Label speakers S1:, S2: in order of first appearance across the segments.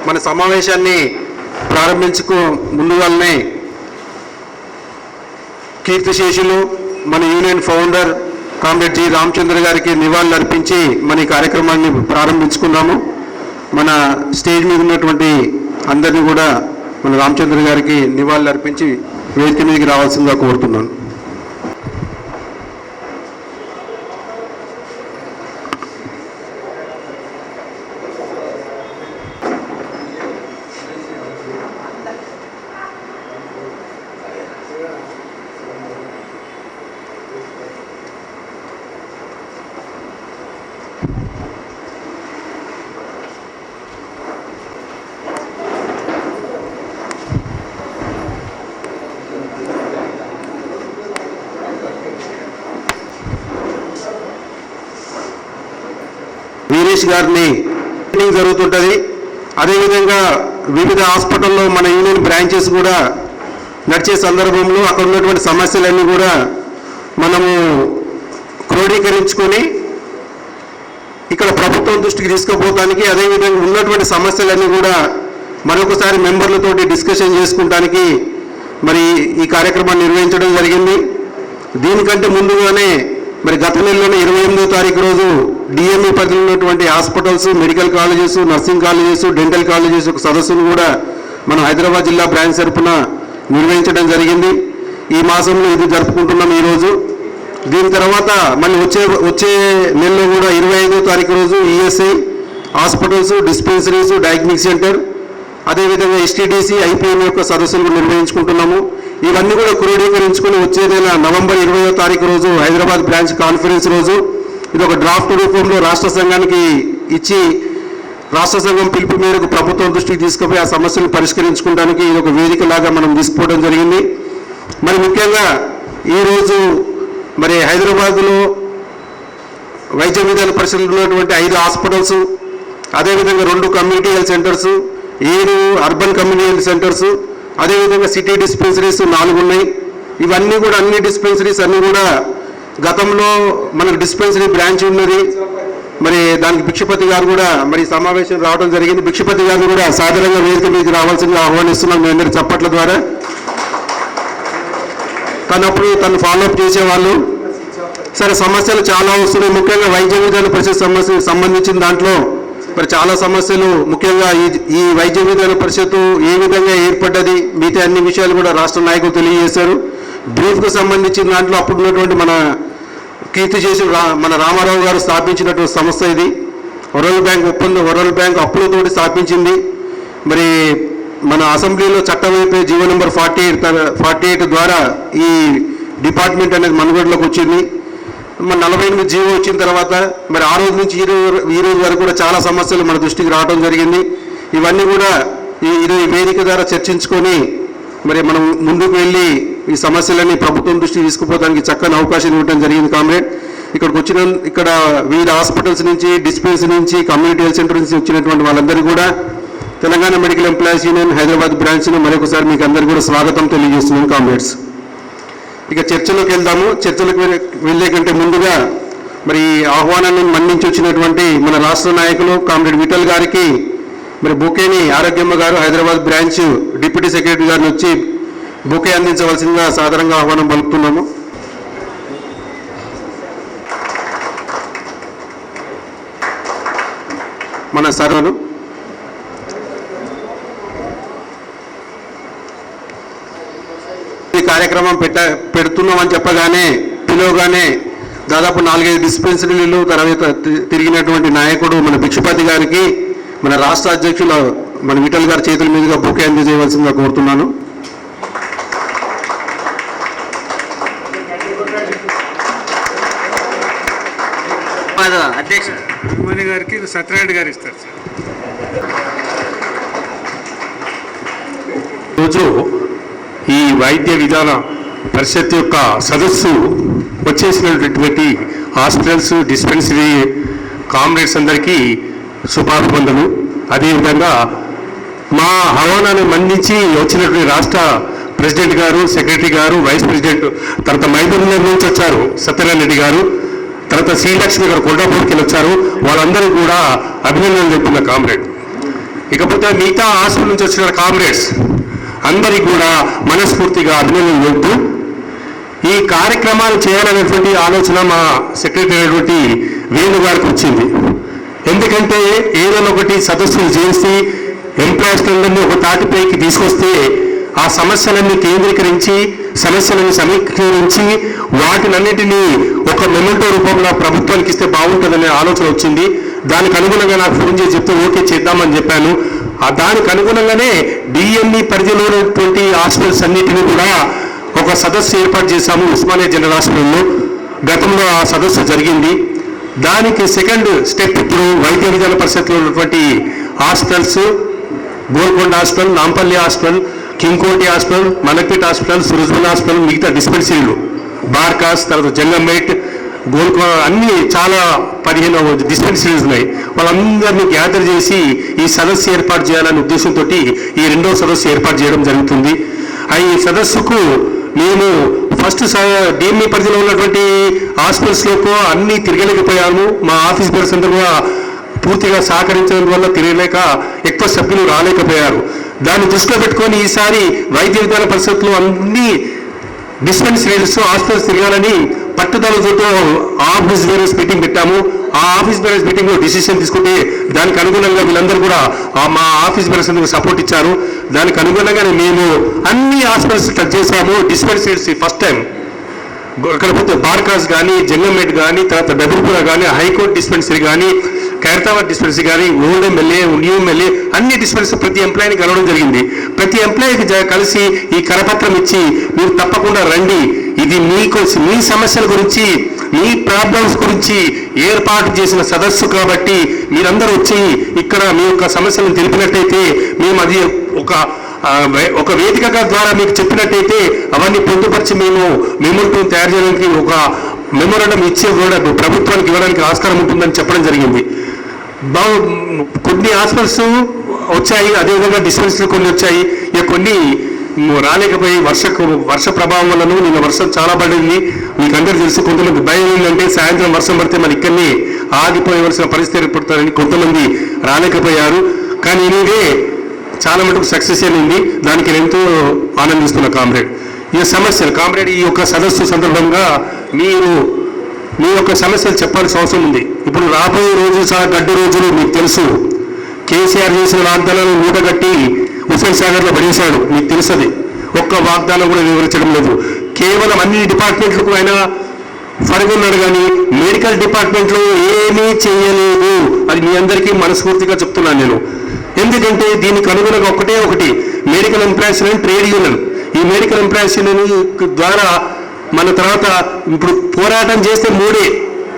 S1: మన సమావేశాన్ని ప్రారంభించుకు ముందుగానే కీర్తిశేషులు మన union founder comrade G Ramachandra గారికి నివాళులు అర్పించి మన ఈ కార్యక్రమాన్ని ప్రారంభించుకున్నాము. మన స్టేజ్ మీద ఉన్నటువంటి అందరినీ కూడా మన రామచంద్ర గారికి నివాళులు అర్పించి వేదిక మీదకి రావాల్సిందిగా కోరుతున్నాను. వీరేష్ గారిని మీటింగ్ జరుగుతుంటుంది. అదేవిధంగా వివిధ హాస్పిటల్లో మన యూనియన్ బ్రాంచెస్ కూడా నడిచే సందర్భంలో అక్కడ ఉన్నటువంటి సమస్యలన్నీ కూడా మనము క్రోడీకరించుకొని ఇక్కడ ప్రభుత్వం దృష్టికి తీసుకుపోవడానికి, అదేవిధంగా ఉన్నటువంటి సమస్యలన్నీ కూడా మరొకసారి మెంబర్లతోటి డిస్కషన్ చేసుకుంటానికి మరి ఈ కార్యక్రమాన్ని నిర్వహించడం జరిగింది. దీనికంటే ముందుగానే మరి గత నెలలోనే 28వ తారీఖు రోజు డిఎంఈ పరిధిలో ఉన్నటువంటి hospitals, medical colleges, nursing colleges, dental colleges ఒక సదస్సును కూడా మనం హైదరాబాద్ జిల్లా బ్రాంచ్ తరఫున నిర్వహించడం జరిగింది. ఈ మాసంలో ఇది జరుపుకుంటున్నాం ఈరోజు. దీని తర్వాత మళ్ళీ వచ్చే నెలలో కూడా 25వ తారీఖు రోజు ESI hospitals, dispensaries, diagnostic centre, అదేవిధంగా ఎస్టీడీసీ, ఐపీఎం యొక్క సదస్సులు నిర్వహించుకుంటున్నాము. ఇవన్నీ కూడా క్రోడీకరించుకుని వచ్చే నెల నవంబర్ 20వ తారీఖు రోజు హైదరాబాద్ బ్రాంచ్ కాన్ఫరెన్స్ రోజు ఇది ఒక డ్రాఫ్ట్ రూపంలో రాష్ట్ర సంఘానికి ఇచ్చి రాష్ట్ర సంఘం పిలుపు మేరకు ప్రభుత్వం దృష్టికి తీసుకుపోయి ఆ సమస్యలను పరిష్కరించుకోవడానికి ఇది ఒక వేదికలాగా మనం తీసుకోవడం జరిగింది. మరి ముఖ్యంగా ఈరోజు మరి హైదరాబాద్లో వైద్య విధాన పరిషత్లో ఉన్నటువంటి 5 హాస్పిటల్స్, అదేవిధంగా 2 community health centres, 7 urban community health centres, అదేవిధంగా సిటీ డిస్పెన్సరీస్ 4 ఉన్నాయి. ఇవన్నీ కూడా అన్ని డిస్పెన్సరీస్ అన్నీ కూడా గతంలో మనకు డిస్పెన్సరీ బ్రాంచ్ ఉన్నది. మరి దానికి భిక్షపతి గారు కూడా మరి సమావేశం రావడం జరిగింది. భిక్షపతి గారు కూడా సాధారణంగా వేదిక మీదకి రావాల్సిందిగా ఆహ్వానిస్తున్నాం మీ అందరి చప్పట్ల ద్వారా. తను ఫాలోఅప్ చేసేవాళ్ళు. సరే, సమస్యలు చాలా వస్తున్నాయి. ముఖ్యంగా వైద్య విధాన పరిషత్ సమస్యకు సంబంధించిన దాంట్లో మరి చాలా సమస్యలు, ముఖ్యంగా ఈ వైద్య విధాన పరిషత్తు ఏ విధంగా ఏర్పడ్డది, మిగతా అన్ని విషయాలు కూడా రాష్ట్ర నాయకులు తెలియజేశారు. బ్రీఫ్కు సంబంధించిన దాంట్లో అప్పుడు ఉన్నటువంటి మన కీర్తిశేషులు మన రామారావు గారు స్థాపించినటువంటి సంస్థ ఇది. వరల్డ్ బ్యాంక్ ఒప్పందం, వరల్డ్ బ్యాంక్ అప్పులతోటి స్థాపించింది. మరి మన అసెంబ్లీలో చట్టం అయిపోయి జీవో నెంబర్ 48 ద్వారా ఈ డిపార్ట్మెంట్ అనేది మనుగడలోకి వచ్చింది. మన 48 జీవో వచ్చిన తర్వాత మరి ఆ రోజు నుంచి ఈ రోజు వరకు కూడా చాలా సమస్యలు మన దృష్టికి రావడం జరిగింది. ఇవన్నీ కూడా ఈ వేదిక ద్వారా చర్చించుకొని మరి మనం ముందుకు వెళ్ళి ఈ సమస్యలన్నీ ప్రభుత్వం దృష్టికి తీసుకుపోవడానికి చక్కని అవకాశం ఇవ్వడం జరిగింది. కామ్రేడ్ ఇక్కడ వివిధ హాస్పిటల్స్ నుంచి, డిస్పెన్సరీ నుంచి, కమ్యూనిటీ హెల్త్ సెంటర్ నుంచి వచ్చినటువంటి వాళ్ళందరూ కూడా Telangana medical employees union Hyderabad బ్రాంచ్ను మరొకసారి మీకు అందరికీ కూడా స్వాగతం తెలియజేస్తున్నాను కామ్రేడ్స్. ఇక చర్చలోకి వెళ్దాము. చర్చలకు వెళ్ళే కంటే ముందుగా మరి ఆహ్వానాన్ని మన్నించి వచ్చినటువంటి మన రాష్ట్ర నాయకులు కామ్రేడ్ విఠల్ గారికి మరి బొకేని ఆరోగ్యమ్మ గారు హైదరాబాద్ బ్రాంచ్ డిప్యూటీ సెక్రటరీ గారిని వచ్చి బొకే అందించవలసిందిగా సాధారణంగా ఆహ్వానం పలుకుతున్నాము. మన సర్వలు ఈ కార్యక్రమం పెడుతున్నామని చెప్పగానే పిలువగానే దాదాపు 4-5 డిస్పెన్సరీలు తర్వాత తిరిగినటువంటి నాయకుడు మన భిక్షపతి గారికి మన రాష్ట్ర అధ్యక్షులు మన విఠల్ గారి చేతుల మీదుగా బొకే అందజేయవలసిందిగా కోరుతున్నాను.
S2: అధ్యక్షుడు గారికి సత్యనారాయణ గారు ఇస్తారు సార్.
S3: రోజు ఈ వైద్య విధాన పరిషత్ యొక్క సదస్సు వచ్చేసినటువంటి హాస్పిటల్స్, డిస్పెన్సరీ కామ్రేడ్స్ అందరికీ శుభాభివందనలు. అదేవిధంగా మా ఆహ్వానాన్ని మన్నించి వచ్చినటువంటి రాష్ట్ర ప్రెసిడెంట్ గారు, సెక్రటరీ గారు, వైస్ ప్రెసిడెంట్, తర్వాత మైదూరునగర్ నుంచి వచ్చారు సత్యనారాయణ రెడ్డి గారు, తర్వాత శ్రీలక్ష్మి గారు కొండాపూర్కి వచ్చారు. వాళ్ళందరూ కూడా అభినందనలు చెప్తున్న కామ్రేడ్. ఇకపోతే మిగతా హాస్పిటల్ నుంచి వచ్చిన కామ్రేడ్స్ అందరికీ కూడా మనస్ఫూర్తిగా అభినందనలు చెబుతూ ఈ కార్యక్రమాలు చేయాలనేటువంటి ఆలోచన మా సెక్రటరీ అయినటువంటి వేణు గారికి వచ్చింది. ఎందుకంటే ఏదైనా ఒకటి సదస్సులు చేసి ఎంప్లాయీస్లందరినీ ఒక తాటిపైకి తీసుకొస్తే ఆ సమస్యలన్నీ కేంద్రీకరించి సమస్యలను సమీకరించి వాటినన్నిటినీ ఒక మెమెంటో రూపంలో ప్రభుత్వానికి ఇస్తే బాగుంటుందనే ఆలోచన వచ్చింది. దానికి అనుగుణంగా నాకు ఫోన్ చేసి చెప్తే ఓకే చేద్దామని చెప్పాను. దానికి అనుగుణంగానే డిఎంఈ పరిధిలో ఉన్నటువంటి హాస్పిటల్స్ అన్నిటినీ కూడా ఒక సదస్సు ఏర్పాటు చేశాము ఉస్మానియా జనరల్ హాస్పిటల్లో. గతంలో ఆ సదస్సు జరిగింది. దానికి సెకండ్ స్టెప్ ఇప్పుడు వైద్య విధాన పరిషత్లో ఉన్నటువంటి hospitals, Golconda hospital, Nampally hospital, King Koti hospital, Malakpet hospital, Surajmal hospital, మిగతా డిస్పెన్సరీలు, బార్కాస్, తర్వాత జంగంపేట్, గోల్కొండ అన్ని చాలా 15 డిస్పెన్సరీస్ ఉన్నాయి. వాళ్ళందరినీ గ్యాదర్ చేసి ఈ సదస్సు ఏర్పాటు చేయాలనే ఉద్దేశంతో ఈ రెండవ సదస్సు ఏర్పాటు చేయడం జరుగుతుంది. ఈ సదస్సుకు మేము ఫస్ట్ డిఎంఈ పరిధిలో ఉన్నటువంటి హాస్పిటల్స్లోకి అన్నీ తిరగలేకపోయాము. మా ఆఫీస్ బేర్స్ అందరూ కూడా పూర్తిగా సహకరించడం వల్ల తిరగలేక ఎక్కువ సభ్యులు రాలేకపోయారు. దాన్ని దృష్టిలో పెట్టుకొని ఈసారి వైద్య విధాన పరిషత్లో అన్ని డిస్పెన్సరీస్ హాస్పిటల్స్ తిరగాలని పట్టుదలతో ఆఫీస్ బేరర్స్ మీటింగ్ పెట్టాము. ఆ ఆఫీస్ బేరర్స్ మీటింగ్లో డిసిషన్ తీసుకుంటే దానికి అనుగుణంగా వీళ్ళందరూ కూడా మా ఆఫీస్ బేరర్స్ అందరూ సపోర్ట్ ఇచ్చారు. దానికి అనుగుణంగానే మేము అన్ని హాస్పిటల్స్ టచ్ చేసాము. డిస్పెన్సరీస్ ఫస్ట్ టైం అక్కడ పోతే బార్కాస్ కానీ, జంగంపేట్ కానీ, తర్వాత బెదర్పుర కానీ, హైకోర్టు డిస్పెన్సరీ కానీ, ఖైరతాబాద్ డిస్పెన్సరీ కానీ, ఓల్డ్ ఎమ్మెల్యే, న్యూ ఎమ్మెల్యే అన్ని డిస్పెన్సరీ ప్రతి ఎంప్లాయీని కలవడం జరిగింది. ప్రతి ఎంప్లాయీకి కలిసి ఈ కరపత్రం ఇచ్చి మీరు తప్పకుండా రండి, ఇది మీకు మీ సమస్యల గురించి మీ ప్రాబ్లమ్స్ గురించి ఏర్పాటు చేసిన సదస్సు కాబట్టి మీరందరూ వచ్చి ఇక్కడ మీ యొక్క సమస్యలను తెలిపినట్టయితే మేము అది ఒక వేదిక ద్వారా మీకు చెప్పినట్టయితే అవన్నీ పొందుపరిచి మేము మెమోరండం తయారు చేయడానికి ఒక మెమోరండం ఇచ్చే కూడా ప్రభుత్వానికి ఇవ్వడానికి ఆస్కారం ఉంటుందని చెప్పడం జరిగింది. కొన్ని హాస్పిటల్స్ వచ్చాయి, అదేవిధంగా డిస్పెన్సరీ కొన్ని వచ్చాయి, ఇక కొన్ని రాలేకపోయి వర్ష ప్రభావం వల్ల నిన్న వర్షం చాలా పడింది. మీకు అందరూ తెలుసు. కొంతమంది భయం ఏంటంటే సాయంత్రం వర్షం పడితే మన ఇక్కడనే ఆగిపోయవలసిన పరిస్థితి ఏర్పడుతుందని కొంతమంది రాలేకపోయారు. కానీ ఇదే చాలా మటుకు సక్సెస్ అయింది. దానికి నేను ఎంతో ఆనందిస్తున్న కామ్రేడ్. ఈ సమస్యలు కామ్రేడ్ ఈ యొక్క సదస్సు సందర్భంగా మీరు మీ యొక్క సమస్యలు చెప్పాల్సిన అవసరం ఉంది. ఇప్పుడు రాబోయే రోజులు చాలా గడ్డు రోజులు మీకు తెలుసు. కేసీఆర్ చేసిన వాగ్దానాలను మూటగట్టి హుస్సేన్ సాగర్లో పడేశాడు, మీకు తెలుసది. ఒక్క వాగ్దానం కూడా వివరించడం లేదు. కేవలం అన్ని డిపార్ట్మెంట్లకు ఆయన ఫరుగున్నాడు కానీ మెడికల్ డిపార్ట్మెంట్లో ఏమీ చేయలేదు. అది మీ అందరికీ మనస్ఫూర్తిగా చెప్తున్నాను నేను. ఎందుకంటే దీనికి అనుగుణంగా ఒకటి మెడికల్ ఎంప్లాయీస్ ట్రేడ్ యూనియన్, ఈ మెడికల్ ఎంప్లాయీస్ యూనియన్ ద్వారా మన తర్వాత ఇప్పుడు పోరాటం చేస్తే 3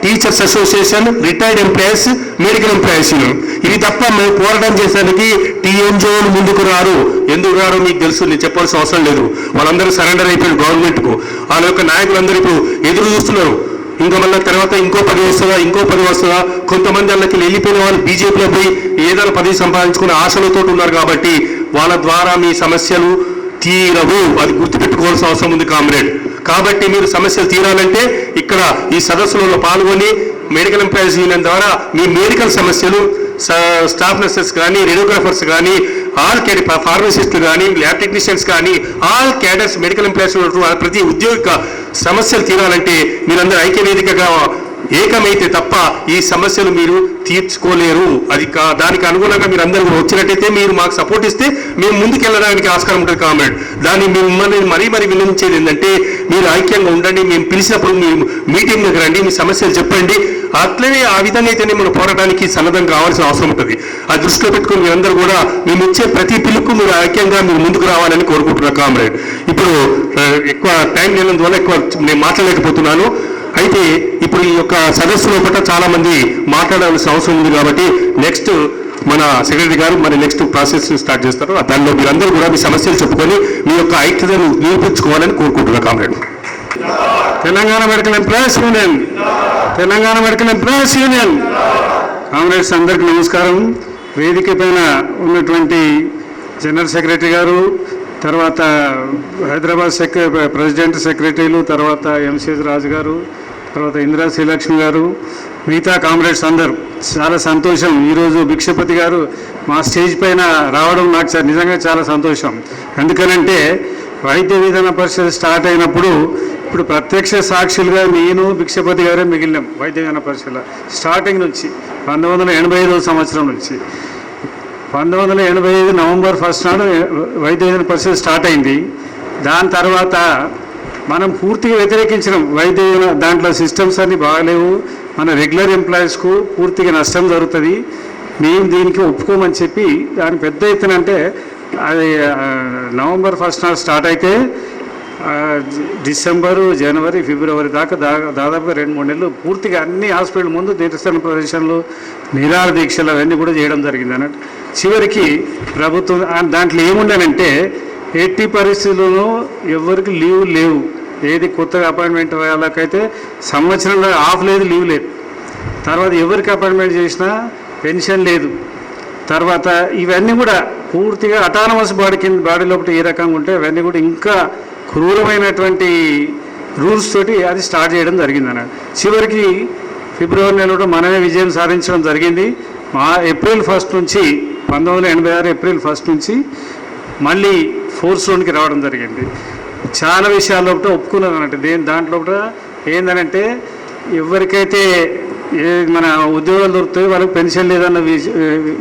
S3: teachers association, retired employees, medical employees union. ఇవి తప్ప మేము పోరాటం చేసేందుకు టీఎన్జిఓలు ముందుకు రారు. ఎందుకు రారు మీకు తెలుసు, నేను చెప్పాల్సిన అవసరం లేదు. వాళ్ళందరూ సరెండర్ అయిపోయారు గవర్నమెంట్కు. వాళ్ళ యొక్క నాయకులందరూ ఇప్పుడు ఎదురు చూస్తున్నారు. ఇంకా మళ్ళీ తర్వాత ఇంకో 10 వస్తుందా. కొంతమంది వాళ్ళకి వెళ్ళిపోయిన వాళ్ళు బీజేపీలో పోయి ఏదైనా పదవి సంపాదించుకునే ఆశలతో ఉన్నారు. కాబట్టి వాళ్ళ ద్వారా మీ సమస్యలు తీరవు, అది గుర్తుపెట్టుకోవాల్సిన అవసరం ఉంది కామ్రేడ్. కాబట్టి మీరు సమస్యలు తీరాలంటే ఇక్కడ ఈ సదస్సులలో పాల్గొని మెడికల్ ఎంప్లాయీస్ యూనియన్ ద్వారా మీ మెడికల్ సమస్యలు, స్టాఫ్ నర్సెస్ కానీ, రేడియోగ్రాఫర్స్ కానీ, ఆల్ ఫార్మసిస్టులు కానీ, ల్యాబ్ టెక్నీషియన్స్ కానీ, ఆల్ క్యాడర్స్ మెడికల్ ఎంప్లాయీస్ ప్రతి ఉద్యోగ సమస్యలు తీరాలంటే మీరందరూ ఐక్యవేదికగా ఏకమైతే తప్ప ఈ సమస్యలు మీరు తీర్చుకోలేరు. దానికి అనుగుణంగా మీరు అందరూ వచ్చినట్టయితే మీరు మాకు సపోర్ట్ ఇస్తే మేము ముందుకెళ్ళడానికి ఆస్కారం ఉంటుంది కామ్రేడ్. దాన్ని మిమ్మల్ని మరీ వినియోగించేది ఏంటంటే మీరు ఐక్యంగా ఉండండి. మేము పిలిచినప్పుడు మీరు మీటింగ్కి రండి, మీ సమస్యలు చెప్పండి. అట్లనే ఆ విధంగా అయితేనే మనం పోరాటానికి సన్నద్ధం కావాల్సిన అవసరం ఉంటుంది. ఆ దృష్టిలో పెట్టుకుని మీరందరూ కూడా మేము ఇచ్చే ప్రతి పిలుపు మీరు ఐక్యంగా మీరు ముందుకు రావాలని కోరుకుంటున్నా కామ్రేడ్. ఇప్పుడు ఎక్కువ టైం లేనందువల్ల ఎక్కువ నేను మాట్లాడలేకపోతున్నాను. అయితే ఇప్పుడు ఈ యొక్క సదస్సులో కూడా చాలా మంది మాట్లాడాల్సిన అవసరం ఉంది. కాబట్టి నెక్స్ట్ మన సెక్రటరీ గారు మరి నెక్స్ట్ ప్రాసెస్ స్టార్ట్ చేస్తారు. దానిలో మీరందరూ కూడా మీ సమస్యలు చెప్పుకొని మీ యొక్క ఐక్యతను నిరూపించుకోవాలని కోరుకుంటున్నా comrade. Telangana medical employees union, Telangana medical employees union. Comrades అందరికీ నమస్కారం. వేదిక పైన ఉన్నటువంటి జనరల్ సెక్రటరీ గారు, తర్వాత హైదరాబాద్ ప్రెసిడెంట్ సెక్రటరీలు, తర్వాత ఎంసీఎస్ రాజు గారు,
S2: తర్వాత ఇందిరా శ్రీలక్ష్మి గారు, మిగతా కామ్రేడ్స్ అందరూ చాలా సంతోషం. ఈరోజు భిక్షపతి గారు మా స్టేజ్ పైన రావడం నాకు నిజంగా చాలా సంతోషం. ఎందుకనంటే వైద్య విధాన పరిషత్ స్టార్ట్ అయినప్పుడు ఇప్పుడు ప్రత్యక్ష సాక్షులుగా నేను భిక్షపతి గారే మిగిలినాం. వైద్య విధాన పరిషత్లో స్టార్టింగ్ నుంచి 1985 సంవత్సరం నుంచి 1985 నవంబర్ 1 నాడు వైద్య విధాన పరిషత్ స్టార్ట్ అయింది. దాని తర్వాత మనం పూర్తిగా వ్యతిరేకించినాం. వైద్య దాంట్లో సిస్టమ్స్ అన్నీ బాగలేవు, మన రెగ్యులర్ ఎంప్లాయీస్కు పూర్తిగా నష్టం జరుగుతుంది, మేము దీనికి ఒప్పుకోమని చెప్పి దాని పెద్ద ఎత్తున అంటే అది నవంబర్ 1 నాడు స్టార్ట్ అయితే డిసెంబరు, జనవరి, ఫిబ్రవరి దాకా దాదాపుగా 2-3 నెలలు పూర్తిగా అన్ని హాస్పిటల్ ముందు నిరసన ప్రదర్శనలు, నిరాహార దీక్షలు అవన్నీ కూడా చేయడం జరిగింది అన్నట్టు. చివరికి ప్రభుత్వం దాంట్లో ఏముండనంటే ఎట్టి పరిస్థితుల్లోనూ ఎవరికి లీవ్ లేవు. ఏది కొత్తగా అపాయింట్మెంట్ వాళ్ళకైతే సంవత్సరంలో ఆఫ్ లేదు, లీవ్ లేదు. తర్వాత ఎవరికి అపాయింట్మెంట్ చేసినా పెన్షన్ లేదు. తర్వాత ఇవన్నీ కూడా పూర్తిగా అటానమస్ బాడీ లోపల ఏ రకంగా ఉంటే అవన్నీ కూడా ఇంకా క్రూరమైనటువంటి రూల్స్ తోటి అది స్టార్ట్ చేయడం జరిగింది అన్నట్టు. చివరికి ఫిబ్రవరి నెలలో మనమే విజయం సాధించడం జరిగింది. ఏప్రిల్ 1 నుంచి 1986 ఏప్రిల్ 1 నుంచి మళ్ళీ ఫోర్స్లోనికి రావడం జరిగింది. చాలా విషయాల్లో ఒప్పుకున్నది అన్నట్టు. దాంట్లో ఏందనంటే ఎవరికైతే మన ఉద్యోగాలు దొరుకుతాయో వాళ్ళకి పెన్షన్ లేదన్న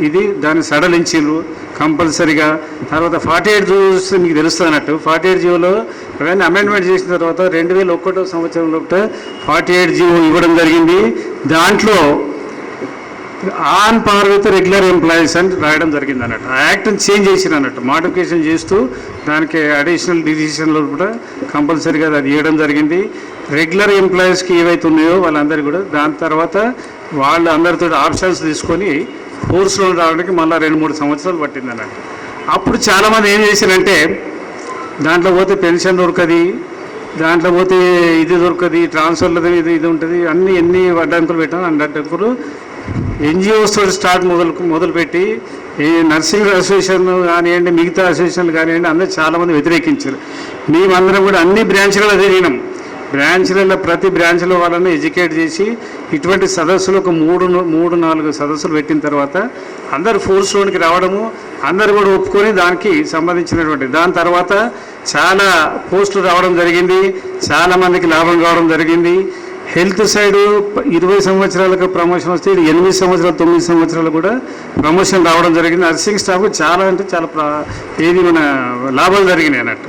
S2: ఇది దాన్ని సడలించిండ్రు కంపల్సరీగా. తర్వాత 48 జీవోస్ మీకు తెలుస్తుంది అన్నట్టు. 48 జీవోలో అవన్నీ అమెండ్మెంట్ చేసిన తర్వాత 2001 సంవత్సరంలో 48 జీవో ఇవ్వడం జరిగింది. దాంట్లో on par with regular employees అని రాయడం జరిగింది అన్నట్టు. ఆ యాక్ట్ని చేంజ్ చేసిన అన్నట్టు, మోడిఫికేషన్ చేస్తూ దానికి అడిషనల్ డిసిషన్లో కూడా కంపల్సరీగా అది ఇవ్వడం జరిగింది. రెగ్యులర్ ఎంప్లాయీస్కి ఏవైతే ఉన్నాయో వాళ్ళందరూ కూడా దాని తర్వాత వాళ్ళు అందరితో ఆప్షన్స్ తీసుకొని ఫోర్స్లో రావడానికి మళ్ళీ 2-3 సంవత్సరాలు పట్టింది అన్నట్టు. అప్పుడు చాలామంది ఏం చేశారంటే దాంట్లో పోతే పెన్షన్ దొరకది, దాంట్లో పోతే ఇది దొరకది, ట్రాన్స్ఫర్లది ఇది ఉంటుంది, ఎన్ని అడ్డంకులు పెట్టాను అన్ని అడ్డంకులు ఎన్జిఓస్ తోటి మొదలుపెట్టి ఈ నర్సింగ్ అసోసియేషన్ కానివ్వండి, మిగతా అసోసియేషన్లు కానివ్వండి, అందరూ చాలామంది వ్యతిరేకించారు. మేమందరం కూడా అన్ని బ్రాంచ్లలో తిరిగినాం. బ్రాంచ్లలో ప్రతి బ్రాంచ్లో వాళ్ళని ఎడ్యుకేట్ చేసి ఇటువంటి సదస్సులు ఒక 3-4 సదస్సులు పెట్టిన తర్వాత అందరు ఫోర్స్లోనికి రావడము, అందరు కూడా ఒప్పుకొని దానికి సంబంధించినటువంటి దాని తర్వాత చాలా పోస్టులు రావడం జరిగింది, చాలామందికి లాభం కావడం జరిగింది. హెల్త్ సైడు 20 సంవత్సరాలకు ప్రమోషన్ వస్తే 8 సంవత్సరాలు 9 సంవత్సరాలు కూడా ప్రమోషన్ రావడం జరిగింది. నర్సింగ్ స్టాఫ్ చాలా అంటే చాలా మన లాభాలు జరిగినాయి అన్నట్టు.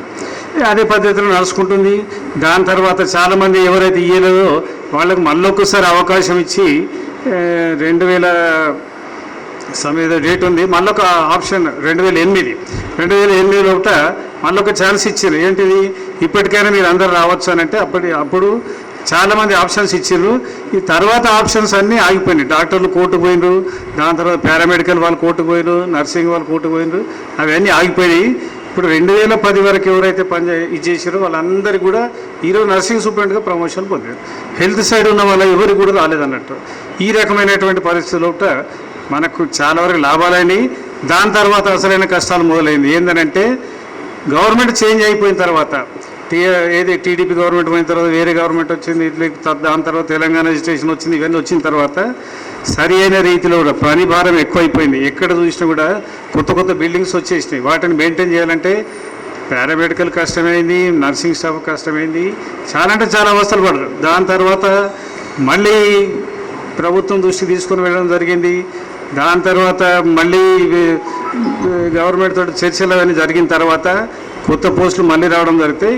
S2: అదే పద్ధతిలో నడుచుకుంటుంది. దాని తర్వాత చాలామంది ఎవరైతే ఇయ్యలేదో వాళ్ళకు మళ్ళొక్కసారి అవకాశం ఇచ్చి 2000 సమయం డేట్ ఉంది, మళ్ళొక ఆప్షన్ 2008 లోపల మళ్ళొక ఛాన్స్ ఇచ్చారు. ఏంటిది, ఇప్పటికైనా మీరు అందరు రావచ్చు అని అంటే అప్పుడు చాలామంది ఆప్షన్స్ ఇచ్చారు. ఈ తర్వాత ఆప్షన్స్ అన్నీ ఆగిపోయినాయి. డాక్టర్లు కోర్టుకు పోయినారు, దాని తర్వాత పారామెడికల్ వాళ్ళు కోర్టుకు పోయినారు, నర్సింగ్ వాళ్ళు కోర్టుకు పోయినారు, అవన్నీ ఆగిపోయినాయి. ఇప్పుడు 2010 వరకు ఎవరైతే ఇచ్చేసారో వాళ్ళందరికీ కూడా ఈరోజు నర్సింగ్ సూపరింటెండెంట్గా ప్రమోషన్ పొందారు. హెల్త్ సైడ్ ఉన్న వాళ్ళ ఎవరికి కూడా రాలేదన్నట్టు. ఈ రకమైనటువంటి పరిస్థితుల్లో మనకు చాలా వరకు లాభాలైనవి. దాని తర్వాత అసలైన కష్టాలు మొదలైంది. ఏంటంటే గవర్నమెంట్ చేంజ్ అయిపోయిన తర్వాత టీడీపీ గవర్నమెంట్ పోయిన తర్వాత వేరే గవర్నమెంట్ వచ్చింది, దాని తర్వాత తెలంగాణ రిజిస్ట్రేషన్ వచ్చింది. ఇవన్నీ వచ్చిన తర్వాత సరి అయిన రీతిలో కూడా పని భారం ఎక్కువైపోయింది. ఎక్కడ చూసినా కూడా కొత్త బిల్డింగ్స్ వచ్చేసినాయి. వాటిని మెయింటైన్ చేయాలంటే పారామెడికల్ కష్టమైంది, నర్సింగ్ స్టాఫ్ కష్టమైంది, చాలా అంటే చాలా అవస్థలు పడరు. దాని తర్వాత మళ్ళీ ప్రభుత్వం దృష్టి తీసుకొని వెళ్ళడం జరిగింది. దాని తర్వాత మళ్ళీ గవర్నమెంట్ తోటి చర్చలు అవన్నీ జరిగిన తర్వాత కొత్త పోస్టులు మళ్ళీ రావడం జరిగితే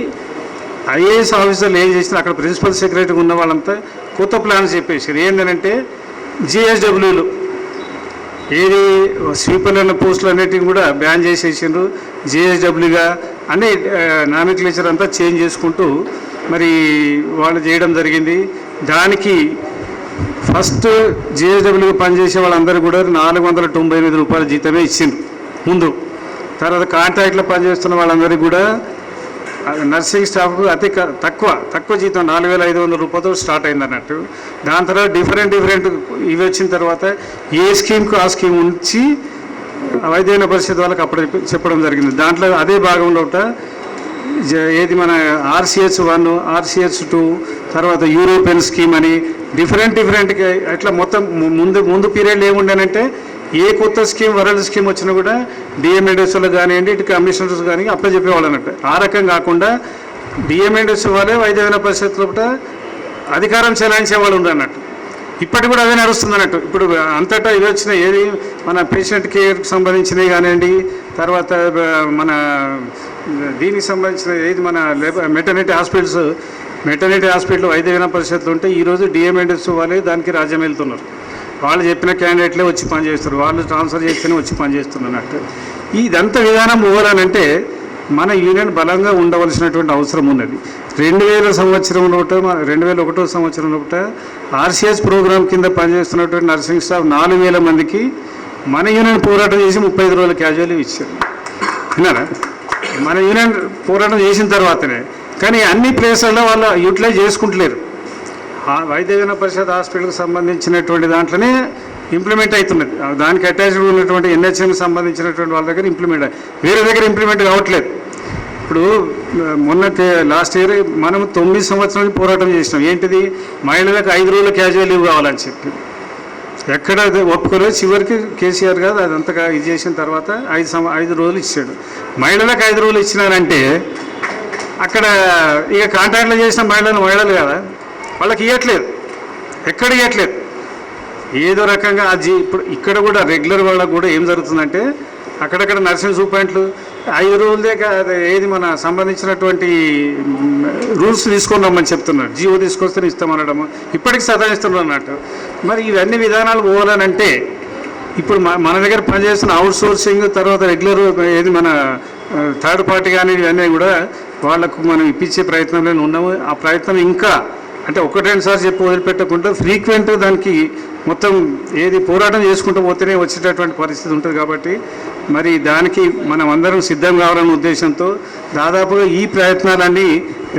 S2: ఐఏఎస్ ఆఫీసర్లు ఏం చేసినా అక్కడ ప్రిన్సిపల్ సెక్రటరీ ఉన్న వాళ్ళంతా కొత్త ప్లాన్స్ చెప్పేసారు. ఏంటంటే జిఎస్డబ్ల్యూలు ఏది స్వీపర్ల పోస్టులు అన్నిటిని కూడా బ్యాన్ చేసేసిండ్రు. జిఎస్డబ్ల్యూగా అన్ని నామిక్లేచర్ అంతా చేంజ్ చేసుకుంటూ మరి వాళ్ళు చేయడం జరిగింది. దానికి ఫస్ట్ జిఎస్డబ్ల్యూగా పనిచేసే వాళ్ళందరూ కూడా 498 రూపాయల జీతమే ఇచ్చిండ్రు ముందు. తర్వాత కాంట్రాక్ట్లో పనిచేస్తున్న వాళ్ళందరికీ కూడా నర్సింగ్ స్టాఫ్కు అతి తక్కువ జీతం 4500 రూపాయలతో స్టార్ట్ అయింది అన్నట్టు. దాని తర్వాత డిఫరెంట్ ఇవి వచ్చిన తర్వాత ఏ స్కీమ్కు ఆ స్కీమ్ ఉంచి వైద్య పరిషత్ వాళ్ళకి అప్పుడు చెప్పడం జరిగింది. దాంట్లో అదే భాగంలో ఏది మన RCH-1, RCH-2, తర్వాత యూరోపియన్ స్కీమ్ అని డిఫరెంట్ అట్లా మొత్తం ముందు పీరియడ్లో ఏముండేనంటే ఏ కొత్త స్కీమ్ వరల్డ్ స్కీమ్ వచ్చినా కూడా డిఎంఎడ్ఎస్ఓలు కానివ్వండి, ఇటు కమిషనర్స్ కానీ అప్లై చెప్పేవాళ్ళు అన్నట్టు. ఆ రకం కాకుండా డిఎంఎడ్ఎస్ఓ వాళ్ళే వైద్య విధాన పరిషత్ లోపల అధికారం చెలాయించేవాళ్ళు ఉందన్నట్టు. ఇప్పటికి కూడా అదే నడుస్తుంది అన్నట్టు. ఇప్పుడు అంతటా ఇది వచ్చిన ఏది మన పేషెంట్ కేర్కి సంబంధించినవి కానివ్వండి, తర్వాత మన దీనికి సంబంధించిన ఏది మన మెటర్నిటీ హాస్పిటల్ వైద్య విధాన పరిషత్లు ఉంటే ఈరోజు డిఎంఎడ్ఎస్ వాళ్ళే దానికి రాజ్యం వెళ్తున్నారు. వాళ్ళు చెప్పిన క్యాండిడేట్లే వచ్చి పనిచేస్తారు, వాళ్ళు ట్రాన్స్ఫర్ చేస్తేనే వచ్చి పనిచేస్తున్నట్టు. ఇదంతా విధానం పోవాలనంటే మన యూనియన్ బలంగా ఉండవలసినటువంటి అవసరం ఉన్నది. 2001 సంవత్సరంలో RCH ప్రోగ్రాం కింద పనిచేస్తున్నటువంటి నర్సింగ్ స్టాఫ్ 4000 మందికి మన యూనియన్ పోరాటం చేసి 35 రోజుల క్యాజువల్ ఇచ్చారు. విన్నారా? మన యూనియన్ పోరాటం చేసిన తర్వాతనే. కానీ అన్ని ప్లేసుల్లో వాళ్ళు యూటిలైజ్ చేసుకుంటలేరు. వైద్య విధాన పరిషత్ హాస్పిటల్కి సంబంధించినటువంటి దాంట్లోనే ఇంప్లిమెంట్ అవుతున్నది. దానికి అటాచ్డ్ ఉన్నటువంటి NHM సంబంధించినటువంటి వాళ్ళ దగ్గర వేరే దగ్గర ఇంప్లిమెంట్ కావట్లేదు. ఇప్పుడు మొన్న లాస్ట్ ఇయర్ మనం 9 సంవత్సరాలు పోరాటం చేసినాం. ఏంటిది? మహిళలకు 5 రోజుల క్యాజువల్ లీవ్ కావాలని చెప్పి ఎక్కడ ఒప్పుకోలేదు. చివరికి కేసీఆర్ గారు అదంతగా ఇది చేసిన తర్వాత 5 రోజులు ఇచ్చాడు. మహిళలకు 5 రోజులు ఇచ్చినారంటే అక్కడ ఇక కాంట్రాక్ట్లో చేసిన మహిళలు కదా, వాళ్ళకి ఇవ్వట్లేదు, ఎక్కడ ఇవ్వట్లేదు. ఏదో రకంగా ఇప్పుడు ఇక్కడ కూడా రెగ్యులర్ వాళ్ళకు కూడా ఏం జరుగుతుందంటే అక్కడక్కడ నర్సింగ్ సూపరింట్లు 5 రోజులే ఏది మన సంబంధించినటువంటి రూల్స్ తీసుకొని రమ్మని చెప్తున్నారు. జీవో తీసుకొస్తే ఇస్తామనడము, ఇప్పటికి సతాయిస్తున్నారు అన్నట్టు. మరి ఇవన్నీ విధానాలు పోవాలనంటే ఇప్పుడు మన దగ్గర పనిచేస్తున్న అవుట్ సోర్సింగ్, తర్వాత రెగ్యులర్ ఏది మన థర్డ్ పార్టీ కానీ ఇవన్నీ కూడా వాళ్లకు మనం ఇప్పించే ప్రయత్నంలో ఉన్నాము. ఆ ప్రయత్నం ఇంకా అంటే 1-2 సార్లు చెప్పి వదిలిపెట్టకుండా ఫ్రీక్వెంట్ దానికి మొత్తం ఏది పోరాటం చేసుకుంటూ పోతేనే వచ్చేటటువంటి పరిస్థితి ఉంటుంది. కాబట్టి మరి దానికి మనం అందరం సిద్ధం కావాలనే ఉద్దేశంతో దాదాపుగా ఈ ప్రయత్నాలన్నీ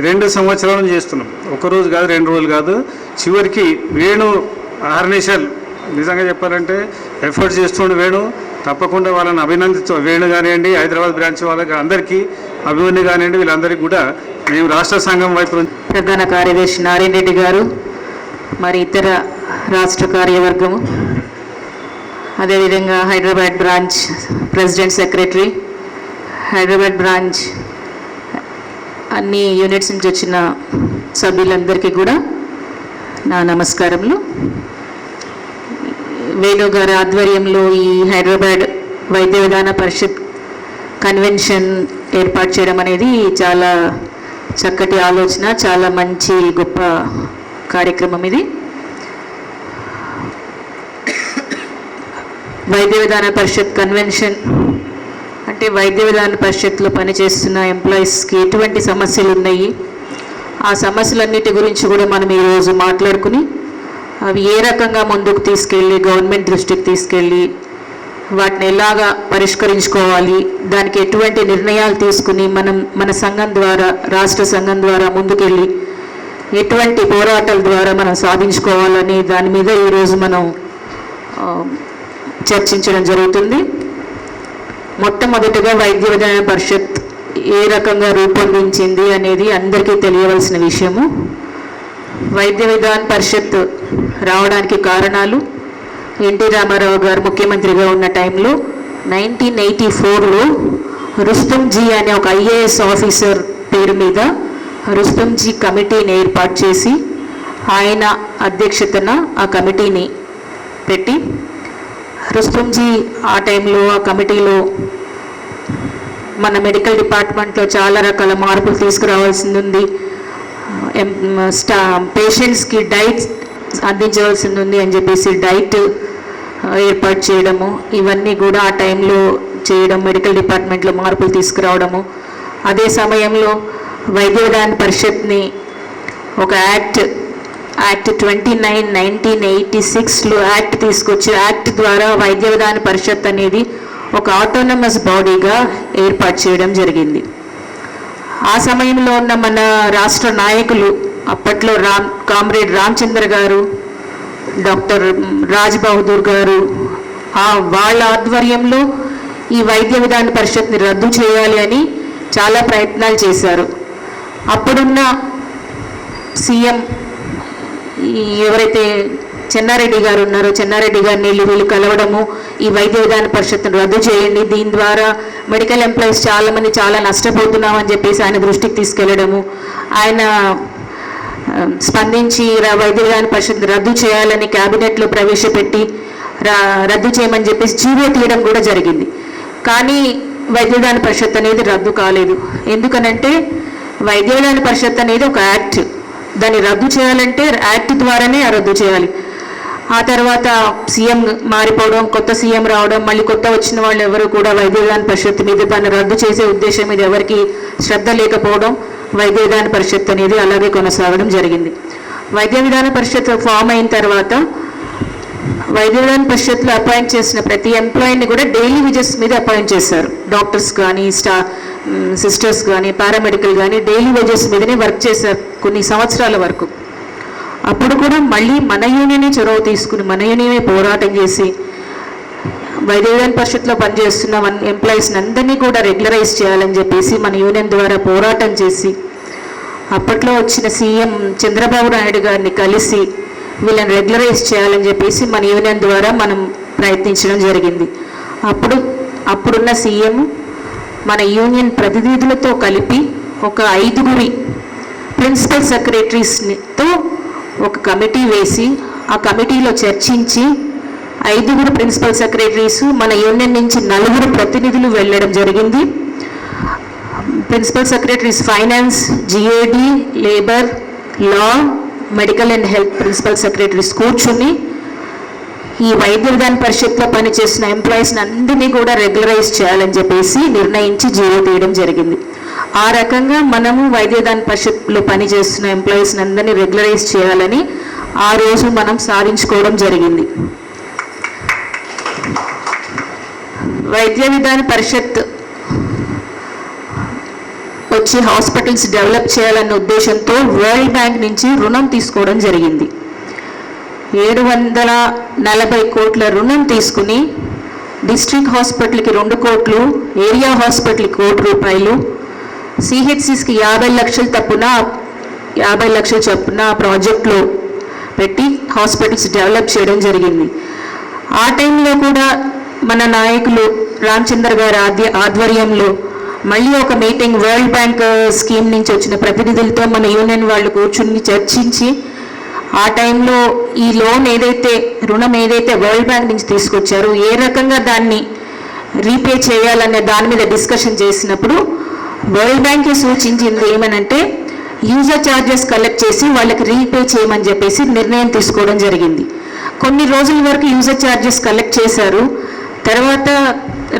S2: 2 సంవత్సరాలు చేస్తున్నాం. 1 రోజు కాదు, 2 రోజులు కాదు. చివరికి వేణు ఆర్నిషల్ నిజంగా చెప్పాలంటే ఎఫర్ట్స్ చేస్తుండే వేణు. తప్పకుండా వాళ్ళని అభినందించు. వేణు కానివ్వండి, హైదరాబాద్ బ్రాంచ్ వాళ్ళకి అందరికీ, అభిమన్యు కానివ్వండి, వీళ్ళందరికీ కూడా మేము రాష్ట్ర సంఘం వైపు
S4: ప్రధాన కార్యదర్శి నారాయణ రెడ్డి గారు, మరి ఇతర రాష్ట్ర కార్యవర్గము, అదేవిధంగా Hyderabad branch president secretary, Hyderabad branch అన్ని యూనిట్స్ నుంచి వచ్చిన సభ్యులందరికీ కూడా నా నమస్కారములు. వేణు గారి ఆధ్వర్యంలో ఈ హైదరాబాద్ వైద్య విధాన పరిషత్ కన్వెన్షన్ ఏర్పాటు చేయడం అనేది చాలా చక్కటి ఆలోచన, చాలా మంచి గొప్ప కార్యక్రమం ఇది. వైద్య విధాన పరిషత్ కన్వెన్షన్ అంటే వైద్య విధాన పరిషత్లో పనిచేస్తున్న ఎంప్లాయీస్కి ఎటువంటి సమస్యలు ఉన్నాయి, ఆ సమస్యలన్నిటి గురించి కూడా మనం ఈరోజు మాట్లాడుకుని అవి ఏ రకంగా ముందుకు తీసుకెళ్ళి గవర్నమెంట్ దృష్టికి తీసుకెళ్ళి వాటిని ఎలాగా పరిష్కరించుకోవాలి, దానికి ఎటువంటి నిర్ణయాలు తీసుకుని మన సంఘం ద్వారా, రాష్ట్ర సంఘం ద్వారా ముందుకెళ్ళి ఎటువంటి పోరాటాల ద్వారా మనం సాధించుకోవాలని దాని మీద ఈరోజు మనం చర్చించడం జరుగుతుంది. మొట్టమొదటిగా వైద్య విధాన పరిషత్ ఏ రకంగా రూపొందించింది అనేది అందరికీ తెలియవలసిన విషయము. వైద్య విధాన పరిషత్ రావడానికి కారణాలు, ఎన్టీ రామారావు గారు ముఖ్యమంత్రిగా ఉన్న టైంలో 1984లో రుస్తుంజీ అనే ఒక IAS ఆఫీసర్ పేరు మీద రుస్తుంజీ కమిటీని ఏర్పాటు చేసి ఆయన అధ్యక్షతన ఆ కమిటీని పెట్టి రుస్తుంజీ ఆ టైంలో ఆ కమిటీలో మన మెడికల్ డిపార్ట్మెంట్లో చాలా రకాల మార్పులు తీసుకురావాల్సింది ఉంది. పేషెంట్స్కి డైట్ అందించవలసింది ఉంది అని చెప్పేసి డైట్ ఏర్పాటు చేయడము, ఇవన్నీ కూడా ఆ టైంలో చేయడం, మెడికల్ డిపార్ట్మెంట్లో మార్పులు తీసుకురావడము. అదే సమయంలో వైద్య విధాన పరిషత్ని ఒక యాక్ట్ 29, 1986లో యాక్ట్ తీసుకొచ్చి యాక్ట్ ద్వారా వైద్య విధాన పరిషత్ అనేది ఒక ఆటోనమస్ బాడీగా ఏర్పాటు చేయడం జరిగింది. ఆ సమయంలో ఉన్న మన రాష్ట్ర నాయకులు అప్పట్లో కామ్రేడ్ రామచంద్ర గారు, డాక్టర్ రాజ్ బహదూర్ గారు, వాళ్ళ ఆధ్వర్యంలో ఈ వైద్య విధాన పరిషత్ని రద్దు చేయాలి అని చాలా ప్రయత్నాలు చేశారు. అప్పుడున్న సీఎం ఎవరైతే చెన్నారెడ్డి గారు ఉన్నారో చెన్నారెడ్డి గారిని వీళ్ళు కలవడము, ఈ వైద్య విధాన పరిషత్తును రద్దు చేయండి, దీని ద్వారా మెడికల్ ఎంప్లాయీస్ చాలామంది చాలా నష్టపోతున్నామని చెప్పేసి ఆయన దృష్టికి తీసుకెళ్లడము, ఆయన స్పందించి వైద్య విధాన పరిషత్ రద్దు చేయాలని క్యాబినెట్లో ప్రవేశపెట్టి రద్దు చేయమని చెప్పేసి జీవో తీయడం కూడా జరిగింది. కానీ వైద్య విధాన పరిషత్ అనేది రద్దు కాలేదు. ఎందుకనంటే వైద్య విధాన పరిషత్ అనేది ఒక యాక్ట్, దాన్ని రద్దు చేయాలంటే యాక్ట్ ద్వారానే రద్దు చేయాలి. ఆ తర్వాత సీఎం మారిపోవడం, కొత్త సీఎం రావడం, మళ్ళీ కొత్త వచ్చిన వాళ్ళు ఎవరు కూడా వైద్య విధాన పరిషత్ మీద దాన్ని రద్దు చేసే ఉద్దేశం మీద ఎవరికి శ్రద్ధ లేకపోవడం, వైద్య విధాన పరిషత్ అనేది అలాగే కొనసాగడం జరిగింది. వైద్య విధాన పరిషత్ ఫామ్ అయిన తర్వాత వైద్య విధాన పరిషత్లో అపాయింట్ చేసిన ప్రతి ఎంప్లాయీని కూడా డైలీ వేజెస్ మీద అపాయింట్ చేశారు. డాక్టర్స్ కానీ సిస్టర్స్ కానీ పారామెడికల్ కానీ డైలీ వేజెస్ మీదనే వర్క్ చేశారు కొన్ని సంవత్సరాల వరకు. అప్పుడు కూడా మళ్ళీ మన యూనియనే చొరవ తీసుకుని మన యూనియనే పోరాటం చేసి వైద్య విధాన పరిషత్లో పనిచేస్తున్న ఎంప్లాయీస్ని అందరినీ కూడా రెగ్యులరైజ్ చేయాలని చెప్పేసి మన యూనియన్ ద్వారా పోరాటం చేసి అప్పట్లో వచ్చిన సీఎం చంద్రబాబు నాయుడు గారిని కలిసి వీళ్ళని రెగ్యులరైజ్ చేయాలని చెప్పేసి మన యూనియన్ ద్వారా మనం ప్రయత్నించడం జరిగింది. అప్పుడున్న సీఎం మన యూనియన్ ప్రతినిధులతో కలిపి ఒక 5 ప్రిన్సిపల్ సెక్రటరీస్తో ఒక కమిటీ వేసి ఆ కమిటీలో చర్చించి 5 ప్రిన్సిపల్ సెక్రటరీస్ మన యూనియన్ నుంచి 4 ప్రతినిధులు వెళ్ళడం జరిగింది. Principal secretaries finance, GAD, labour, law, medical and health principal secretaries కూర్చుని ఈ వైద్య విధాన పరిషత్లో పనిచేసిన ఎంప్లాయీస్ని అందరినీ కూడా రెగ్యులరైజ్ చేయాలని చెప్పేసి నిర్ణయించి జీవో తీయడం జరిగింది. ఆ రకంగా మనము వైద్య విధాన పరిషత్లో పనిచేస్తున్న ఎంప్లాయీస్ని అందరినీ రెగ్యులరైజ్ చేయాలని ఆ రోజు మనం సాధించుకోవడం జరిగింది. వైద్య విధాన పరిషత్ వచ్చి హాస్పిటల్స్ డెవలప్ చేయాలన్న ఉద్దేశంతో వరల్డ్ బ్యాంక్ నుంచి రుణం తీసుకోవడం జరిగింది. 740 కోట్ల రుణం తీసుకుని డిస్ట్రిక్ట్ హాస్పిటల్కి 2 కోట్లు, ఏరియా హాస్పిటల్కి ₹1 కోటి, సిహెచ్సిస్కి 50 లక్షలు తప్పున 50 లక్షలు చొప్పున ప్రాజెక్టులో పెట్టి హాస్పిటల్స్ డెవలప్ చేయడం జరిగింది. ఆ టైంలో కూడా మన నాయకులు రామచంద్ర గారి ఆధ్వర్యంలో మళ్ళీ ఒక మీటింగ్ వరల్డ్ బ్యాంక్ స్కీమ్ నుంచి వచ్చిన ప్రతినిధులతో మన యూనియన్ వాళ్ళు కూర్చుని చర్చించి ఆ టైంలో ఈ రుణం ఏదైతే వరల్డ్ బ్యాంక్ నుంచి తీసుకొచ్చారో ఏ రకంగా దాన్ని రీపే చేయాలనే దాని మీద డిస్కషన్ చేసినప్పుడు వరల్డ్ బ్యాంకే సూచించింది ఏమనంటే యూజర్ ఛార్జెస్ కలెక్ట్ చేసి వాళ్ళకి రీపే చేయమని చెప్పేసి నిర్ణయం తీసుకోవడం జరిగింది. కొన్ని రోజుల వరకు యూజర్ ఛార్జెస్ కలెక్ట్ చేశారు. తర్వాత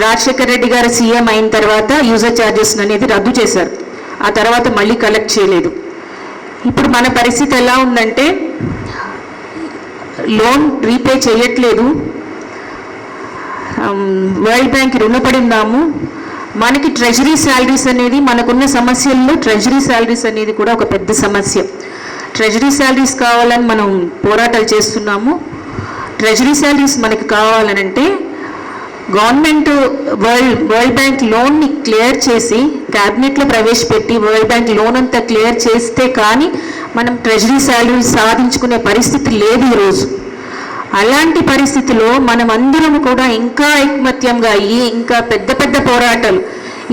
S4: రాజశేఖర్ రెడ్డి గారు సీఎం అయిన తర్వాత యూజర్ ఛార్జెస్ అనేది రద్దు చేశారు. ఆ తర్వాత మళ్ళీ కలెక్ట్ చేయలేదు. ఇప్పుడు మన పరిస్థితి ఎలా ఉందంటే లోన్ రీపే చేయట్లేదు, వరల్డ్ బ్యాంక్ రుణపడి ఉన్నాము. మనకి ట్రెజరీ శాలరీస్ అనేది మనకున్న సమస్యల్లో ట్రెజరీ శాలరీస్ అనేది కూడా ఒక పెద్ద సమస్య. ట్రెజరీ శాలరీస్ కావాలని మనం పోరాటాలు చేస్తున్నాము. ట్రెజరీ శాలరీస్ మనకి కావాలనంటే గవర్నమెంట్ వరల్డ్ బ్యాంక్ లోన్ని క్లియర్ చేసి క్యాబినెట్లో ప్రవేశపెట్టి వరల్డ్ బ్యాంక్ లోన్ అంతా క్లియర్ చేస్తే కానీ మనం ట్రెజరీ శాలరీ సాధించుకునే పరిస్థితి లేదు ఈరోజు. అలాంటి పరిస్థితిలో మనం అందరం కూడా ఇంకా ఐకమత్యంగా అయ్యి ఇంకా పెద్ద పోరాటాలు,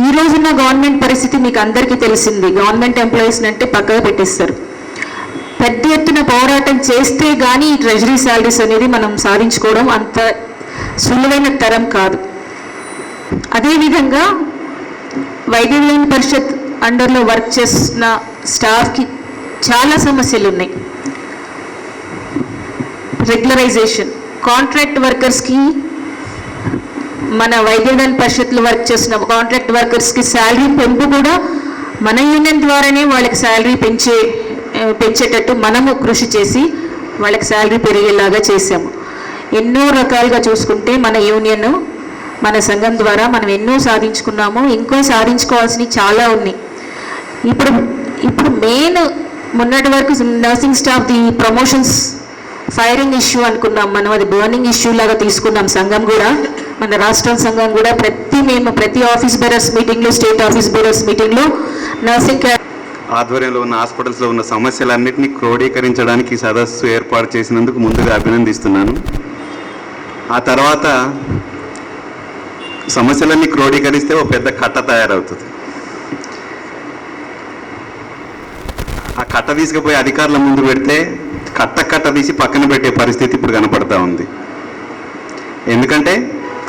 S4: ఈ రోజున్న గవర్నమెంట్ పరిస్థితి మీకు అందరికీ తెలిసింది. గవర్నమెంట్ ఎంప్లాయీస్ అంటే పక్కగా పెట్టేస్తారు. పెద్ద ఎత్తున పోరాటం చేస్తే కానీ ఈ ట్రెజరీ శాలరీస్ అనేది మనం సాధించుకోవడం అంత సులువైన తరం కాదు. అదేవిధంగా వైద్య విధాన పరిషత్ అండర్లో వర్క్ చేస్తున్న స్టాఫ్కి చాలా సమస్యలు ఉన్నాయి. రెగ్యులరైజేషన్, కాంట్రాక్ట్ వర్కర్స్కి మన వైద్య విధాన పరిషత్లో వర్క్ చేస్తున్న కాంట్రాక్ట్ వర్కర్స్కి శాలరీ పెంపు కూడా మన యూనియన్ ద్వారానే వాళ్ళకి శాలరీ పెంచేటట్టు మనము కృషి చేసి వాళ్ళకి శాలరీ పెరిగేలాగా చేసాము. ఎన్నో రకాలుగా చూసుకుంటే మన యూనియన్ మన సంఘం ద్వారా మనం ఎన్నో సాధించుకున్నాము. ఇంకో సాధించుకోవాల్సినవి చాలా ఉన్నాయి. ఇప్పుడు మెయిన్ మొన్నటి వరకు nursing staff the promotions firing issue అనుకున్నాం మనం, అది బర్నింగ్ ఇష్యూ లాగా తీసుకున్నాం. సంఘం కూడా మన రాష్ట్ర సంఘం కూడా ప్రతి ఆఫీస్ బేరర్స్ మీటింగ్లో, స్టేట్ ఆఫీస్ బేరర్స్ మీటింగ్లో నర్సింగ్
S5: ఆధ్వర్యంలో ఉన్న హాస్పిటల్స్లో ఉన్న సమస్యలన్నింటినీ క్రోడీకరించడానికి ఈ సదస్సు ఏర్పాటు చేసినందుకు ముందుగా అభినందిస్తున్నాను. ఆ తర్వాత సమస్యలన్నీ క్రోడీకరిస్తే ఒక పెద్ద కట్ట తయారవుతుంది. ఆ కట్ట తీసుకుపోయి అధికారుల ముందు పెడితే కట్ట తీసి పక్కన పెట్టే పరిస్థితి ఇప్పుడు కనపడతా ఉంది. ఎందుకంటే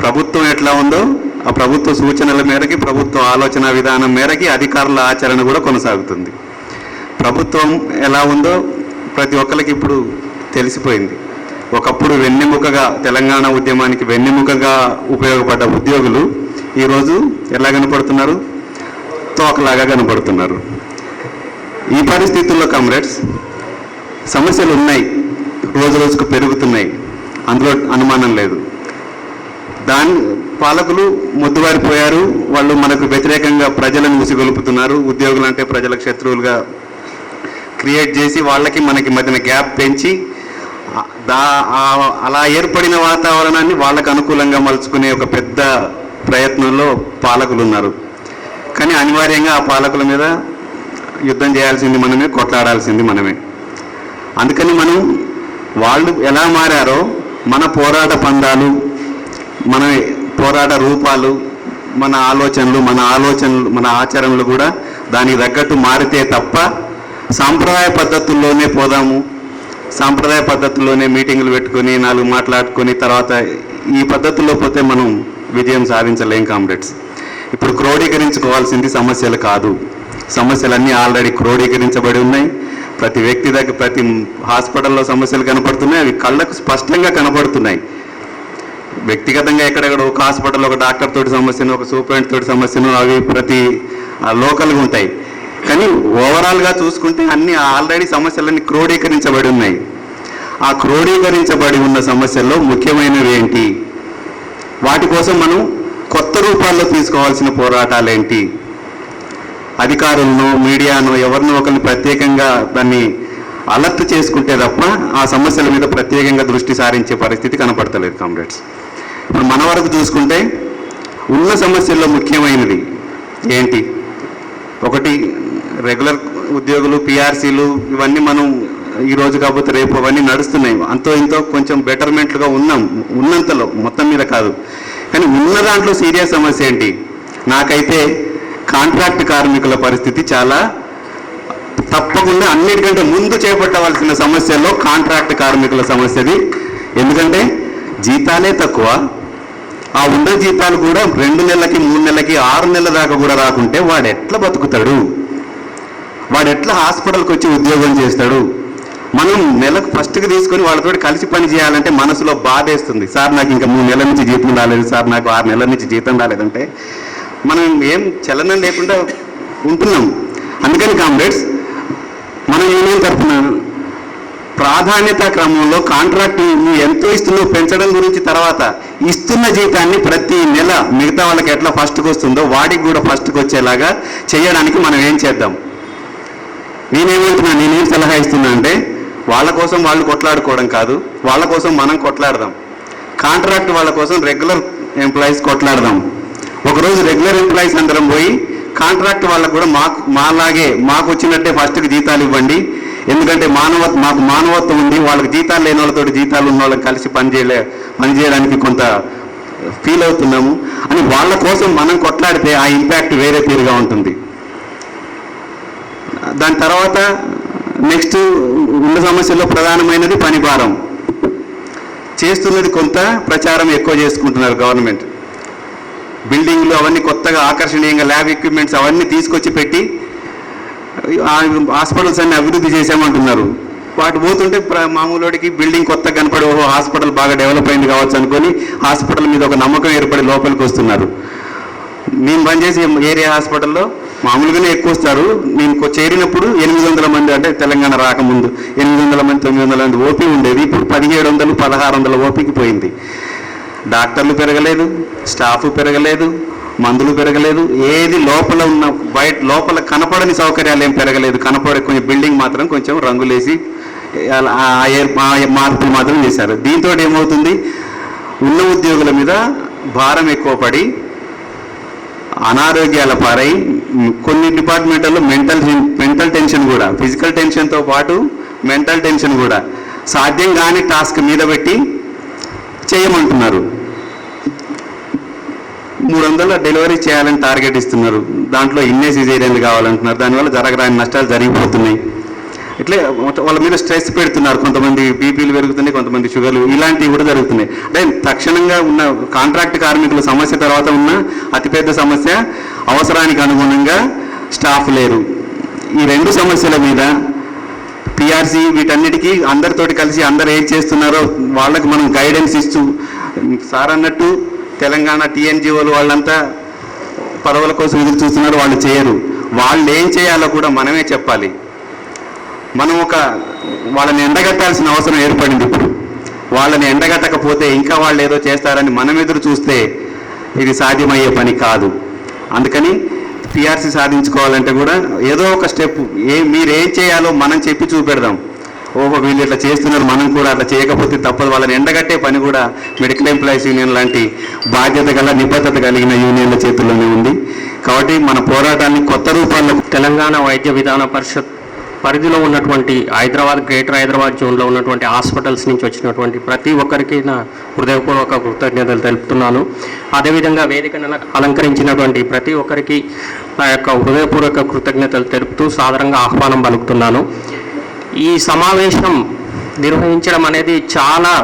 S5: ప్రభుత్వం ఎట్లా ఉందో ఆ ప్రభుత్వ సూచనల మేరకి, ప్రభుత్వ ఆలోచన విధానం మేరకి అధికారుల ఆచరణ కూడా కొనసాగుతుంది. ప్రభుత్వం ఎలా ఉందో ప్రతి ఒక్కరికి ఇప్పుడు తెలిసిపోయింది. ఒకప్పుడు వెన్నెముకగా, తెలంగాణ ఉద్యమానికి వెన్నెముకగా ఉపయోగపడ్డ ఉద్యోగులు ఈరోజు ఎలా కనపడుతున్నారు? తోకలాగా కనపడుతున్నారు. ఈ పరిస్థితుల్లో కామ్రేడ్స్, సమస్యలు ఉన్నాయి, రోజు రోజుకు పెరుగుతున్నాయి, అందులో అనుమానం లేదు. పాలకులు మొద్దువారిపోయారు. వాళ్ళు మనకు వ్యతిరేకంగా ప్రజలను ఉసిగొలుపుతున్నారు. ఉద్యోగులు అంటే ప్రజలకు శత్రువులుగా క్రియేట్ చేసి వాళ్ళకి మనకి మధ్యన గ్యాప్ పెంచి అలా ఏర్పడిన వాతావరణాన్ని వాళ్ళకు అనుకూలంగా మలుచుకునే ఒక పెద్ద ప్రయత్నంలో పాలకులు ఉన్నారు. కానీ అనివార్యంగా ఆ పాలకుల మీద యుద్ధం చేయాల్సింది మనమే, కొట్లాడాల్సింది మనమే. అందుకని మనం వాళ్ళు ఎలా మారారో మన పోరాట పందాలు, మన పోరాట రూపాలు, మన ఆలోచనలు మన ఆచరణలు కూడా దానికి తగ్గట్టు మారితే తప్ప సాంప్రదాయ పద్ధతుల్లోనే పోదాము, సాంప్రదాయ పద్ధతుల్లోనే మీటింగులు పెట్టుకొని 4 మాట్లాడుకొని తర్వాత ఈ పద్ధతుల్లో పోతే మనం విజయం సాధించలేం కామ్రేడ్స్. ఇప్పుడు క్రోడీకరించుకోవాల్సింది సమస్యలు కాదు. సమస్యలన్నీ ఆల్రెడీ క్రోడీకరించబడి ఉన్నాయి. ప్రతి వ్యక్తి దగ్గర, ప్రతి హాస్పిటల్లో సమస్యలు కనపడుతున్నాయి. అవి కళ్ళకు స్పష్టంగా కనపడుతున్నాయి. వ్యక్తిగతంగా ఎక్కడెక్కడ ఒక హాస్పిటల్లో ఒక డాక్టర్ తోటి సమస్యను, ఒక సూపరింటెండెంట్ తోటి సమస్యను, అవి ప్రతి లోకల్గా ఉంటాయి. కానీ ఓవరాల్గా చూసుకుంటే అన్ని ఆల్రెడీ సమస్యలన్నీ క్రోడీకరించబడి ఉన్నాయి. ఆ క్రోడీకరించబడి ఉన్న సమస్యల్లో ముఖ్యమైనవి ఏంటి, వాటి కోసం మనం కొత్త రూపాల్లో తీసుకోవాల్సిన పోరాటాలు ఏంటి, అధికారులను, మీడియాను, ఎవరినో ఒకరిని ప్రత్యేకంగా దాన్ని అలర్ట్ చేసుకుంటే తప్ప ఆ సమస్యల మీద ప్రత్యేకంగా దృష్టి సారించే పరిస్థితి కనపడతలేదు కామ్రేడ్స్. ఇప్పుడు మన వరకు చూసుకుంటే ఉన్న సమస్యల్లో ముఖ్యమైనది ఏంటి? ఒకటి, రెగ్యులర్ ఉద్యోగులు, పిఆర్సీలు, ఇవన్నీ మనం ఈరోజు కాకపోతే రేపు అవన్నీ నడుస్తున్నాయి. అంతో ఇంతో కొంచెం బెటర్మెంట్లుగా ఉన్నాం, ఉన్నంతలో, మొత్తం మీద కాదు. కానీ ఉన్న దాంట్లో సీరియస్ సమస్య ఏంటి? నాకైతే కాంట్రాక్ట్ కార్మికుల పరిస్థితి చాలా తప్పకుండా అన్నిటికంటే ముందు చేపట్టవలసిన సమస్యల్లో కాంట్రాక్ట్ కార్మికుల సమస్యది. ఎందుకంటే జీతాలే తక్కువ, ఆ ఉన్న జీతాలు కూడా 2 నెలలకి, 3 నెలలకి, 6 నెలల దాకా కూడా రాకుంటే వాడు ఎట్లా బతుకుతాడు? వాడు ఎట్లా హాస్పిటల్కి వచ్చి ఉద్యోగం చేస్తాడు? మనం నెలకు ఫస్ట్కి తీసుకొని వాళ్ళతో కలిసి పని చేయాలంటే మనసులో బాధేస్తుంది. సార్ నాకు ఇంకా 3 నెలల నుంచి జీతం రాలేదు, సార్ నాకు 6 నెలల నుంచి జీతం రాలేదంటే మనం ఏం చలనం లేకుండా ఉంటున్నాం. అందుకని కామ్రేడ్స్, మన యూనియన్ తరఫున ప్రాధాన్యత క్రమంలో కాంట్రాక్ట్ ఎంతో ఇస్తుందో పెంచడం గురించి, తర్వాత ఇస్తున్న జీతాన్ని ప్రతి నెల మిగతా వాళ్ళకి ఎట్లా ఫస్ట్కి వస్తుందో వాడికి కూడా ఫస్ట్కి వచ్చేలాగా చేయడానికి మనం ఏం చేద్దాం? నేనేం సలహా ఇస్తున్నా అంటే, వాళ్ళ కోసం వాళ్ళు కొట్లాడుకోవడం కాదు, వాళ్ళ కోసం మనం కొట్లాడదాం. కాంట్రాక్ట్ వాళ్ళ కోసం రెగ్యులర్ ఎంప్లాయీస్ కొట్లాడదాం. ఒకరోజు రెగ్యులర్ ఎంప్లాయీస్ అందరం పోయి కాంట్రాక్ట్ వాళ్ళకు కూడా మాకు వచ్చినట్టే ఫస్ట్కి జీతాలు ఇవ్వండి, ఎందుకంటే మాకు మానవత్వం ఉంది, వాళ్ళకి జీతాలు లేని వాళ్ళతో జీతాలు ఉన్న వాళ్ళకి కలిసి పనిచేయడానికి కొంత ఫీల్ అవుతున్నాము అని వాళ్ళ కోసం మనం కొట్లాడితే ఆ ఇంపాక్ట్ వేరే తీరుగా ఉంటుంది. దాని తర్వాత నెక్స్ట్ ఉన్న సమస్యల్లో ప్రధానమైనది పనిభారం. చేస్తున్నది కొంత, ప్రచారం ఎక్కువ చేసుకుంటున్నారు గవర్నమెంట్. బిల్డింగ్లు అవన్నీ కొత్తగా ఆకర్షణీయంగా ల్యాబ్ ఎక్విప్మెంట్స్ అవన్నీ తీసుకొచ్చి పెట్టి హాస్పిటల్స్ అన్ని అభివృద్ధి చేసామంటున్నారు. వాటి పోతుంటే మామూలుడికి బిల్డింగ్ కొత్తగా కనపడి ఓహో హాస్పిటల్ బాగా డెవలప్ అయింది కావచ్చు అనుకొని హాస్పిటల్ మీద ఒక నమ్మకం ఏర్పడి లోపలికి వస్తున్నారు. నేను పనిచేసే ఏరియా హాస్పిటల్లో మామూలుగానే ఎక్కువ వస్తారు. నేను చేరినప్పుడు 800 మంది, అంటే తెలంగాణ రాకముందు 800 మంది 900 మంది ఓపీ ఉండేది. ఇప్పుడు 1700 1600 ఓపీకి పోయింది. డాక్టర్లు పెరగలేదు, స్టాఫ్ పెరగలేదు, మందులు పెరగలేదు, ఏది లోపల ఉన్న లోపల కనపడని సౌకర్యాలు ఏం పెరగలేదు. కనపడే కొంచెం బిల్డింగ్ మాత్రం కొంచెం రంగులేసి మార్పులు మాత్రం చేశారు. దీంతో ఏమవుతుంది, ఉన్న ఉద్యోగుల మీద భారం ఎక్కువ పడి అనారోగ్యాల పారై కొన్ని డిపార్ట్మెంట్లలో మెంటల్ టెన్షన్ కూడా, ఫిజికల్ టెన్షన్తో పాటు మెంటల్ టెన్షన్ కూడా సాధ్యం కాని టాస్క్ మీద పెట్టి చేయమంటున్నారు. 300 డెలివరీ చేయాలని టార్గెట్ ఇస్తున్నారు. దాంట్లో ఇన్నే సిజేరియన్లు కావాలంటున్నారు. దానివల్ల జరగరాని నష్టాలు జరిగిపోతున్నాయి. ఇట్లే వాళ్ళ మీద స్ట్రెస్ పెడుతున్నారు. కొంతమంది బీపీలు పెరుగుతున్నాయి, కొంతమంది షుగర్లు, ఇలాంటివి కూడా జరుగుతున్నాయి. అంటే తక్షణంగా ఉన్న కాంట్రాక్ట్ కార్మికుల సమస్య తర్వాత ఉన్న అతిపెద్ద సమస్య అవసరానికి అనుగుణంగా స్టాఫ్ లేరు. ఈ 2 సమస్యల మీద పిఆర్సీ వీటన్నిటికీ అందరితోటి కలిసి అందరు ఏం చేస్తున్నారో వాళ్ళకు మనం గైడెన్స్ ఇస్తూ, సార్ అన్నట్టు తెలంగాణ టీఎన్జిఓలు వాళ్ళంతా పదవుల కోసం ఎదురు చూస్తున్నారు, వాళ్ళు చేయరు. వాళ్ళు ఏం చేయాలో కూడా మనమే చెప్పాలి. మనం వాళ్ళని ఎండగట్టాల్సిన అవసరం ఏర్పడింది. ఇప్పుడు వాళ్ళని ఎండగట్టకపోతే ఇంకా వాళ్ళు ఏదో చేస్తారని మనం ఎదురు చూస్తే ఇది సాధ్యమయ్యే పని కాదు. అందుకని పిఆర్సీ సాధించుకోవాలంటే కూడా ఏదో ఒక స్టెప్ మీరేం చేయాలో మనం చెప్పి చూపెడదాం. ఓహో వీళ్ళు ఇట్లా చేస్తున్నారు, మనం కూడా అట్లా చేయకపోతే తప్పదు. వాళ్ళని ఎండగట్టే పని కూడా మెడికల్ ఎంప్లాయీస్ యూనియన్ లాంటి బాధ్యత గల నిబద్ధత కలిగిన యూనియన్ల చేతుల్లోనే ఉంది. కాబట్టి మన పోరాటాన్ని కొత్త రూపాల్లో
S6: తెలంగాణ వైద్య విధాన పరిషత్ పరిధిలో ఉన్నటువంటి గ్రేటర్ హైదరాబాద్ జోన్లో ఉన్నటువంటి హాస్పిటల్స్ నుంచి వచ్చినటువంటి ప్రతి ఒక్కరికి నా హృదయపూర్వక కృతజ్ఞతలు తెలుపుతున్నాను. అదేవిధంగా వేదికను అలంకరించినటువంటి ప్రతి ఒక్కరికి నా యొక్క హృదయపూర్వక కృతజ్ఞతలు తెలుపుతూ సాదరంగా ఆహ్వానం పలుకుతున్నాను. ఈ సమావేశం నిర్వహించడం అనేది చాలా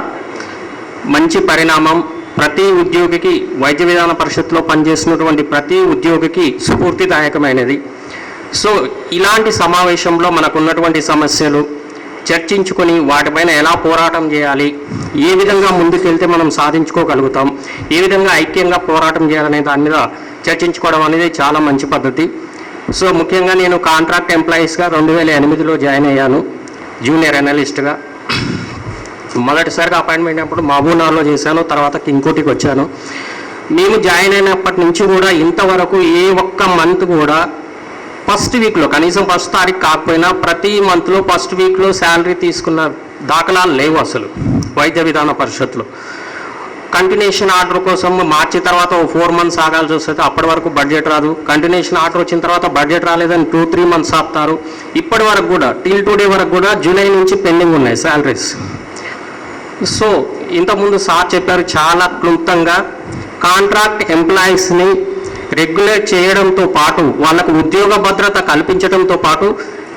S6: మంచి పరిణామం. ప్రతి ఉద్యోగికి, వైద్య విధాన పరిషత్లో పనిచేస్తున్నటువంటి ప్రతి ఉద్యోగికి స్ఫూర్తిదాయకమైనది. సో ఇలాంటి సమావేశంలో మనకు ఉన్నటువంటి సమస్యలు చర్చించుకొని వాటిపైన ఎలా పోరాటం చేయాలి, ఏ విధంగా ముందుకెళ్తే మనం సాధించుకోగలుగుతాం, ఏ విధంగా ఐక్యంగా పోరాటం చేయాలనే దాని మీద చర్చించుకోవడం అనేది చాలా మంచి పద్ధతి. సో ముఖ్యంగా నేను కాంట్రాక్ట్ ఎంప్లాయీస్గా 2008లో జాయిన్ అయ్యాను, జూనియర్ అనలిస్ట్గా. మొదటిసారిగా అపాయింట్మెంట్ అయినప్పుడు మహబూబ్నగర్లో చేశాను, తర్వాత ఇంకోటికి వచ్చాను. మేము జాయిన్ అయినప్పటి నుంచి కూడా ఇంతవరకు ఏ ఒక్క మంత్ కూడా ఫస్ట్ వీక్లో, కనీసం ఫస్ట్ తారీఖు కాకపోయినా ప్రతి మంత్లో ఫస్ట్ వీక్లో శాలరీ తీసుకున్న దాఖలాలు లేవు అసలు వైద్య విధాన పరిషత్లో. కంటిన్యూషన్ ఆర్డర్ కోసం మార్చి తర్వాత 4 months ఆగాల్సి వస్తుంది. అప్పటి వరకు బడ్జెట్ రాదు. కంటిన్యూషన్ ఆర్డర్ వచ్చిన తర్వాత బడ్జెట్ రాలేదని 2-3 months ఆపుతారు. ఇప్పటి వరకు కూడా టిల్ టుడే వరకు కూడా జూలై నుంచి పెండింగ్ ఉన్నాయి శాలరీస్. సో ఇంతకుముందు సార్ చెప్పారు చాలా క్లుప్తంగా, కాంట్రాక్ట్ ఎంప్లాయీస్ని రెగ్యులేట్ చేయడంతో పాటు వాళ్ళకు ఉద్యోగ భద్రత కల్పించడంతో పాటు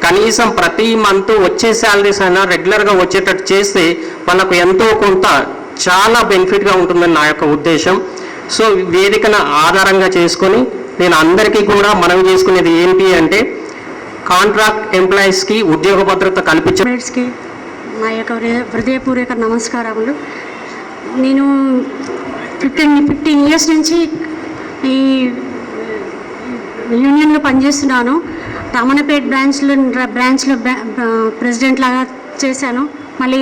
S6: కనీసం ప్రతి మంత్ వచ్చే శాలరీస్ అయినా రెగ్యులర్గా వచ్చేటట్టు చేస్తే వాళ్ళకు ఎంతో కొంత చాలా బెనిఫిట్గా ఉంటుందని నా యొక్క ఉద్దేశం. సో వేదికను ఆధారంగా చేసుకొని నేను అందరికీ కూడా మనవి చేసుకునేది ఏంటి అంటే, కాంట్రాక్ట్ ఎంప్లాయీస్కి ఉద్యోగ భద్రత
S7: కల్పించడానికి నా యొక్క హృదయపూర్వక నమస్కారములు. నేను 15 years నుంచి ఈ యూనియన్లో పనిచేస్తున్నాను. రామన్నపేట బ్రాంచ్లో ప్రెసిడెంట్ లాగా చేశాను. మళ్ళీ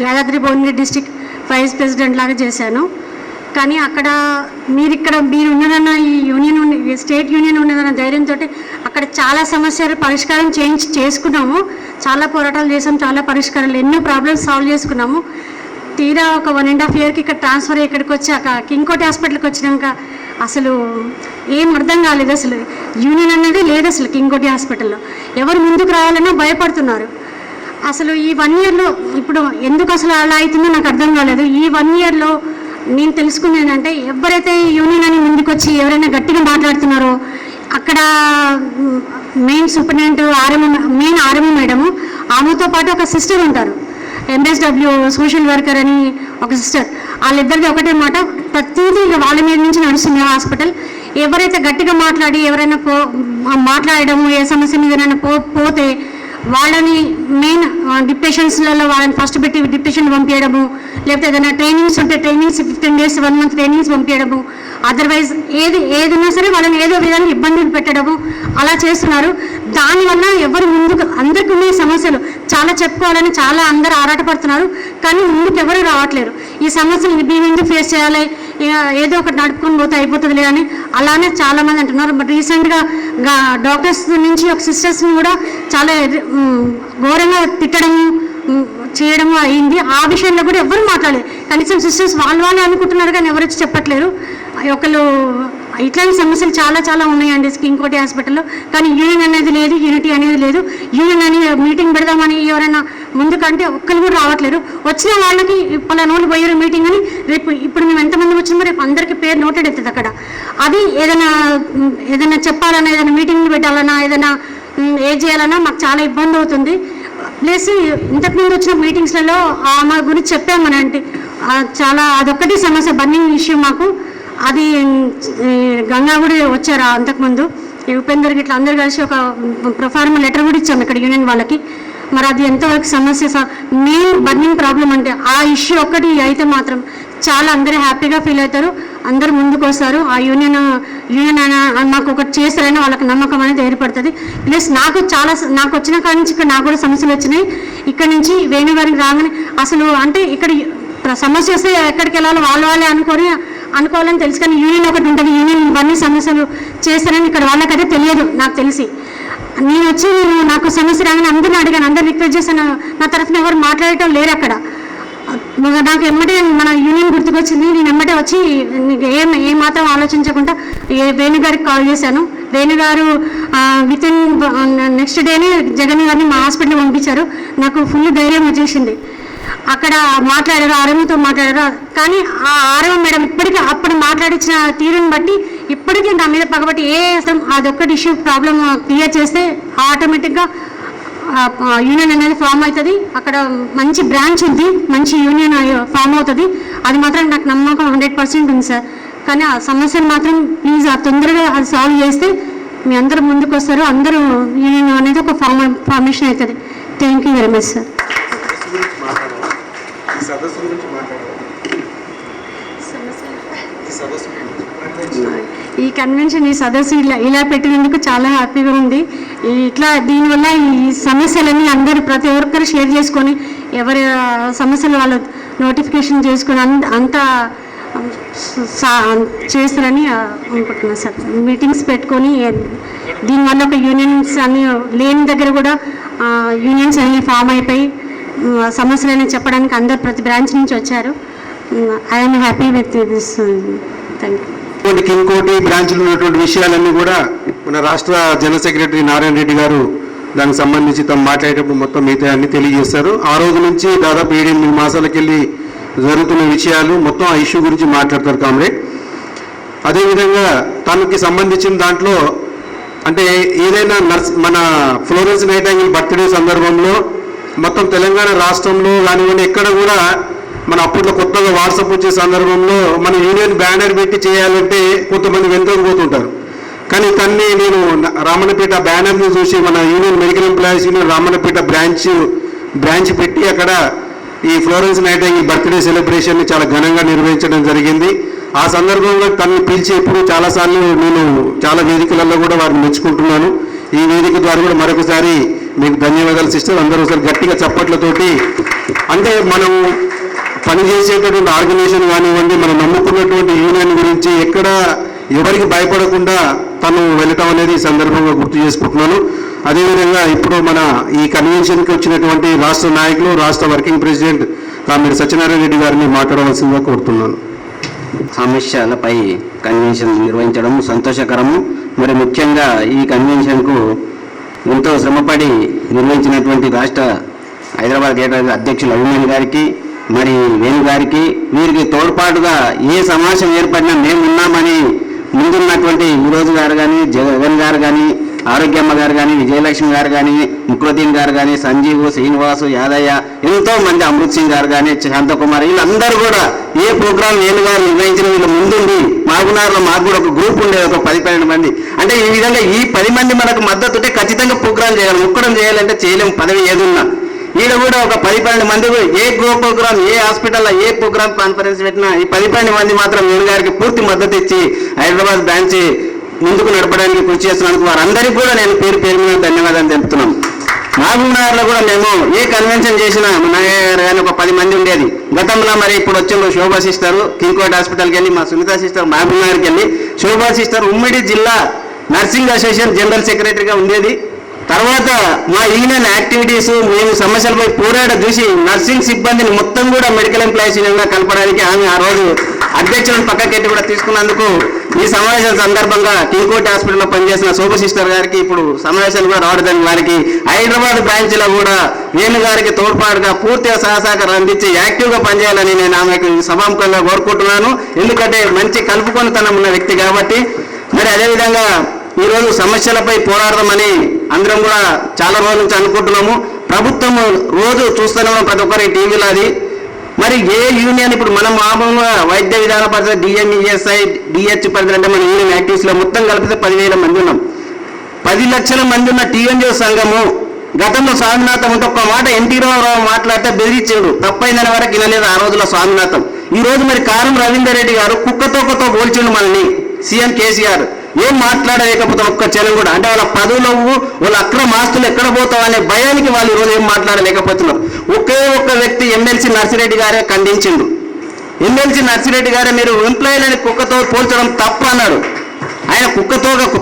S7: Yadadri Bhuvanagiri district vice president లాగా చేశాను. కానీ అక్కడ మీరు ఉన్నదన్న ఈ యూనియన్ స్టేట్ యూనియన్ ఉన్నదన్న ధైర్యంతో అక్కడ చాలా సమస్యలు పరిష్కారం చేసుకున్నాము. చాలా పోరాటాలు చేసాము, చాలా పరిష్కారాలు, ఎన్నో ప్రాబ్లమ్స్ సాల్వ్ చేసుకున్నాము. తీరా ఒక 1.5 yearకి ఇక్కడ ట్రాన్స్ఫర్ ఇక్కడికి వచ్చాక కింగ్కోటి హాస్పిటల్కి వచ్చినాక అసలు ఏం అర్థం కాలేదు. అసలు యూనియన్ అనేది లేదు అసలు కింగ్కోటి హాస్పిటల్లో. ఎవరు ముందుకు రావాలన్నా భయపడుతున్నారు. అసలు ఈ 1 yearలో ఇప్పుడు ఎందుకు అసలు అలా అవుతుందో నాకు అర్థం కాలేదు. ఈ 1 yearలో నేను తెలుసుకుంది ఏంటంటే, ఎవరైతే యూనియన్ అని ముందుకు వచ్చి ఎవరైనా గట్టిగా మాట్లాడుతున్నారో అక్కడ main superintendent main RMO madam, ఆమెతో పాటు ఒక సిస్టర్ ఉంటారు, MSW సోషల్ వర్కర్ అని ఒక సిస్టర్. వాళ్ళిద్దరిది ఒకటే మాట, ప్రతిదీ వాళ్ళ మీద నుంచి నడుస్తుంది హాస్పిటల్. ఎవరైతే గట్టిగా మాట్లాడి ఎవరైనా మాట్లాడడము, ఏ సమస్య మీద పోతే వాళ్ళని మెయిన్ డిప్రెషన్స్లలో వాళ్ళని ఫస్ట్ పెట్టి డిప్రెషన్ పంపించడము, లేకపోతే ఏదైనా ట్రైనింగ్స్ ఉంటే ట్రైనింగ్స్ 15 days 1 month ట్రైనింగ్స్ పంపించడము, అదర్వైజ్ ఏదైనా సరే వాళ్ళని ఏదో విధంగా ఇబ్బందులు పెట్టడము అలా చేస్తున్నారు. దానివల్ల ఎవరు ముందుకు, అందరికీ ఉన్న సమస్యలు చాలా చెప్పుకోవాలని చాలా అందరూ ఆరాటపడుతున్నారు, కానీ ముందుకు ఎవరు రావట్లేరు. ఈ సమస్యలు మేము ఎందుకు ఫేస్ చేయాలి, ఏదో ఒకటి నడుపుకొని పోతే అయిపోతుందిలే అని అలానే చాలామంది అంటున్నారు. బట్ రీసెంట్గా డాక్టర్స్ నుంచి ఒక సిస్టర్స్ని కూడా చాలా ఘోరంగా తిట్టడము చేయడము అయింది. ఆ విషయంలో కూడా ఎవరు మాట్లాడలేదు. కనీసం సిస్టర్స్ వాళ్ళు అనుకుంటున్నారు కానీ ఎవరు వచ్చి చెప్పట్లేరు. ఒకళ్ళు ఇట్లాంటి సమస్యలు చాలా చాలా ఉన్నాయండి ఇంకోటి హాస్పిటల్లో. కానీ యూనియన్ అనేది లేదు, యూనిటీ అనేది లేదు. యూనియన్ అని మీటింగ్ పెడదామని ఎవరైనా ముందుకంటే ఒక్కరు కూడా రావట్లేరు. వచ్చిన వాళ్ళకి పలానోళ్ళు పోయారు మీటింగ్ అని, రేపు ఇప్పుడు మేము ఎంతమంది వచ్చినామో రేపు అందరికీ పేరు నోటెడ్ అవుతుంది అక్కడ. అది ఏదైనా చెప్పాలన్నా, ఏదైనా మీటింగ్లు పెట్టాలన్నా, ఏదైనా ఏం చేయాలన్నా మాకు చాలా ఇబ్బంది అవుతుంది. ప్లస్ ఇంతకుముందు వచ్చిన మీటింగ్స్లలో మా గురించి చెప్పామనంటే చాలా అదొక్కటి సమస్య, బర్నింగ్ ఇష్యూ మాకు. అది గంగా కూడా వచ్చారు అంతకుముందు, ఉపేందర్ ఇట్లా అందరు కలిసి ఒక ప్రొఫార్మ లెటర్ కూడా ఇచ్చాము ఇక్కడ యూనియన్ వాళ్ళకి. మరి అది ఎంతవరకు సమస్య మెయిన్ బర్నింగ్ ప్రాబ్లం అంటే ఆ ఇష్యూ ఒక్కటి అయితే మాత్రం చాలా అందరూ హ్యాపీగా ఫీల్ అవుతారు, అందరూ ముందుకు వస్తారు. ఆ యూనియన్ మాకు ఒకటి చేస్తారని వాళ్ళకి నమ్మకం అనేది ఏర్పడుతుంది. ప్లస్ నాకు వచ్చిన కాడి నుంచి ఇక్కడ నాకు కూడా సమస్యలు వచ్చినాయి. ఇక్కడ నుంచి వేణుగారికి రాగానే అసలు అంటే ఇక్కడ సమస్య వస్తే ఎక్కడికి వెళ్ళాలో వాళ్ళే అనుకోవాలని తెలుసు. కానీ యూనియన్ ఒకటి ఉంటుంది, యూనియన్ ఇవన్నీ సమస్యలు చేస్తారని ఇక్కడ వాళ్ళకైతే తెలియదు. నాకు తెలిసి నేను వచ్చి నాకు సమస్య రాగానే అందరిని అడిగాను, అందరు రిక్వెస్ట్ చేశాను. నా తరఫున ఎవరు మాట్లాడటం లేరు అక్కడ. నాకు ఎమ్మటే మన యూనియన్ గుర్తుకొచ్చింది. నేను ఎమ్మటే వచ్చి ఏ మాత్రం ఆలోచించకుండా వేణుగారికి కాల్ చేశాను. వేణుగారు విత్ ఇన్ నెక్స్ట్ డేనే జగన్ గారిని మా హాస్పిటల్ పంపించారు. నాకు ఫుల్ ధైర్యం వచ్చేసింది. అక్కడ మాట్లాడారు, ఆర్ఎంతో మాట్లాడారు. కానీ ఆ ఆర్ఎం మేడం ఇప్పటికీ అప్పుడు మాట్లాడించిన తీరుని బట్టి ఇప్పటికీ నా మీద పగబట్టి అదొక్కటి ఇష్యూ ప్రాబ్లం క్లియర్ చేస్తే ఆటోమేటిక్గా యూనియన్ అనేది ఫామ్ అవుతుంది. అక్కడ మంచి బ్రాంచ్ ఉంది, మంచి యూనియన్ ఫామ్ అవుతుంది. అది మాత్రం నాకు నమ్మకం 100% ఉంది సార్. కానీ ఆ సమస్యను మాత్రం ప్లీజ్ తొందరగా అది సాల్వ్ చేస్తే మీ అందరూ ముందుకు వస్తారు, అందరూ యూనియన్ అనేది ఒక ఫార్మేషన్ అవుతుంది. Thank you very much sir. ఈ కన్వెన్షన్ ఈ సదస్సు ఇలా పెట్టినందుకు చాలా హ్యాపీగా ఉంది. ఇట్లా దీనివల్ల ఈ సమస్యలన్నీ అందరూ ప్రతి ఒక్కరు షేర్ చేసుకొని ఎవరి సమస్యలు వాళ్ళు నోటిఫికేషన్ చేసుకొని అంతా చేస్తారని అనుకుంటున్నాను సార్. మీటింగ్స్ పెట్టుకొని దీనివల్ల ఒక యూనియన్స్ అన్ని లేని దగ్గర కూడా యూనియన్స్ అన్ని ఫామ్ అయిపోయి సమస్యలని చెప్పడానికి అందరు ప్రతి బ్రాంచ్ నుంచి వచ్చారు. I'm happy with this. Thank you.
S1: ఇంకోటి బ్రాంచ్లో ఉన్నటువంటి విషయాలన్నీ కూడా మన రాష్ట్ర జనరల్ సెక్రటరీ నారాయణ రెడ్డి గారు దానికి సంబంధించి తను మాట్లాడేటప్పుడు మొత్తం మిగతా అన్ని తెలియజేస్తారు. ఆ రోజు నుంచి దాదాపు 7-8 మాసాలకు వెళ్ళి జరుగుతున్న విషయాలు మొత్తం ఆ ఇష్యూ గురించి మాట్లాడతారు కామ్రేడ్. అదేవిధంగా తనకి సంబంధించిన దాంట్లో అంటే ఏదైనా మన ఫ్లోరెన్స్ నైటింగేల్ బర్త్డే సందర్భంలో మొత్తం తెలంగాణ రాష్ట్రంలో కానివ్వండి ఎక్కడ కూడా మన అప్పట్లో కొత్తగా వాట్సాప్ వచ్చే సందర్భంలో మన యూనియన్ బ్యానర్ పెట్టి చేయాలంటే కొంతమంది వెనుకపోతుంటారు. కానీ తన్ని నేను రామన్నపేట బ్యానర్ని చూసి మన union medical employees union Ramannapet branch పెట్టి అక్కడ ఈ ఫ్లోరెన్స్ నైటింగేల్ బర్త్డే సెలబ్రేషన్ని చాలా ఘనంగా నిర్వహించడం జరిగింది. ఆ సందర్భంలో తనని పిలిచి ఇప్పుడు చాలాసార్లు నేను చాలా వేదికలలో కూడా వారిని మెచ్చుకుంటున్నాను. ఈ వేదిక ద్వారా కూడా మరొకసారి మీకు ధన్యవాదాలు సిస్టర్. అందరూ ఒకసారి గట్టిగా చప్పట్లతోటి అంటే మనం పనిచేసేటటువంటి ఆర్గనైజేషన్ కానివ్వండి, మనం నమ్ముకున్నటువంటి యూనియన్ గురించి ఎక్కడ ఎవరికి భయపడకుండా తను వెళ్ళటం అనేది ఈ సందర్భంగా గుర్తు చేసుకుంటున్నాను. అదేవిధంగా ఇప్పుడు మన ఈ కన్వెన్షన్కి వచ్చినటువంటి రాష్ట్ర నాయకులు, రాష్ట్ర వర్కింగ్ ప్రెసిడెంట్ కామిరెడ్డి సత్యనారాయణ రెడ్డి గారిని మాట్లాడవలసిందిగా కోరుతున్నాను.
S8: సమస్యలపై కన్వెన్షన్ నిర్వహించడం సంతోషకరము. మరి ముఖ్యంగా ఈ కన్వెన్షన్కు ఎంతో శ్రమపడి నిర్వహించినటువంటి రాష్ట్ర హైదరాబాద్ గేటర్ అధ్యక్షులు అభిమాని గారికి, మరి వేణు గారికి, వీరికి తోడ్పాటుగా ఏ సమావేశం ఏర్పడినా మేము ఉన్నామని ముందున్నటువంటి ఈరోజు గారు కానీ, జగన్ గారు కానీ, ఆరోగ్యమ్మ గారు కానీ, విజయలక్ష్మి గారు కానీ, ముక్రుద్దీన్ గారు కానీ, సంజీవు, శ్రీనివాసు, యాదయ్య, ఎంతో మంది, అమృత్ సింగ్ గారు కానీ, శాంతకుమార్, వీళ్ళందరూ కూడా ఏ ప్రోగ్రాం వేణు గారు నిర్వహించిన వీళ్ళు ముందుండి మాగునారులో మాకు కూడా ఒక గ్రూప్ ఉండేది, ఒక 10-12 మంది. అంటే ఈ విధంగా ఈ 10 మంది మనకు మద్దతుంటే ఖచ్చితంగా ప్రోగ్రాం చేయాలి. ముక్కడం చేయాలంటే చేయలేము, పదవి ఏదున్నా. ఈడ కూడా ఒక 10-12 మంది ఏ ప్రోగ్రామ్, ఏ హాస్పిటల్లో ఏ ప్రోగ్రామ్ కాన్ఫరెన్స్ పెట్టినా ఈ 10-12 మంది మాత్రం వేణు గారికి పూర్తి మద్దతు ఇచ్చి హైదరాబాద్ బ్రాంచ్ ముందుకు నడపడానికి కృషి చేస్తున్నందుకు వారందరికీ కూడా నేను పేరు మీద ధన్యవాదాలు తెలుపుతున్నాం. మహబూబ్నగర్లో కూడా మేము ఏ కన్వెన్షన్ చేసినా కానీ ఒక 10 మంది ఉండేది గతంలో. మరి ఇప్పుడు వచ్చిండ్రు శోభా సిస్టర్ కింగ్కోట్ హాస్పిటల్కి వెళ్ళి, మా సునీత సిస్టర్ మహబూబ్నగర్కి వెళ్ళి, శోభా సిస్టర్ ఉమ్మడి జిల్లా నర్సింగ్ అసోసియేషన్ జనరల్ సెక్రటరీగా ఉండేది. తర్వాత మా యూనియన్ యాక్టివిటీస్, మేము సమస్యలపై పోరాట చూసి నర్సింగ్ సిబ్బందిని మొత్తం కూడా మెడికల్ ఎంప్లాయీస్ యూనియన్గా కలపడానికి ఆమె ఆ రోజు అధ్యక్షులను పక్కకెట్టి కూడా తీసుకున్నందుకు ఈ సమావేశం సందర్భంగా కింగ్కోటి హాస్పిటల్లో పనిచేసిన సూపర్ సిస్టర్ గారికి ఇప్పుడు సమావేశాలు కూడా రావడం వారికి హైదరాబాద్ బ్రాంచ్లో కూడా వేణు గారికి తోడ్పాటుగా పూర్తిగా సహకారం అందించి యాక్టివ్గా పనిచేయాలని నేను ఆమెకు సభాముఖంగా కోరుకుంటున్నాను. ఎందుకంటే మంచి కలుపుకొనితనం ఉన్న వ్యక్తి కాబట్టి. మరి అదేవిధంగా ఈరోజు సమస్యలపై పోరాడదామని అందరం కూడా చాలా రోజుల నుంచి అనుకుంటున్నాము. ప్రభుత్వం రోజు చూస్తూనే ఉన్నాం ప్రతి ఒక్కరి టీవీలో అది. మరి ఏ యూనియన్ ఇప్పుడు మనం మామూలుగా వైద్య విధాన పరిషత్ డిఎంఈఎస్ఐ డిహెచ్ పరిధి అంటే మన యూనియన్ యాక్టివిస్ట్లో మొత్తం కలిపితే 10,000 మంది ఉన్నాం. 10 లక్షల మంది ఉన్న టీఎన్జిఓ సంఘము గతంలో స్వామినాథం ఉంటే ఒక్క మాట ఎన్టీ రామారావు మాట్లాడితే బెదిరించాడు, తప్పైందని వరకు వినలేదు ఆ రోజుల్లో స్వామినాథం. ఈ రోజు మరి కారం రవీందర్ రెడ్డి గారు కుక్కతోకతో పోల్చిండు మనల్ని సీఎం కేసీఆర్. ఏం మాట్లాడలేకపోతే ఒక్క క్షణం కూడా, అంటే వాళ్ళ పదవులు వాళ్ళ అక్రమ ఆస్తులు ఎక్కడ పోతావు అనే భయానికి వాళ్ళు ఈరోజు ఏం మాట్లాడలేకపోతున్నారు. ఒకే ఒక్క వ్యక్తి ఎమ్మెల్సీ నర్సిరెడ్డి గారే ఖండించిండు. ఎమ్మెల్సీ నర్సిరెడ్డి గారే మీరు ఎంప్లాయీలని కుక్కతో పోల్చడం తప్పు అన్నాడు. ఆయన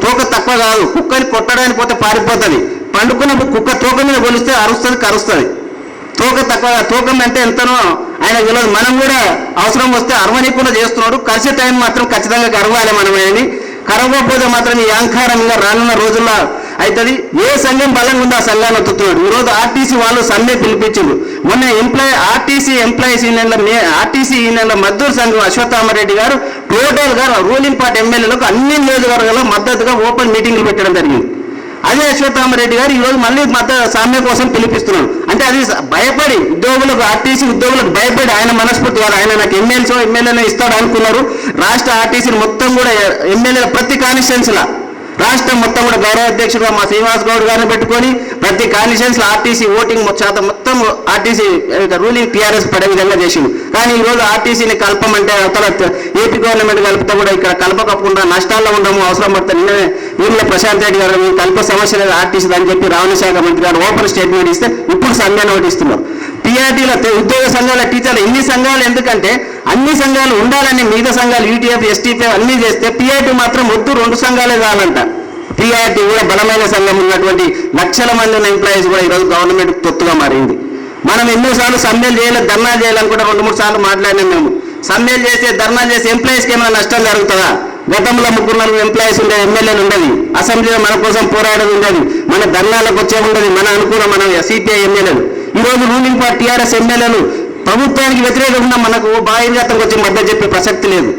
S8: తోక తక్కువ కాదు, కుక్కని కొట్టడానికి పోతే పారిపోతుంది. పండుకున్నప్పుడు కుక్క తోక మీద కొలిస్తే అరుస్తుంది కరుస్తుంది. తోక తక్కువ, తోకం అంటే ఎంతనో ఆయన తెలియదు. మనం కూడా అవసరం వస్తే అరవనీకుండా చేస్తున్నాడు. కలిసే టైం మాత్రం ఖచ్చితంగా కరవాలి మనం. ఆయనని కరవకపోతే మాత్రం ఈ అహంకారంగా రానున్న రోజుల్లో అవుతుంది. ఏ సంఘం బలంగా ఉందో ఆ సంఘాన్ని ఒత్తుతున్నాడు. ఈరోజు ఆర్టీసీ వాళ్ళు సమ్మె పిలిపించారు. మొన్న ఆర్టీసీ ఎంప్లాయీస్ యూనియన్ల మద్దూరు సంఘం అశ్వత్థామరెడ్డి గారు టోటల్గా రూలింగ్ పార్టీ ఎమ్మెల్యేలకు అన్ని నియోజకవర్గాల్లో మద్దతుగా ఓపెన్ మీటింగ్లు పెట్టడం జరిగింది. అదే అశ్వత్థామరెడ్డి గారు ఈరోజు మళ్ళీ సమ్మె కోసం పిలిపిస్తున్నాడు. అంటే అది భయపడి ఉద్యోగులకు, ఆర్టీసీ ఉద్యోగులకు భయపడి ఆయన మనస్ఫూర్తి కాదు. ఆయన నాకు ఎమ్మెల్యేనే ఇస్తాడు అనుకున్నారు. రాష్ట్ర ఆర్టీసీ మొత్తం కూడా ఎమ్మెల్యేల ప్రతి కాన్స్టిట్యున్సీలో రాష్ట్రం మొత్తం కూడా గౌరవ అధ్యక్షుడుగా మా శ్రీనివాస్ గౌడ్ గారిని పెట్టుకొని ప్రతి కాన్స్టిట్యున్సీలో ఆర్టీసీ ఓటింగ్ శాతం మొత్తం ఆర్టీసీ రూలింగ్ టీఆర్ఎస్ పడే విధంగా చేసిండు. కానీ ఈరోజు ఆర్టీసీని కలపమంటే అవతల ఏపీ గవర్నమెంట్ కలిపితే కూడా ఇక్కడ కలపకుండా నష్టాల్లో ఉండము, అవసరం పడితే నిన్ననే వీళ్ళ ప్రశాంత్ రెడ్డి గారు కల్ప సమస్య లేదు ఆర్టీసీ అని చెప్పి రవాణా శాఖ మంత్రి గారు ఓపెన్ స్టేట్మెంట్ ఇస్తే ఇప్పుడు సమ్మె నోటిస్తున్నారు. పిఆర్టీల ఉద్యోగ సంఘాల టీచర్లు ఎన్ని సంఘాలు, ఎందుకంటే అన్ని సంఘాలు ఉండాలని మిగతా సంఘాలు యూటీఎఫ్ ఎస్టీపీఎఫ్ అన్ని చేస్తే పిఆర్టీ మాత్రం వద్దు 2 సంఘాలే కావాలంట. పిఆర్టీ కూడా బలమైన సంఘం ఉన్నటువంటి లక్షల మంది ఉన్న ఎంప్లాయీస్ కూడా ఈరోజు గవర్నమెంట్ తొత్తుగా మారింది. మనం ఎన్నోసార్లు సమ్మెలు చేయాలి, ధర్నా చేయాలని కూడా 2-3 సార్లు మాట్లాడినాం. మేము సమ్మెలు చేస్తే ధర్నాలు చేస్తే ఎంప్లాయీస్కి ఏమైనా నష్టం జరుగుతుందా? గతంలో 3 ఎంప్లాయీస్ ఉండేది, ఎమ్మెల్యేలు ఉండేది, అసెంబ్లీలో మన కోసం పోరాడేది ఉండేది, మన ధర్నాలకు వచ్చే ఉండేది, మన అనుకున్న మన సిపిఐ ఎమ్మెల్యేలు. ఈరోజు రూలింగ్ పార్టీ టీఆర్ఎస్ ఎమ్మెల్యేలు ప్రభుత్వానికి వ్యతిరేకంగా మనకు బాహిర్గతంగా వచ్చి మద్దతు చెప్పే ప్రసక్తి లేదు.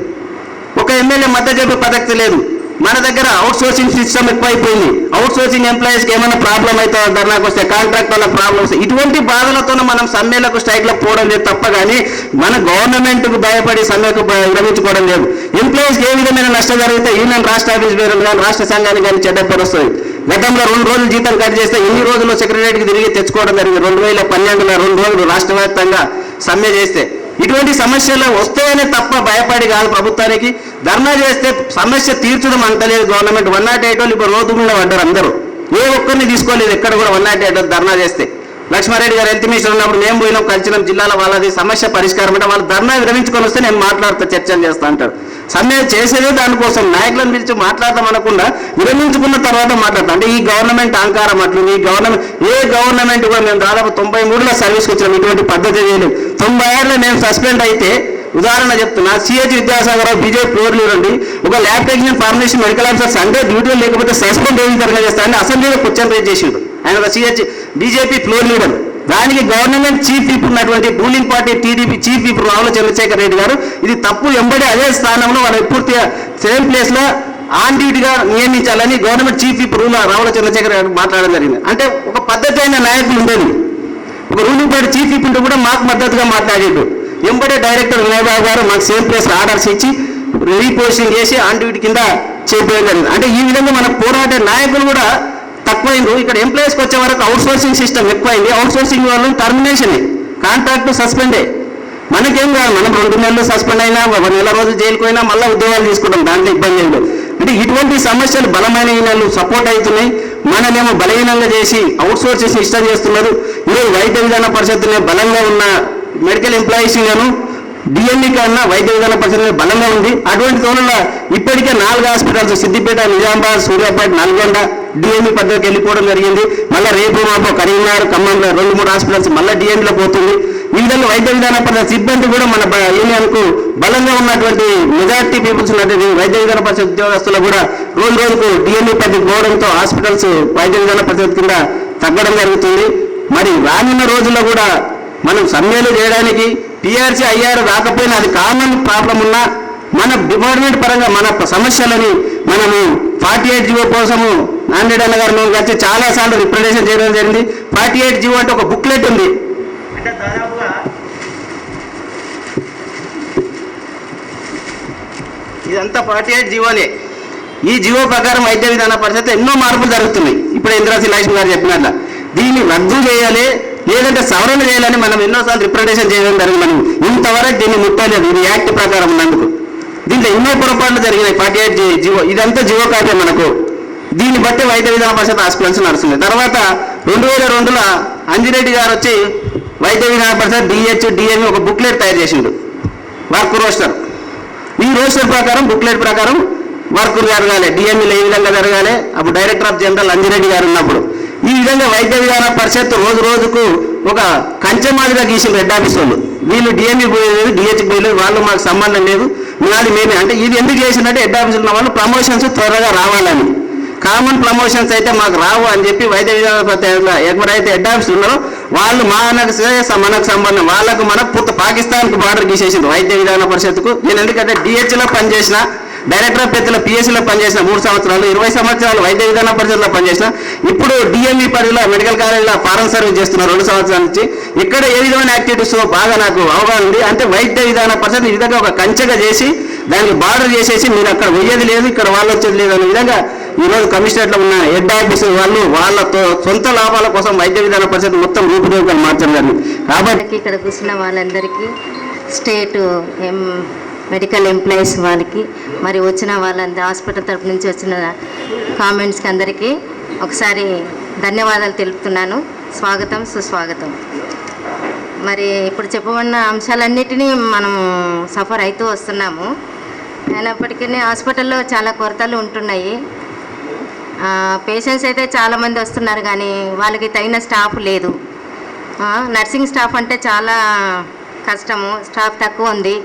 S8: ఒక ఎమ్మెల్యే మద్దతు చెప్పే ప్రసక్తి లేదు. మన దగ్గర అవుట్ సోర్సింగ్ సిస్టమ్ ఎక్కువైపోయింది. అవుట్ సోర్సింగ్ ఎంప్లాయీస్కి ఏమైనా ప్రాబ్లం అయితే ధర్నాకు వస్తే, కాంట్రాక్ట్ వల్ల ప్రాబ్లం వస్తే, ఇటువంటి బాధలతోనే మనం సమ్మెలకు స్ట్రైక్లకు పోవడం లేదు తప్ప కానీ మన గవర్నమెంట్కు భయపడి సమ్మెకు విరమించుకోవడం లేదు. ఎంప్లాయీస్కి ఏ విధమైన నష్టం జరిగితే యూనియన్ రాష్ట్ర ఆఫీస్ పేరు కానీ రాష్ట్ర సంఘానికి కానీ చెడ్డ పేరు వస్తుంది. గతంలో 2 రోజులు జీతం కట్ చేస్తే ఇన్ని రోజులు సెక్రటరీకి తిరిగి తెచ్చుకోవడం జరిగింది. 2012లో 2 రోజులు రాష్ట్ర వ్యాప్తంగా సమ్మె చేస్తే ఇటువంటి సమస్యలు వస్తాయనే తప్ప భయపడి కాదు. ప్రభుత్వానికి ధర్నా చేస్తే సమస్య తీర్చడం అంటలేదు గవర్నమెంట్. 108 వాళ్ళు ఇప్పుడు రోడ్డు మీద పడ్డారు అందరూ. ఏ ఒక్కరిని తీసుకోలేదు ఎక్కడ కూడా 108 ధర్నా చేస్తే. లక్ష్మారెడ్డి గారు హెల్త్ మినిస్టర్ ఉన్నప్పుడు మేము పోయినాం, కలిసినాం జిల్లాలో, వాళ్ళది సమస్య పరిష్కారం అంటే వాళ్ళు ధర్నా విరమించుకొని వస్తే నేను మాట్లాడతా, చర్చలు చేస్తా అంటారు. సమ్మె చేసేదే దానికోసం, నాయకులను పిలిచి మాట్లాడతాం అనకుండా విరమించుకున్న తర్వాత మాట్లాడతాం. అంటే ఈ గవర్నమెంట్ అహంకారం అట్లుంది. ఈ గవర్నమెంట్ ఏ గవర్నమెంట్ కూడా మేము దాదాపు 93లో సర్వీస్కి వచ్చినాం, ఇటువంటి పద్ధతి చేయలేదు. 96లో మేము సస్పెండ్ అయితే, ఉదాహరణ చెప్తున్నా, CH Vidyasagar BJP floor leader ఉండి ఒక lab technician formation medical officer Sunday డ్యూటీలో లేకపోతే సస్పెండ్ ఏం విధంగా చేస్తారని అసెంబ్లీలో క్వశ్చన్ రేజ్ చేసిండు. ఆయన ఒక సిహెచ్ బీజేపీ ఫ్లోర్ లీడర్. దానికి గవర్నమెంట్ చీఫ్ విప్ ఉన్నటువంటి ruling party TDP chief whip Ravula Chandrashekar Reddy గారు ఇది తప్పు, ఎంబడి అదే స్థానంలో వాళ్ళ పూర్తిగా సేమ్ ప్లేస్లో ఆన్ డ్యూటీగా నియమించాలని government chief whip Ravula Chandrasekhar garu మాట్లాడడం జరిగింది. అంటే ఒక పద్ధతి అయిన నాయకులు ఉండేది. ఒక రూలింగ్ పార్టీ చీఫ్ విప్ ఉంటే కూడా మాకు మద్దతుగా మాట్లాడేట్టు. ఎంబడే డైరెక్టర్ వినయబాబు గారు మాకు సేమ్ ప్లేస్ ఆర్డర్స్ ఇచ్చి రీపోస్టింగ్ చేసి ఆన్ డ్యూటీ కింద చేయడం జరిగింది. అంటే ఈ విధంగా మన పోరాడే నాయకులు కూడా తక్కువైంది. ఇక్కడ ఎంప్లాయీస్కి వచ్చే వరకు అవుట్ సోర్సింగ్ సిస్టమ్ ఎక్కువైంది. అవుట్ సోర్సింగ్ వాళ్ళు టర్మినేషనే, కాంట్రాక్ట్ సస్పెండే. మనకేం కాదు, మనం 2 నెలలు సస్పెండ్ అయినా 1 నెల రోజులు జైలుకు అయినా మళ్ళీ ఉద్యోగాలు తీసుకుంటాం, దాంట్లో ఇబ్బంది ఏం లేదు. అంటే ఇటువంటి సమస్యలు బలమైన ఈయనలు సపోర్ట్ అవుతున్నాయి, మనమేమో బలహీనంగా చేసి అవుట్ సోర్స్ చేసి ఇష్టం చేస్తున్నారు. ఈరోజు వైద్య విధాన పరిషత్తునే బలంగా ఉన్న మెడికల్ ఎంప్లాయీస్ గాను డిఎంఈ కన్నా వైద్య విధాన పరిషత్ బలంగా ఉంది. అటువంటి తోనలో ఇప్పటికే 4 హాస్పిటల్స్ సిద్దిపేట, నిజామాబాద్, సూర్యాపేట, నల్గొండ డిఎంఈ పద్ధతికి వెళ్ళిపోవడం జరిగింది. మళ్ళీ రేపు మాపు కరీంనగర్, ఖమ్మంలో 2-3 హాస్పిటల్స్ మళ్ళీ డిఎంఈలో పోతుంది. ఈ విధంగా వైద్య విధాన పరిషత్ సిబ్బంది కూడా మన యూనియన్కు బలంగా ఉన్నటువంటి మెజార్టీ పీపుల్స్ ఉన్నటువంటి వైద్య విధాన పరిషత్ ఉద్యోగస్తులు కూడా రోజు రోజుకు డిఎంఈ పరిధికి పోవడంతో హాస్పిటల్స్ వైద్య విధాన పరిషత్ కింద తగ్గడం జరుగుతుంది. మరి రానున్న రోజుల్లో కూడా మనం సమ్మెలు చేయడానికి పిఆర్సీ ఐఆర్ రాకపోయినా అది కామన్ ప్రాబ్లం ఉన్నా మన డిపార్ట్మెంట్ పరంగా మన సమస్యలని మనము 48 జీవో కోసము నాందేడ్ అన్న గారు మేము వచ్చి చాలాసార్లు రిప్రజెంటేషన్ చేయడం జరిగింది. 48 జీవో అంటే ఒక బుక్లెట్ ఉంది, అంటే దాదాపుగా ఇదంతా 48 జీవోనే. ఈ జీవో ప్రకారం వైద్య విధాన పరిషత్ ఎన్నో మార్పులు జరుగుతున్నాయి. ఇప్పుడు ఇంద్రాసి లక్ష్మి గారు చెప్పినట్ల దీన్ని రద్దు చేయాలి, లేదంటే సవరణ చేయాలని మనం ఎన్నోసార్లు రిప్రజెంటేషన్ చేయడం జరిగింది. మనం ఇంతవరకు దీన్ని ముట్టలేదు. ఇది యాక్ట్ ప్రకారం ఉన్నందుకు దీంట్లో ఎన్నో పొరపాట్లు జరిగినాయి. 48 జీవో ఇదంతా జీవో కాపే మనకు. దీన్ని బట్టి వైద్య విధాన పరిషత్ హాస్పిటల్స్ నడుస్తుంది. తర్వాత 2002లో అంజిరెడ్డి గారు వచ్చి వైద్య విధాన పరిషత్ డిహెచ్ డిఎంఈ ఒక బుక్లెట్ తయారు చేసిండు, వర్క్ రోస్టర్. ఈ రోస్టర్ ప్రకారం బుక్లెట్ ప్రకారం వర్క్ జరగాలి, డిఎంఈలో ఏ విధంగా జరగాలి. అప్పుడు డైరెక్టర్ ఆఫ్ జనరల్ అంజిరెడ్డి గారు ఉన్నప్పుడు ఈ విధంగా వైద్య విధాన పరిషత్ రోజు రోజుకు ఒక కంచె మాదిరిగా గీసిన హెడ్ ఆఫీస్ వాళ్ళు. వీళ్ళు డిఎంఈ పోయలేదు, డిహెచ్ పోయలేదు, వాళ్ళు మాకు సంబంధం లేదు, మాది మేమే. అంటే ఇది ఎందుకు చేసిందంటే హెడ్ ఆఫీస్ ఉన్న వాళ్ళు ప్రమోషన్స్ త్వరగా రావాలని. కామన్ ప్రమోషన్స్ అయితే మాకు రావు అని చెప్పి వైద్య విధాన ఎవరైతే హెడ్ ఆఫీస్ ఉన్నారో వాళ్ళు మనకు సంబంధం, వాళ్ళకు మనకు పాకిస్తాన్కు బార్డర్ గీసేసింది వైద్య విధాన పరిషత్కు. నేను ఎందుకంటే డిహెచ్లో పనిచేసిన, డైరెక్టర్ ఆఫ్ హెల్త్లో పిఎస్సీలో పనిచేసిన 3 సంవత్సరాలు, 20 సంవత్సరాలు వైద్య విధాన పరిషత్లో పనిచేసిన. ఇప్పుడు డిఎంఈ పరిధిలో మెడికల్ కాలేజ్లో ఫారెన్ సర్వీస్ చేస్తున్నారు 2 సంవత్సరాల నుంచి. ఇక్కడ ఏ విధమైన యాక్టివిటీస్ బాగా నాకు అవగాహన ఉంది. అంటే వైద్య విధాన పరిషత్ ఈ విధంగా ఒక కంచెగా చేసి దానికి బార్డర్ చేసేసి మీరు అక్కడ పోయేది లేదు, ఇక్కడ వాళ్ళు వచ్చేది లేదు అనే విధంగా ఈరోజు కమిషనరేట్లో ఉన్న హెడ్ ఆఫీస్ వాళ్ళు వాళ్ళ సొంత లాభాల కోసం వైద్య విధాన పరిషత్ మొత్తం రూపురేఖలు మార్చడం. కాబట్టి
S9: ఇక్కడ కూర్చున్న వాళ్ళందరికీ, స్టేట్ మెడికల్ ఎంప్లాయీస్ వాళ్ళకి, మరి వచ్చిన వాళ్ళందరూ హాస్పిటల్ తరపు నుంచి వచ్చిన కామెంట్స్కి అందరికీ ఒకసారి ధన్యవాదాలు తెలుపుతున్నాను. స్వాగతం, సుస్వాగతం. మరి ఇప్పుడు చెప్పబడిన అంశాలన్నిటినీ మనం సఫర్ అవుతూ వస్తున్నాము. అయినప్పటికీ హాస్పిటల్లో చాలా కొరతలు ఉంటున్నాయి. పేషెంట్స్ అయితే చాలామంది వస్తున్నారు కానీ వాళ్ళకి తగిన స్టాఫ్ లేదు. నర్సింగ్ స్టాఫ్ అంటే చాలా కష్టము, స్టాఫ్ తక్కువ ఉంది.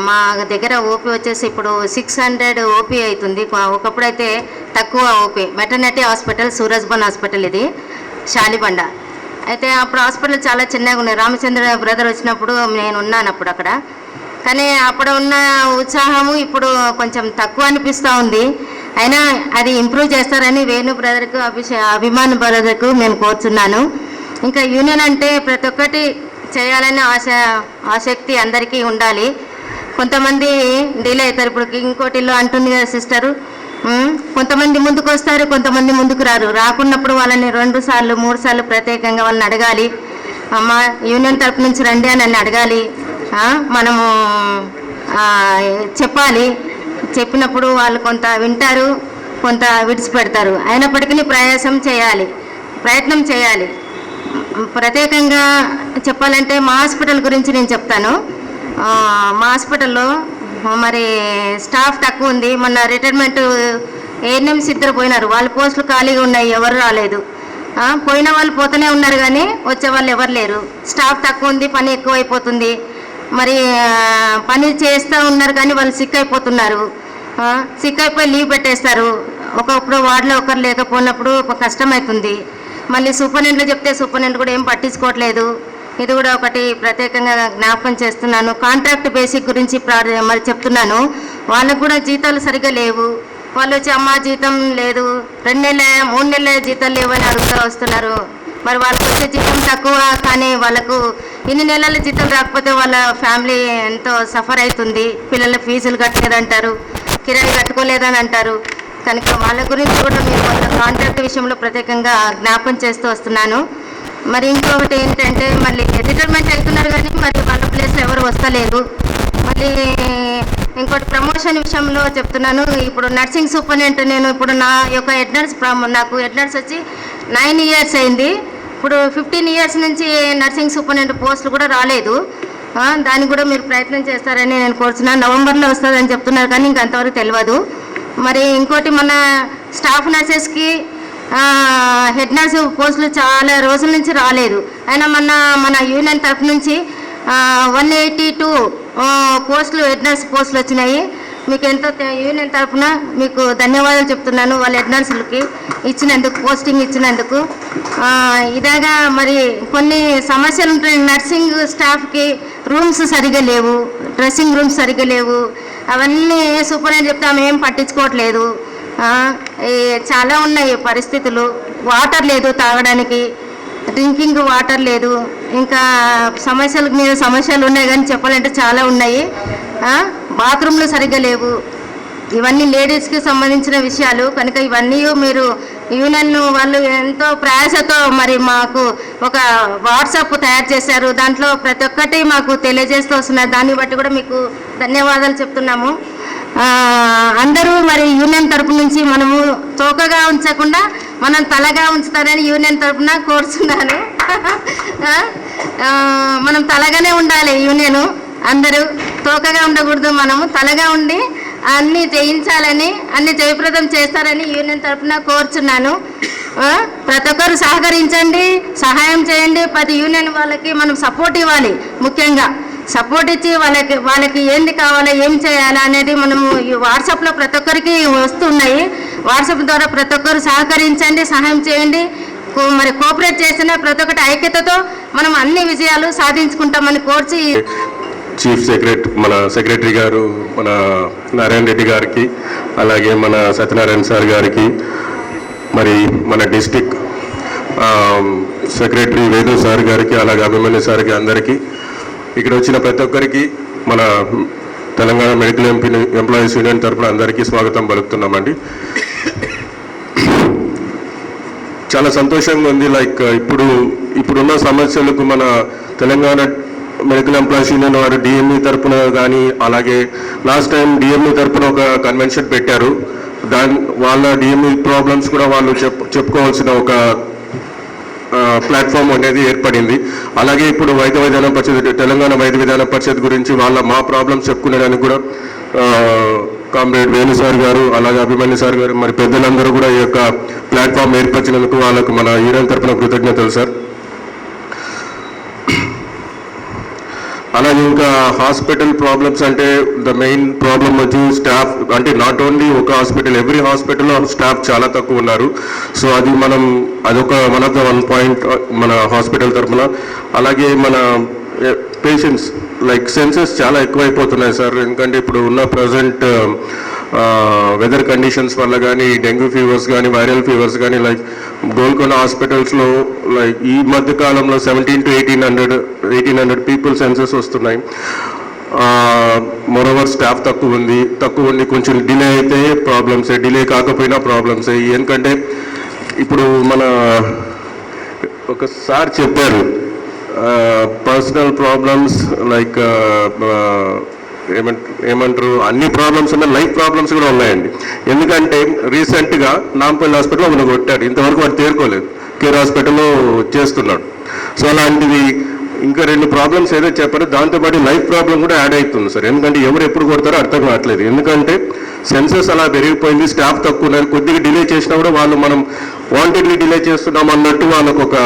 S9: మా దగ్గర ఓపీ వచ్చేసి ఇప్పుడు 600 ఓపీ అవుతుంది. ఒకప్పుడు అయితే తక్కువ ఓపీ. మెటర్నిటీ హాస్పిటల్, సూరజ్బన్ హాస్పిటల్, ఇది షాలిబండ. అయితే అప్పుడు హాస్పిటల్ చాలా చిన్నగా ఉన్నాయి. రామచంద్ర బ్రదర్ వచ్చినప్పుడు నేను ఉన్నాను అప్పుడు అక్కడ. కానీ అప్పుడు ఉన్న ఉత్సాహము ఇప్పుడు కొంచెం తక్కువ అనిపిస్తూ ఉంది. అయినా అది ఇంప్రూవ్ చేస్తారని వేణు బ్రదర్కు, అభిమాన్ బ్రదర్కు నేను కోరుచున్నాను. ఇంకా యూనియన్ అంటే ప్రతి ఒక్కటి చేయాలని ఆసక్తి అందరికీ ఉండాలి. కొంతమంది డిలే అవుతారు. ఇప్పుడు ఇంకోటిలో అంటుంది కదా సిస్టరు, కొంతమంది ముందుకు వస్తారు, కొంతమంది ముందుకు రారు. రాకున్నప్పుడు వాళ్ళని 2 సార్లు 3 సార్లు ప్రత్యేకంగా వాళ్ళని అడగాలి. అమ్మ యూనియన్ తరపు నుంచి రండి అని నన్ను అడగాలి. మనము చెప్పాలి. చెప్పినప్పుడు వాళ్ళు కొంత వింటారు, కొంత విడిచిపెడతారు. అయినప్పటికీ ప్రయత్నం చేయాలి. ప్రత్యేకంగా చెప్పాలంటే మా హాస్పిటల్ గురించి నేను చెప్తాను. మా హాస్పిటల్లో మరి స్టాఫ్ తక్కువ ఉంది. మొన్న రిటైర్మెంట్ ఏఎన్ఎంస్ 2 పోయినారు. వాళ్ళ పోస్టులు ఖాళీగా ఉన్నాయి, ఎవరు రాలేదు. పోయిన వాళ్ళు పోతూనే ఉన్నారు కానీ వచ్చే వాళ్ళు ఎవరు లేరు. స్టాఫ్ తక్కువ ఉంది, పని ఎక్కువైపోతుంది. మరి పని చేస్తూ ఉన్నారు కానీ వాళ్ళు సిక్ అయిపోతున్నారు. సిక్ అయిపోయి లీవ్ పెట్టేస్తారు. ఒకప్పుడు వార్డులో ఒకరు లేకపోయినప్పుడు కష్టమవుతుంది. మళ్ళీ సూపరింటెండెంట్లు చెప్తే సూపరింటెండెంట్ కూడా ఏం పట్టించుకోవట్లేదు. ఇది కూడా ఒకటి ప్రత్యేకంగా జ్ఞాపకం చేస్తున్నాను. కాంట్రాక్ట్ బేసిక్ గురించి మరి చెప్తున్నాను. వాళ్ళకు కూడా జీతాలు సరిగ్గా లేవు. వాళ్ళు వచ్చి అమ్మ జీతం లేదు, 2 నెలల 3 నెలల జీతాలు లేవని అడుగుతూ వస్తున్నారు. మరి వాళ్ళకి వచ్చే జీతం తక్కువ, కానీ వాళ్ళకు ఇన్ని నెలల జీతం రాకపోతే వాళ్ళ ఫ్యామిలీ ఎంతో సఫర్ అవుతుంది. పిల్లల ఫీజులు కట్టలేదంటారు, కిరాయి కట్టుకోలేదని అంటారు. కనుక వాళ్ళ గురించి కూడా మీరు వాళ్ళ కాంట్రాక్ట్ విషయంలో ప్రత్యేకంగా జ్ఞాపకం చేస్తూ వస్తున్నాను. మరి ఇంకొకటి ఏంటంటే మళ్ళీ రిటైర్మెంట్ అవుతున్నారు కానీ మరి వాళ్ళ ప్లేస్లో ఎవరు వస్తలేరు. మళ్ళీ ఇంకోటి ప్రమోషన్ విషయంలో చెప్తున్నాను. ఇప్పుడు నర్సింగ్ సూపరింటెండెంట్ నేను ఇప్పుడు నా యొక్క హెడ్ నర్స్, నాకు హెడ్ నర్స్ వచ్చి 9 ఇయర్స్ అయింది. ఇప్పుడు 15 ఇయర్స్ నుంచి నర్సింగ్ సూపరింటెండెంట్ పోస్టులు కూడా రాలేదు. దానికి కూడా మీరు ప్రయత్నం చేస్తారని నేను కోరుతున్నాను. నవంబర్లో వస్తుందని చెప్తున్నారు కానీ ఇంకంతవరకు తెలియదు. మరి ఇంకోటి మన స్టాఫ్ నర్సెస్కి హెడ్ నర్స్ పోస్టులు చాలా రోజుల నుంచి రాలేదు. అయినా మన యూనియన్ తరఫు నుంచి 182 పోస్టులు హెడ్ నర్స్ పోస్టులు వచ్చినాయి. మీకు ఎంతో యూనియన్ తరఫున మీకు ధన్యవాదాలు చెప్తున్నాను. వాళ్ళ హెడ్ నర్సులకి ఇచ్చినందుకు, పోస్టింగ్ ఇచ్చినందుకు. ఇలాగా మరి కొన్ని సమస్యలు ఉంటాయి. నర్సింగ్ స్టాఫ్కి రూమ్స్ సరిగా లేవు, డ్రెస్సింగ్ రూమ్స్ సరిగా లేవు. అవన్నీ సూపరింటెండెంట్ చెప్తే ఆమె ఏం పట్టించుకోవట్లేదు. చాలా ఉన్నాయి పరిస్థితులు. వాటర్ లేదు తాగడానికి, డ్రింకింగ్ వాటర్ లేదు. ఇంకా సమస్యల మీద సమస్యలు ఉన్నాయి కానీ చెప్పాలంటే చాలా ఉన్నాయి. బాత్రూమ్లు సరిగ్గా లేవు. ఇవన్నీ లేడీస్కి సంబంధించిన విషయాలు కనుక ఇవన్నీ మీరు యూనియన్ వాళ్ళు ఎంతో ప్రయాసతో మరి మాకు ఒక వాట్సాప్ తయారు చేశారు. దాంట్లో ప్రతి ఒక్కటి మాకు తెలియజేస్తూ వస్తున్నారు. దాన్ని బట్టి కూడా మీకు ధన్యవాదాలు చెప్తున్నాము. అందరూ మరి యూనియన్ తరపు నుంచి మనము తోకగా ఉంచకుండా మనం తలగా ఉంచుతారని యూనియన్ తరపున కోరుతున్నాను. మనం తలగానే ఉండాలి. యూనియన్ అందరూ తోకగా ఉండకూడదు. మనము తలగా ఉండి అన్నీ చేయించాలని, అన్ని జయప్రదం చేస్తారని యూనియన్ తరపున కోరుచున్నాను. ప్రతి ఒక్కరు సహకరించండి, సహాయం చేయండి. ప్రతి యూనియన్ వాళ్ళకి మనం సపోర్ట్ ఇవ్వాలి. ముఖ్యంగా సపోర్ట్ ఇచ్చి వాళ్ళకి ఏంది కావాలో, ఏం చేయాలి అనేది మనము ఈ వాట్సాప్లో ప్రతి ఒక్కరికి వస్తున్నాయి. వాట్సాప్ ద్వారా ప్రతి ఒక్కరు సహకరించండి, సహాయం చేయండి. మరి కోఆపరేట్ చేసిన ప్రతి ఒక్కటి ఐక్యతతో మనం అన్ని విజయాలు సాధించుకుంటామని కోర్చి
S3: చీఫ్ మన సెక్రటరీ గారు మన నారాయణ రెడ్డి గారికి, అలాగే మన సత్యనారాయణ సార్ గారికి, మరి మన డిస్టిక్ సెక్రటరీ వేదు సార్ గారికి, అలాగే అభిమన్యు సార్కి, అందరికీ ఇక్కడ వచ్చిన ప్రతి ఒక్కరికి మన తెలంగాణ మెడికల్ ఎంప్లాయీస్ యూనియన్ తరఫున అందరికీ స్వాగతం పలుకుతున్నామండి. చాలా సంతోషంగా ఉంది. ఇప్పుడున్న సమస్యలకు మన తెలంగాణ మెడికల్ ఎంప్లాయీస్ యూనియన్ వారు డిఎంఈ తరఫున కానీ, అలాగే లాస్ట్ టైం డిఎంఈ తరఫున ఒక కన్వెన్షన్ పెట్టారు. వాళ్ళ డిఎంఈ ప్రాబ్లమ్స్ కూడా వాళ్ళు చెప్పుకోవాల్సిన ఒక ప్లాట్ఫామ్ అనేది ఏర్పడింది. అలాగే ఇప్పుడు వైద్య విధాన పరిషత్, తెలంగాణ వైద్య విధాన పరిషత్ గురించి మా ప్రాబ్లమ్స్ చెప్పుకునేదానికి కూడా కామ్రేడ్ వేణు సార్ గారు, అలాగే అభిమన్యు సార్ గారు, మరి పెద్దలందరూ కూడా ఈ యొక్క ప్లాట్ఫామ్ ఏర్పరిచినందుకు వాళ్ళకు మన యూనియన్ తరఫున కృతజ్ఞతలు సార్. అలాగే ఇంకా హాస్పిటల్ ప్రాబ్లమ్స్ అంటే ద మెయిన్ ప్రాబ్లమ్ వచ్చి స్టాఫ్. అంటే నాట్ ఓన్లీ ఒక హాస్పిటల్, ఎవ్రీ హాస్పిటల్లో స్టాఫ్ చాలా తక్కువ ఉన్నారు. సో అదొక వన్ ఆఫ్ ద పాయింట్ మన హాస్పిటల్ తరఫున. అలాగే మన పేషెంట్స్ సెన్సెస్ చాలా ఎక్కువైపోతున్నాయి సార్. ఎందుకంటే ఇప్పుడు ఉన్న ప్రజెంట్ వెదర్ కండిషన్స్ వల్ల కానీ, డెంగ్యూ ఫీవర్స్ కానీ, వైరల్ ఫీవర్స్ కానీ, గోల్కొండ హాస్పిటల్స్లో ఈ మధ్య కాలంలో 1700 to 1800 పీపుల్ సెన్సెస్ వస్తున్నాయి. మోరోవర్ స్టాఫ్ తక్కువ ఉంది. కొంచెం డిలే అయితే ప్రాబ్లమ్సే, డిలే కాకపోయినా ప్రాబ్లమ్సే. ఎందుకంటే ఇప్పుడు మన ఒకసారి చెప్పారు పర్సనల్ ప్రాబ్లమ్స్ ఏమంటారు, అన్ని ప్రాబ్లమ్స్ ఉన్నాయి, లైఫ్ ప్రాబ్లమ్స్ కూడా ఉన్నాయండి. ఎందుకంటే రీసెంట్గా నాంపల్లి హాస్పిటల్లో మనం కొట్టాడు. ఇంతవరకు వాడు తేరుకోలేదు, కేర్ హాస్పిటల్లో చేస్తున్నాడు. సో అలాంటివి ఇంకా 2 ప్రాబ్లమ్స్ ఏదైతే చెప్పారో దాంతోపాటు లైఫ్ ప్రాబ్లం కూడా యాడ్ అవుతుంది సార్. ఎందుకంటే ఎవరు ఎప్పుడు కొడతారో అర్థం కావట్లేదు. ఎందుకంటే సెన్సెస్ అలా పెరిగిపోయింది, స్టాఫ్ తక్కువ ఉన్నారు. కొద్దిగా డిలే చేసినా కూడా మనం వాంటెడ్లీ డిలే చేస్తున్నాం అన్నట్టు వాళ్ళకు ఒక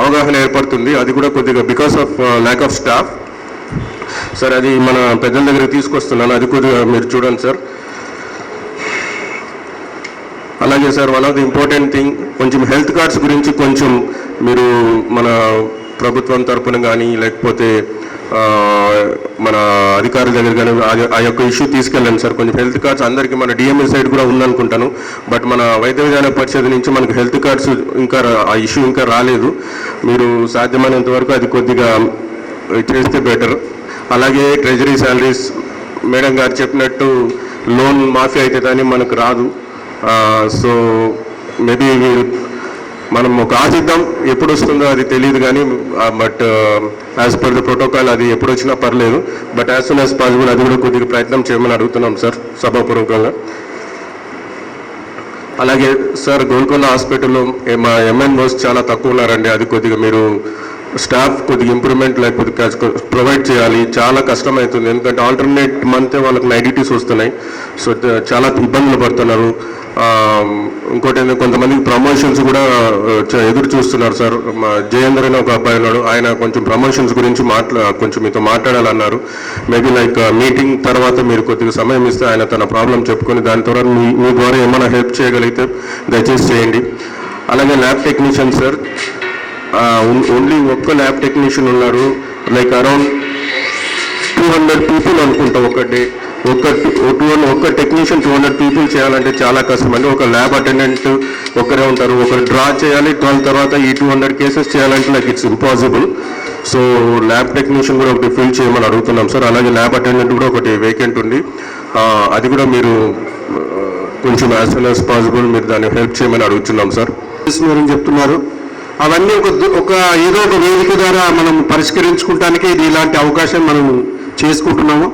S3: అవగాహన ఏర్పడుతుంది. అది కూడా కొద్దిగా because of lack of staff sir. అది మన పెద్దల దగ్గరికి తీసుకొస్తున్నాను, అది కొద్దిగా మీరు చూడండి సార్. అలాగే sir one of the important thing, కొంచెం హెల్త్ కార్డ్స్ గురించి కొంచెం మీరు మన ప్రభుత్వం తరఫున కానీ, లేకపోతే మన అధికారుల దగ్గర కానీ ఆ యొక్క ఇష్యూ తీసుకెళ్ళండి సార్. కొంచెం హెల్త్ కార్డ్స్ అందరికీ మన డిఎంఏ సైడ్ కూడా ఉందనుకుంటాను. బట్ మన వైద్య విధాన పరిషత్ నుంచి మనకు హెల్త్ కార్డ్స్ ఇంకా ఆ ఇష్యూ ఇంకా రాలేదు. మీరు సాధ్యమైనంత వరకు అది కొద్దిగా చేస్తే బెటర్. అలాగే ట్రెజరీ శాలరీస్ మేడం గారు చెప్పినట్టు లోన్ మాఫీ అయితే కానీ మనకు రాదు. సో మేబీ మనం ఒక ఆశిద్దాం, ఎప్పుడు వస్తుందో అది తెలియదు కానీ, but as per the protocol అది ఎప్పుడు వచ్చినా పర్లేదు. But as soon as possible అది కూడా కొద్దిగా ప్రయత్నం చేయమని అడుగుతున్నాం సార్ సభాపూర్వకంగా. అలాగే సార్ గోల్కొండ హాస్పిటల్లో మా ఎంఎన్ఓస్ చాలా తక్కువ ఉన్నారండి. అది కొద్దిగా మీరు స్టాఫ్ కొద్దిగా ఇంప్రూవ్మెంట్ లేకపోతే ప్రొవైడ్ చేయాలి. చాలా కష్టమవుతుంది, ఎందుకంటే ఆల్టర్నేట్ మంతే వాళ్ళకి నైట్ డ్యూటీస్ వస్తున్నాయి. సో చాలా ఇబ్బందులు పడుతున్నారు. ఇంకోటి ఏంటంటే కొంతమందికి ప్రమోషన్స్ కూడా ఎదురు చూస్తున్నారు సార్. మా జయేందర్ అనే ఒక అబ్బాయి ఉన్నాడు, ఆయన కొంచెం ప్రమోషన్స్ గురించి కొంచెం మీతో మాట్లాడాలన్నారు. మేబీ లైక్ మీటింగ్ తర్వాత మీరు కొద్దిగా సమయం ఇస్తే ఆయన తన ప్రాబ్లం చెప్పుకొని దాని ద్వారా మీ ద్వారా ఏమైనా హెల్ప్ చేయగలిగితే దయచేసి చేయండి. అలాగే ల్యాబ్ టెక్నీషియన్ సార్, ఓన్లీ ఒక్క ల్యాబ్ టెక్నీషియన్ ఉన్నారు. లైక్ అరౌండ్ 200 పీపుల్ అనుకుంటా ఒక డే. ఒక్క టెక్నీషియన్ 200 పీపుల్ చేయాలంటే చాలా కష్టం అండి. ఒక ల్యాబ్ అటెండెంట్ ఒకరే ఉంటారు, ఒకరు డ్రా చేయాలి, 12 తర్వాత ఈ 200 కేసెస్ చేయాలంటే like it's impossible. So lab technician కూడా ఒకటి ఫిల్ చేయమని అడుగుతున్నాం సార్. అలాగే ల్యాబ్ అటెండెంట్ కూడా ఒకటి వేకెంట్ ఉంది, అది కూడా మీరు కొంచెం యాజ్ సూన్ యాజ్ పాసిబుల్ మీరు దాన్ని హెల్ప్ చేయమని అడుగుతున్నాం సార్.
S1: చెప్తున్నారు అవన్నీ ఒక ఏదో ఒక వేదిక ద్వారా మనం పరిష్కరించుకుంటానికి ఇది ఇలాంటి అవకాశం మనం చేసుకుంటున్నాము.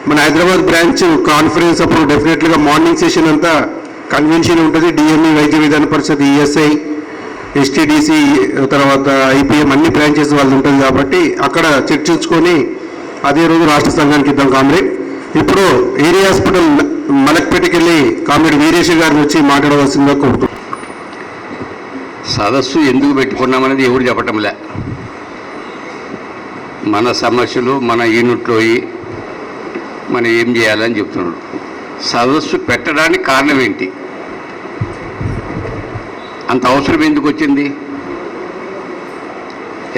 S1: మన హైదరాబాద్ బ్రాంచ్ కాన్ఫరెన్స్ అప్పుడు డెఫినెట్లీగా మార్నింగ్ సెషన్ అంతా కన్వెన్షన్ ఉంటుంది. డిఎంఈ వైద్య విధాన పరిషత్, ఈఎస్ఐ, ఎస్టీడీసీ, తర్వాత ఐపీఎం అన్ని బ్రాంచెస్ వాళ్ళు ఉంటుంది కాబట్టి అక్కడ చర్చించుకొని అదే రోజు రాష్ట్ర సంఘానికి ఇద్దాం కామ్రేడ్. ఇప్పుడు ఏరియా హాస్పిటల్ మలక్పేటకి వెళ్ళి కామ్రేడ్ వీరేష్ గారిని వచ్చి మాట్లాడవలసిందిగా కోరుతున్నాం.
S10: సదస్సు ఎందుకు పెట్టుకున్నామనేది ఎవరు చెప్పటంలే. మన సమస్యలు మన యూనిట్లో మనం ఏం చేయాలని చెప్తున్నాడు. సదస్సు పెట్టడానికి కారణం ఏంటి? అంత అవసరం ఎందుకు వచ్చింది?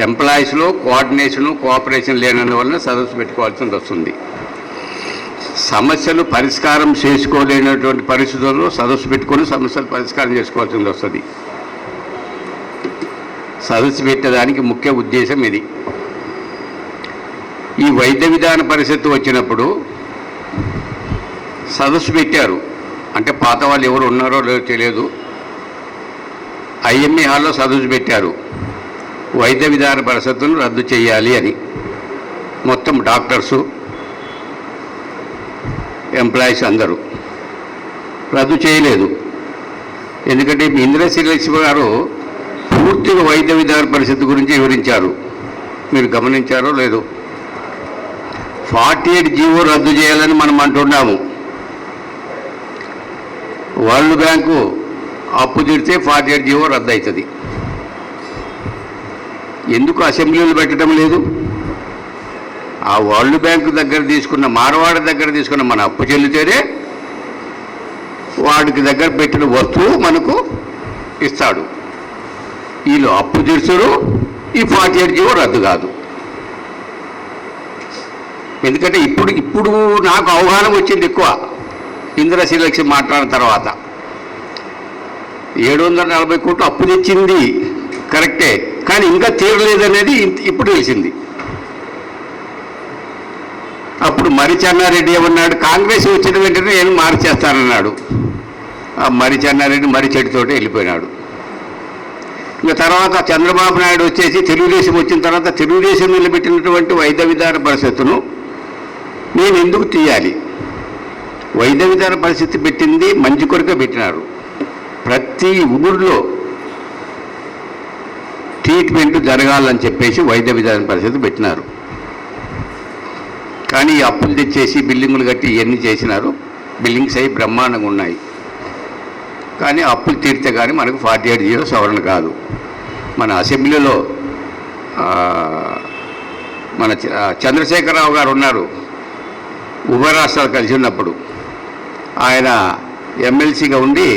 S10: ఎంప్లాయీస్లో కోఆర్డినేషను కోఆపరేషన్ లేనందువల్ల సదస్సు పెట్టుకోవాల్సి వస్తుంది. సమస్యలు పరిష్కారం చేసుకోలేనటువంటి పరిస్థితుల్లో సదస్సు పెట్టుకొని సమస్యలు పరిష్కారం చేసుకోవాల్సి వస్తుంది. సదస్సు పెట్టడానికి ముఖ్య ఉద్దేశం ఇది. ఈ వైద్య విధాన పరిషత్తు వచ్చినప్పుడు సదస్సు పెట్టారు, అంటే పాత వాళ్ళు ఎవరు ఉన్నారో లేదో తెలియదు. ఐఎంఏ హాల్లో సదస్సు పెట్టారు, వైద్య విధాన పరిషత్తును రద్దు చేయాలి అని. మొత్తం డాక్టర్సు, ఎంప్లాయీస్ అందరూ రద్దు చేయలేదు. ఎందుకంటే ఇంద్రశ్రీలక్ష్మి గారు పూర్తిగా వైద్య విధాన పరిషత్తు గురించి వివరించారు, మీరు గమనించారో లేదో. 48 జీవో రద్దు చేయాలని మనం అంటున్నాము. వరల్డ్ బ్యాంకు అప్పు తీరితే 48 జీవో రద్దు అవుతుంది. ఎందుకు అసెంబ్లీలు పెట్టడం లేదు? ఆ వరల్డ్ బ్యాంకు దగ్గర తీసుకున్న, మార్వాడి దగ్గర తీసుకున్న మన అప్పు చెల్లితేనే వాడికి దగ్గర పెట్టిన వస్తువు మనకు ఇస్తాడు. వీళ్ళు అప్పు తీర్చరు, ఈ 48 జీవో రద్దు కాదు. ఎందుకంటే ఇప్పుడు నాకు అవగాహన వచ్చింది ఎక్కువ ఇంద్రశ్రీలక్ష్మి మాట్లాడిన తర్వాత. 740 కోట్లు అప్పు తెచ్చింది కరెక్టే, కానీ ఇంకా తీరలేదనేది ఇప్పుడు తెలిసింది. అప్పుడు మరి చెన్నారెడ్డి ఏమన్నాడు? కాంగ్రెస్ వచ్చిన వెంటనే నేను మార్చేస్తానన్నాడు. ఆ మరి చెన్నారెడ్డి మరి చెట్టుతోటి వెళ్ళిపోయినాడు. ఇంకా తర్వాత చంద్రబాబు నాయుడు వచ్చేసి తెలుగుదేశం వచ్చిన తర్వాత తెలుగుదేశం నిలబెట్టినటువంటి వైద్య విధాన పరిషత్తును నేను ఎందుకు తీయాలి? వైద్య విధాన పరిస్థితి పెట్టింది మంచి కొరకే పెట్టినారు. ప్రతి ఊళ్ళో ట్రీట్మెంట్ జరగాలని చెప్పేసి వైద్య విధాన పరిస్థితి పెట్టినారు. కానీ అప్పులు తెచ్చేసి బిల్డింగులు కట్టి ఇవన్నీ చేసినారు. బిల్డింగ్స్ అవి బ్రహ్మాండంగా ఉన్నాయి, కానీ అప్పులు తీరితే కానీ మనకు 48 జీవో సవరణ కాదు. మన అసెంబ్లీలో మన చంద్రశేఖరరావు గారు ఉన్నారు, ఉభయ రాష్ట్రాలు కలిసి ఉన్నప్పుడు. ఆయన ఎమ్మెల్సీగా ఉండి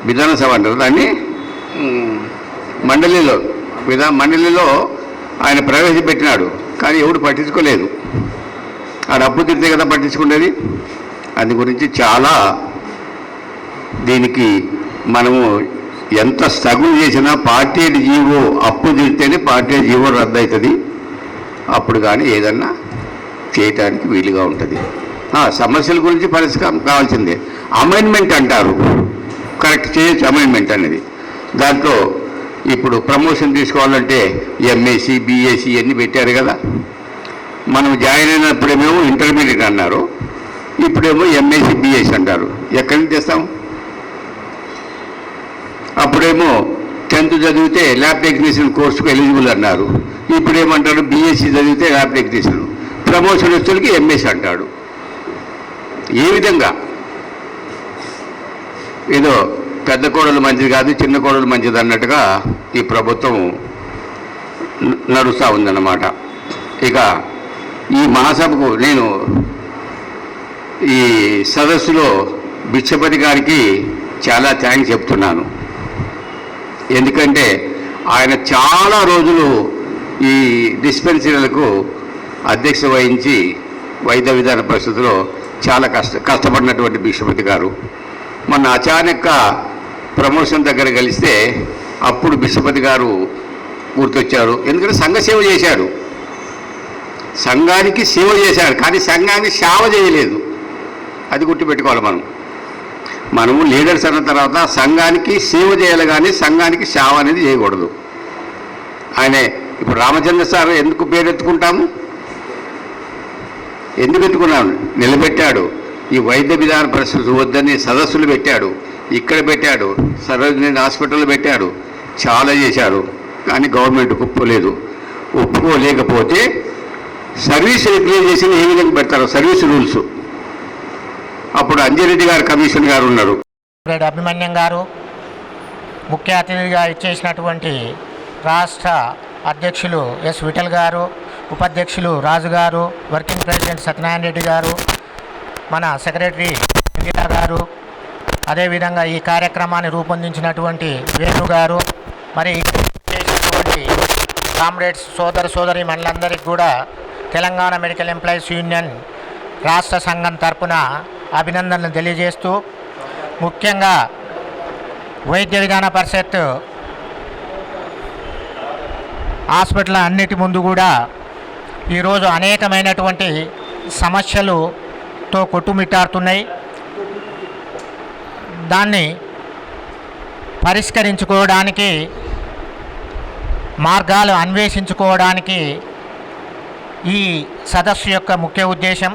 S10: విధానసభ అంటారు దాన్ని, మండలిలో ఆయన ప్రవేశపెట్టినాడు, కానీ ఎవడు పట్టించుకోలేదు. ఆడ అప్పు తీరితే కదా పట్టించుకునేది. అందు గురించి చాలా దీనికి మనము ఎంత స్ట్రగుల్ చేసినా 48 జీవో అప్పు తీరితేనే 48 జీవో రద్దు అవుతుంది. అప్పుడు కానీ ఏదన్నా చేయటానికి వీలుగా ఉంటుంది. సమస్యల గురించి పరిష్కారం కావాల్సిందే. అమెండ్మెంట్ అంటారు, కరెక్ట్ చేయొచ్చు అమెండ్మెంట్ అనేది. దాంట్లో ఇప్పుడు ప్రమోషన్ తీసుకోవాలంటే ఎంఎస్సి బిఎస్సి అన్నీ పెట్టారు కదా. మనం జాయిన్ అయినప్పుడేమో ఇంటర్మీడియట్ అన్నారు, ఇప్పుడేమో ఎంఎస్సి బిఎస్సి అంటారు. ఎక్కడి నుంచి తెస్తాం? అప్పుడేమో 10th 10th చదివితే ల్యాబ్ టెక్నీషియన్ కోర్సుకు ఎలిజిబుల్ అన్నారు. ఇప్పుడు ఏమంటారు, బీఎస్సీ చదివితే ల్యాబ్ టెక్నీషియన్, ప్రమోషన్ వచ్చేకి ఎంఎస్ అంటాడు. ఏ విధంగా ఏదో పెద్ద కోడలు మంచిది కాదు, చిన్న కోడలు మంచిది అన్నట్టుగా ఈ ప్రభుత్వం నడుస్తూ ఉందన్నమాట. ఇక ఈ మహాసభకు నేను ఈ సదస్సులో బిచ్చపతి గారికి చాలా థ్యాంక్స్ చెప్తున్నాను. ఎందుకంటే ఆయన చాలా రోజులు ఈ డిస్పెన్సరీలకు అధ్యక్ష వహించి వైద్య విధాన పరిస్థితిలో చాలా కష్టపడినటువంటి బిచ్చపతి గారు. మొన్న అచానక ప్రమోషన్ దగ్గర కలిస్తే అప్పుడు బిచ్చపతి గారు గుర్తొచ్చారు. ఎందుకంటే సంఘ సేవ చేశాడు, సంఘానికి సేవ చేశాడు, కానీ సంఘానికి సేవ చేయలేదు. అది గుర్తుపెట్టుకోవాలి. మనము లీడర్స్ అన్న తర్వాత సంఘానికి సేవ చేయాలి, కానీ సంఘానికి సేవ అనేది చేయకూడదు. ఆయనే ఇప్పుడు రామచంద్ర సార్ ఎందుకు పేరెత్తుకుంటాము, ఎందుకు ఎత్తుకున్నాము, నిలబెట్టాడు. ఈ వైద్య విధాన పరిస్థితి వద్దని సదస్సులు పెట్టాడు, ఇక్కడ పెట్టాడు, సరోజినీ హాస్పిటల్ పెట్టాడు, చాలా చేశారు. కానీ గవర్నమెంట్ ఒప్పుకోలేకపోతే సర్వీస్ రెగ్యులేషన్ ఏ విధంగా పెడతారు, సర్వీస్ రూల్స్. అప్పుడు అంజిరెడ్డి గారు కమిషన్ గారు ఉన్నారు.
S11: అభిమన్యం గారు ముఖ్య అతిథిగా ఇచ్చేసినటువంటి రాష్ట్ర అధ్యక్షులు ఎస్ విఠల్ గారు, ఉపాధ్యక్షులు రాజు గారు, వర్కింగ్ ప్రెసిడెంట్ సత్యనారాయణ రెడ్డి గారు, మన సెక్రటరీ ఇందిరా గారు, అదేవిధంగా ఈ కార్యక్రమాన్ని రూపొందించినటువంటి వేణు గారు, మరి చేసినటువంటి కామ్రేడ్స్ సోదరి మనులందరికీ కూడా తెలంగాణ మెడికల్ ఎంప్లాయీస్ యూనియన్ రాష్ట్ర సంఘం తరపున అభినందనలు తెలియజేస్తూ, ముఖ్యంగా వైద్య విధాన పరిషత్ హాస్పిటల్ అన్నిటి ముందు కూడా ఈరోజు అనేకమైనటువంటి సమస్యలతో కొట్టుమిట్టాడుతున్నాయి. దాన్ని పరిష్కరించుకోవడానికి, మార్గాలు అన్వేషించుకోవడానికి ఈ సదస్సు యొక్క ముఖ్య ఉద్దేశం.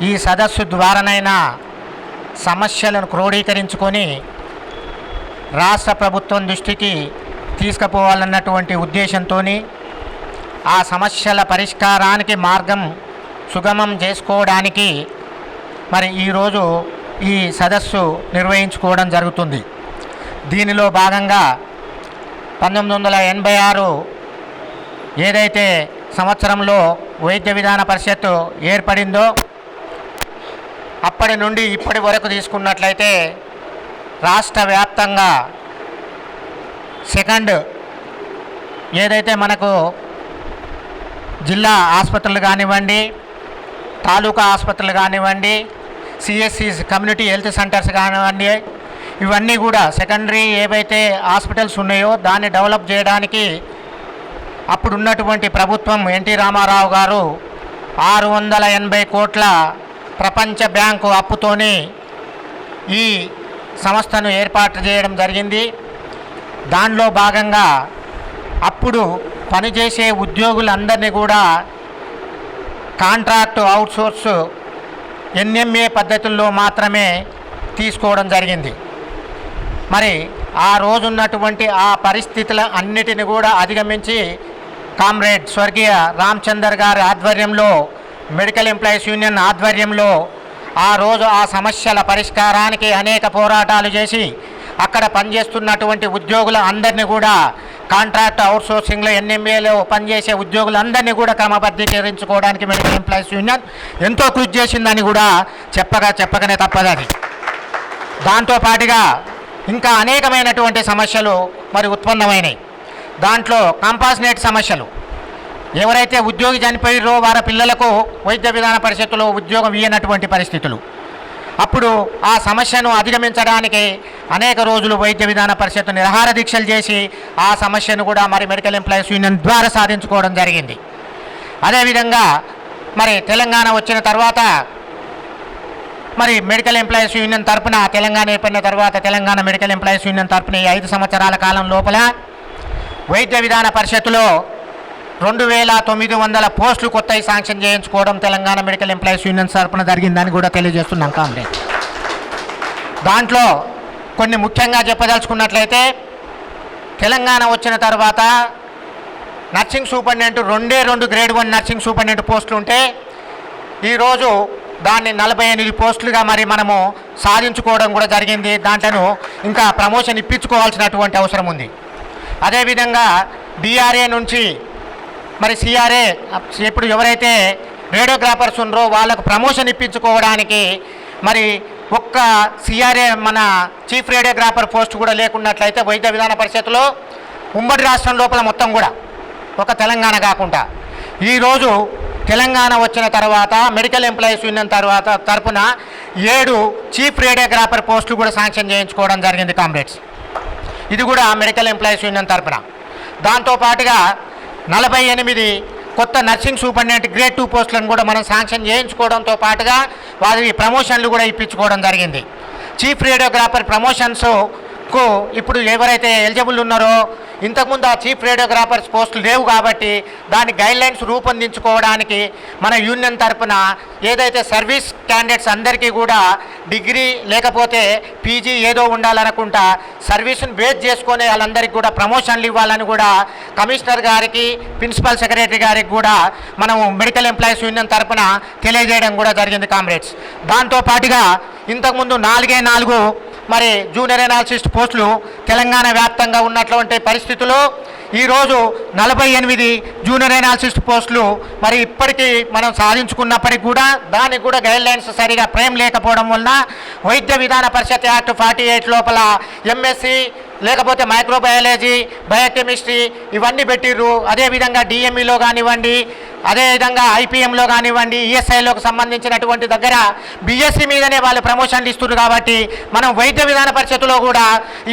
S11: ఈ సదస్సు ద్వారానైనా సమస్యలను క్రోడీకరించుకొని రాష్ట్ర ప్రభుత్వం దృష్టికి తీసుకుపోవాలన్నటువంటి ఉద్దేశంతో ఆ సమస్యల పరిష్కారానికి మార్గం సుగమం చేసుకోవడానికి మరి ఈరోజు ఈ సదస్సు నిర్వహించుకోవడం జరుగుతుంది. దీనిలో భాగంగా 1986 ఏదైతే సంవత్సరంలో వైద్య విధాన పరిషత్తు ఏర్పడిందో అప్పటి నుండి ఇప్పటి వరకు తీసుకున్నట్లయితే రాష్ట్ర వ్యాప్తంగా సెకండ్ ఏదైతే మనకు జిల్లా ఆసుపత్రులు కానివ్వండి, తాలూకా ఆసుపత్రులు కానివ్వండి, సిఎస్సి కమ్యూనిటీ హెల్త్ సెంటర్స్ కానివ్వండి, ఇవన్నీ కూడా సెకండరీ ఏవైతే హాస్పిటల్స్ ఉన్నాయో దాన్ని డెవలప్ చేయడానికి అప్పుడున్నటువంటి ప్రభుత్వం ఎన్టీ రామారావు గారు 680 కోట్ల ప్రపంచ బ్యాంకు అప్పుతోని ఈ సంస్థను ఏర్పాటు చేయడం జరిగింది. దానిలో భాగంగా అప్పుడు పనిచేసే ఉద్యోగులందరినీ కూడా కాంట్రాక్ట్ అవుట్సోర్స్ ఎన్ఎంఏ పద్ధతుల్లో మాత్రమే తీసుకోవడం జరిగింది. మరి ఆ రోజున్నటువంటి ఆ పరిస్థితుల అన్నిటిని కూడా అధిగమించి కామ్రేడ్ స్వర్గీయ రామచందర్ గారి ఆధ్వర్యంలో, మెడికల్ ఎంప్లాయీస్ యూనియన్ ఆధ్వర్యంలో ఆ రోజు ఆ సమస్యల పరిష్కారానికి అనేక పోరాటాలు చేసి అక్కడ పనిచేస్తున్నటువంటి ఉద్యోగుల అందరినీ కూడా కాంట్రాక్ట్ అవుట్సోర్సింగ్లో ఎన్ఎంఏలో పనిచేసే ఉద్యోగులందరినీ కూడా క్రమబద్ధీకరించుకోవడానికి మెడికల్ ఎంప్లాయీస్ యూనియన్ ఎంతో కృషి చేసిందని కూడా చెప్పకనే తప్పదని. దాంతోపాటుగా ఇంకా అనేకమైనటువంటి సమస్యలు మరి ఉత్పన్నమైనాయి. దాంట్లో కాంపాస్నేట్ సమస్యలు, ఎవరైతే ఉద్యోగి చనిపోయారో వారి పిల్లలకు వైద్య విధాన పరిషత్తులో ఉద్యోగం ఇవ్వనటువంటి పరిస్థితులు. అప్పుడు ఆ సమస్యను అధిగమించడానికి అనేక రోజులు వైద్య విధాన పరిషత్తు నిరాహార దీక్షలు చేసి ఆ సమస్యను కూడా మరి మెడికల్ ఎంప్లాయీస్ యూనియన్ ద్వారా సాధించుకోవడం జరిగింది. అదేవిధంగా మరి తెలంగాణ వచ్చిన తర్వాత మరి మెడికల్ ఎంప్లాయీస్ యూనియన్ తరపున తెలంగాణ ఏర్పడిన తర్వాత తెలంగాణ మెడికల్ ఎంప్లాయీస్ యూనియన్ తరపున ఈ 5 సంవత్సరాల కాలం లోపల వైద్య విధాన పరిషత్తులో 2900 పోస్టులు కొత్తవి శాంక్షన్ చేయించుకోవడం తెలంగాణ మెడికల్ ఎంప్లాయీస్ యూనియన్ తరపున జరిగిందని కూడా తెలియజేస్తున్నాం కామ్రేడ్. దాంట్లో కొన్ని ముఖ్యంగా చెప్పదలుచుకున్నట్లయితే తెలంగాణ వచ్చిన తర్వాత nursing superintendent 2 grade 1 nursing superintendent పోస్టులు ఉంటే ఈరోజు దాన్ని 48 పోస్టులుగా మరి మనము సాధించుకోవడం కూడా జరిగింది. దాంట్లో ఇంకా ప్రమోషన్ ఇప్పించుకోవాల్సినటువంటి అవసరం ఉంది. అదేవిధంగా డిఆర్ఏ నుంచి మరి సిఆర్ఏ ఇప్పుడు ఎవరైతే రేడియోగ్రాఫర్స్ ఉన్నారో వాళ్ళకు ప్రమోషన్ ఇప్పించుకోవడానికి మరి ఒక్క సిఆర్ఏ మన చీఫ్ రేడియోగ్రాఫర్ పోస్ట్ కూడా లేకున్నట్లయితే వైద్య విధాన పరిషత్తులో ఉమ్మడి రాష్ట్రం లోపల మొత్తం కూడా ఒక తెలంగాణ కాకుండా ఈరోజు తెలంగాణ వచ్చిన తర్వాత మెడికల్ ఎంప్లాయీస్ యూనియన్ తరపున 7 చీఫ్ రేడియోగ్రాఫర్ పోస్టులు కూడా శాంక్షన్ చేయించుకోవడం జరిగింది కామ్రేడ్స్. ఇది కూడా మెడికల్ ఎంప్లాయీస్ యూనియన్ తరపున. దాంతోపాటుగా 48 కొత్త నర్సింగ్ సూపరింటెండెంట్ గ్రేడ్ 2 పోస్టులను కూడా మనం శాంక్షన్ చేయించుకోవడంతో పాటుగా వారి ప్రమోషన్లు కూడా ఇప్పించుకోవడం జరిగింది. చీఫ్ రేడియోగ్రాఫర్ ప్రమోషన్స్కు ఇప్పుడు ఎవరైతే ఎలిజిబుల్ ఉన్నారో ఇంతకుముందు ఆ చీఫ్ రేడియోగ్రాఫర్స్ పోస్టులు లేవు కాబట్టి దాని గైడ్లైన్స్ రూపొందించుకోవడానికి మన యూనియన్ తరపున ఏదైతే సర్వీస్ క్యాండిడేట్స్ అందరికీ కూడా డిగ్రీ లేకపోతే పీజీ ఏదో ఉండాలనుకుంటా సర్వీస్ని బేస్ చేసుకొని వాళ్ళందరికీ కూడా ప్రమోషన్లు ఇవ్వాలని కూడా కమిషనర్ గారికి ప్రిన్సిపల్ సెక్రటరీ గారికి కూడా మనము మెడికల్ ఎంప్లాయీస్ యూనియన్ తరపున తెలియజేయడం కూడా జరిగింది కామ్రేడ్స్. దాంతోపాటుగా ఇంతకుముందు 4 మరి జూనియర్ ఎనాలిసిస్ట్ పోస్టులు తెలంగాణ వ్యాప్తంగా ఉన్నటువంటి పరిస్థితుల్లో ఈరోజు 48 జూనియర్ ఎనాలిసిస్ట్ పోస్టులు మరి ఇప్పటికీ మనం సాధించుకున్నప్పటికీ కూడా దానికి కూడా గైడ్లైన్స్ సరిగా ఫ్రేమ్ లేకపోవడం వలన వైద్య విధాన పరిషత్ యాక్ట్ 48 లోపల ఎంఎస్సి లేకపోతే మైక్రోబయాలజీ బయోకెమిస్ట్రీ ఇవన్నీ పెట్టిర్రు. అదేవిధంగా డిఎంఈలో కానివ్వండి, అదేవిధంగా ఐపీఎంలో కానివ్వండి, ఈఎస్ఐలోకి సంబంధించినటువంటి దగ్గర బీఎస్సీ మీదనే వాళ్ళు ప్రమోషన్లు ఇస్తున్నారు. కాబట్టి మనం వైద్య విధాన పరిషత్తులో కూడా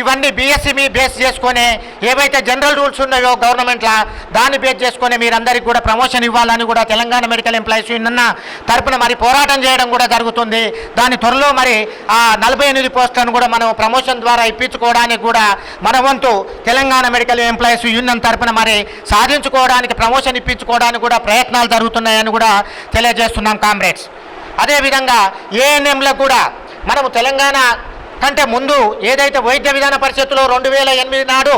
S11: ఇవన్నీ బీఎస్సీ మీద బేస్ చేసుకొని ఏవైతే జనరల్ రూల్స్ ఉన్నాయో గవర్నమెంట్లో దాన్ని బేస్ చేసుకొని మీరందరికీ కూడా ప్రమోషన్ ఇవ్వాలని కూడా తెలంగాణ మెడికల్ ఎంప్లాయీస్ యూనియన్ తరపున మరి పోరాటం చేయడం కూడా జరుగుతుంది. దాని త్వరలో మరి ఆ 48 పోస్టులను కూడా మనం ప్రమోషన్ ద్వారా ఇప్పించుకోవడానికి కూడా మన వంతు తెలంగాణ మెడికల్ ఎంప్లాయీస్ యూనియన్ తరపున మరి సాధించుకోవడానికి ప్రమోషన్ ఇప్పించుకోవడానికి కూడా ప్రయత్నాలు జరుగుతున్నాయని కూడా తెలియజేస్తున్నాం కామ్రేడ్స్. అదేవిధంగా ఏఎన్ఎంలకు కూడా మనము తెలంగాణ కంటే ముందు ఏదైతే వైద్య విధాన పరిషత్తులో 2008 నాడు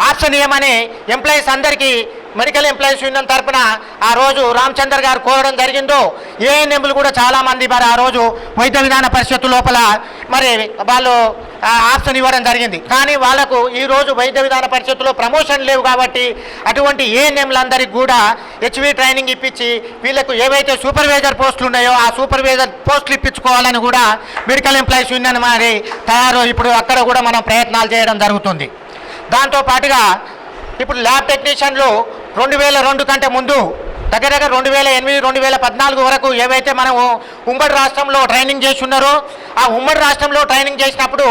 S11: ఆప్షన్ ఇవ్వమని ఎంప్లాయీస్ అందరికీ మెడికల్ ఎంప్లాయీస్ యూనియన్ తరపున ఆ రోజు రామచందర్ గారు కోరడం జరిగిందో ఏఎన్ఎంలు కూడా చాలామంది మరి ఆ రోజు వైద్య విధాన పరిషత్తు లోపల మరి వాళ్ళు ఆప్షన్ ఇవ్వడం జరిగింది. కానీ వాళ్ళకు ఈరోజు వైద్య విధాన పరిషత్తులో ప్రమోషన్ లేవు కాబట్టి అటువంటి ఏఎన్ఎంలందరికీ కూడా హెచ్వి ట్రైనింగ్ ఇప్పించి వీళ్ళకు ఏవైతే సూపర్వైజర్ పోస్టులు ఉన్నాయో ఆ సూపర్వైజర్ పోస్టులు ఇప్పించుకోవాలని కూడా మెడికల్ ఎంప్లాయీస్ యూనియన్ మరి ఇప్పుడు అక్కడ కూడా మనం ప్రయత్నాలు చేయడం జరుగుతుంది. దాంతోపాటుగా ఇప్పుడు ల్యాబ్ టెక్నీషియన్లు 2002 కంటే ముందు దగ్గర 2008 2014 వరకు ఏవైతే మనము ఉమ్మడి రాష్ట్రంలో ట్రైనింగ్ చేసి ఉన్నారో ఆ ఉమ్మడి రాష్ట్రంలో ట్రైనింగ్ చేసినప్పుడు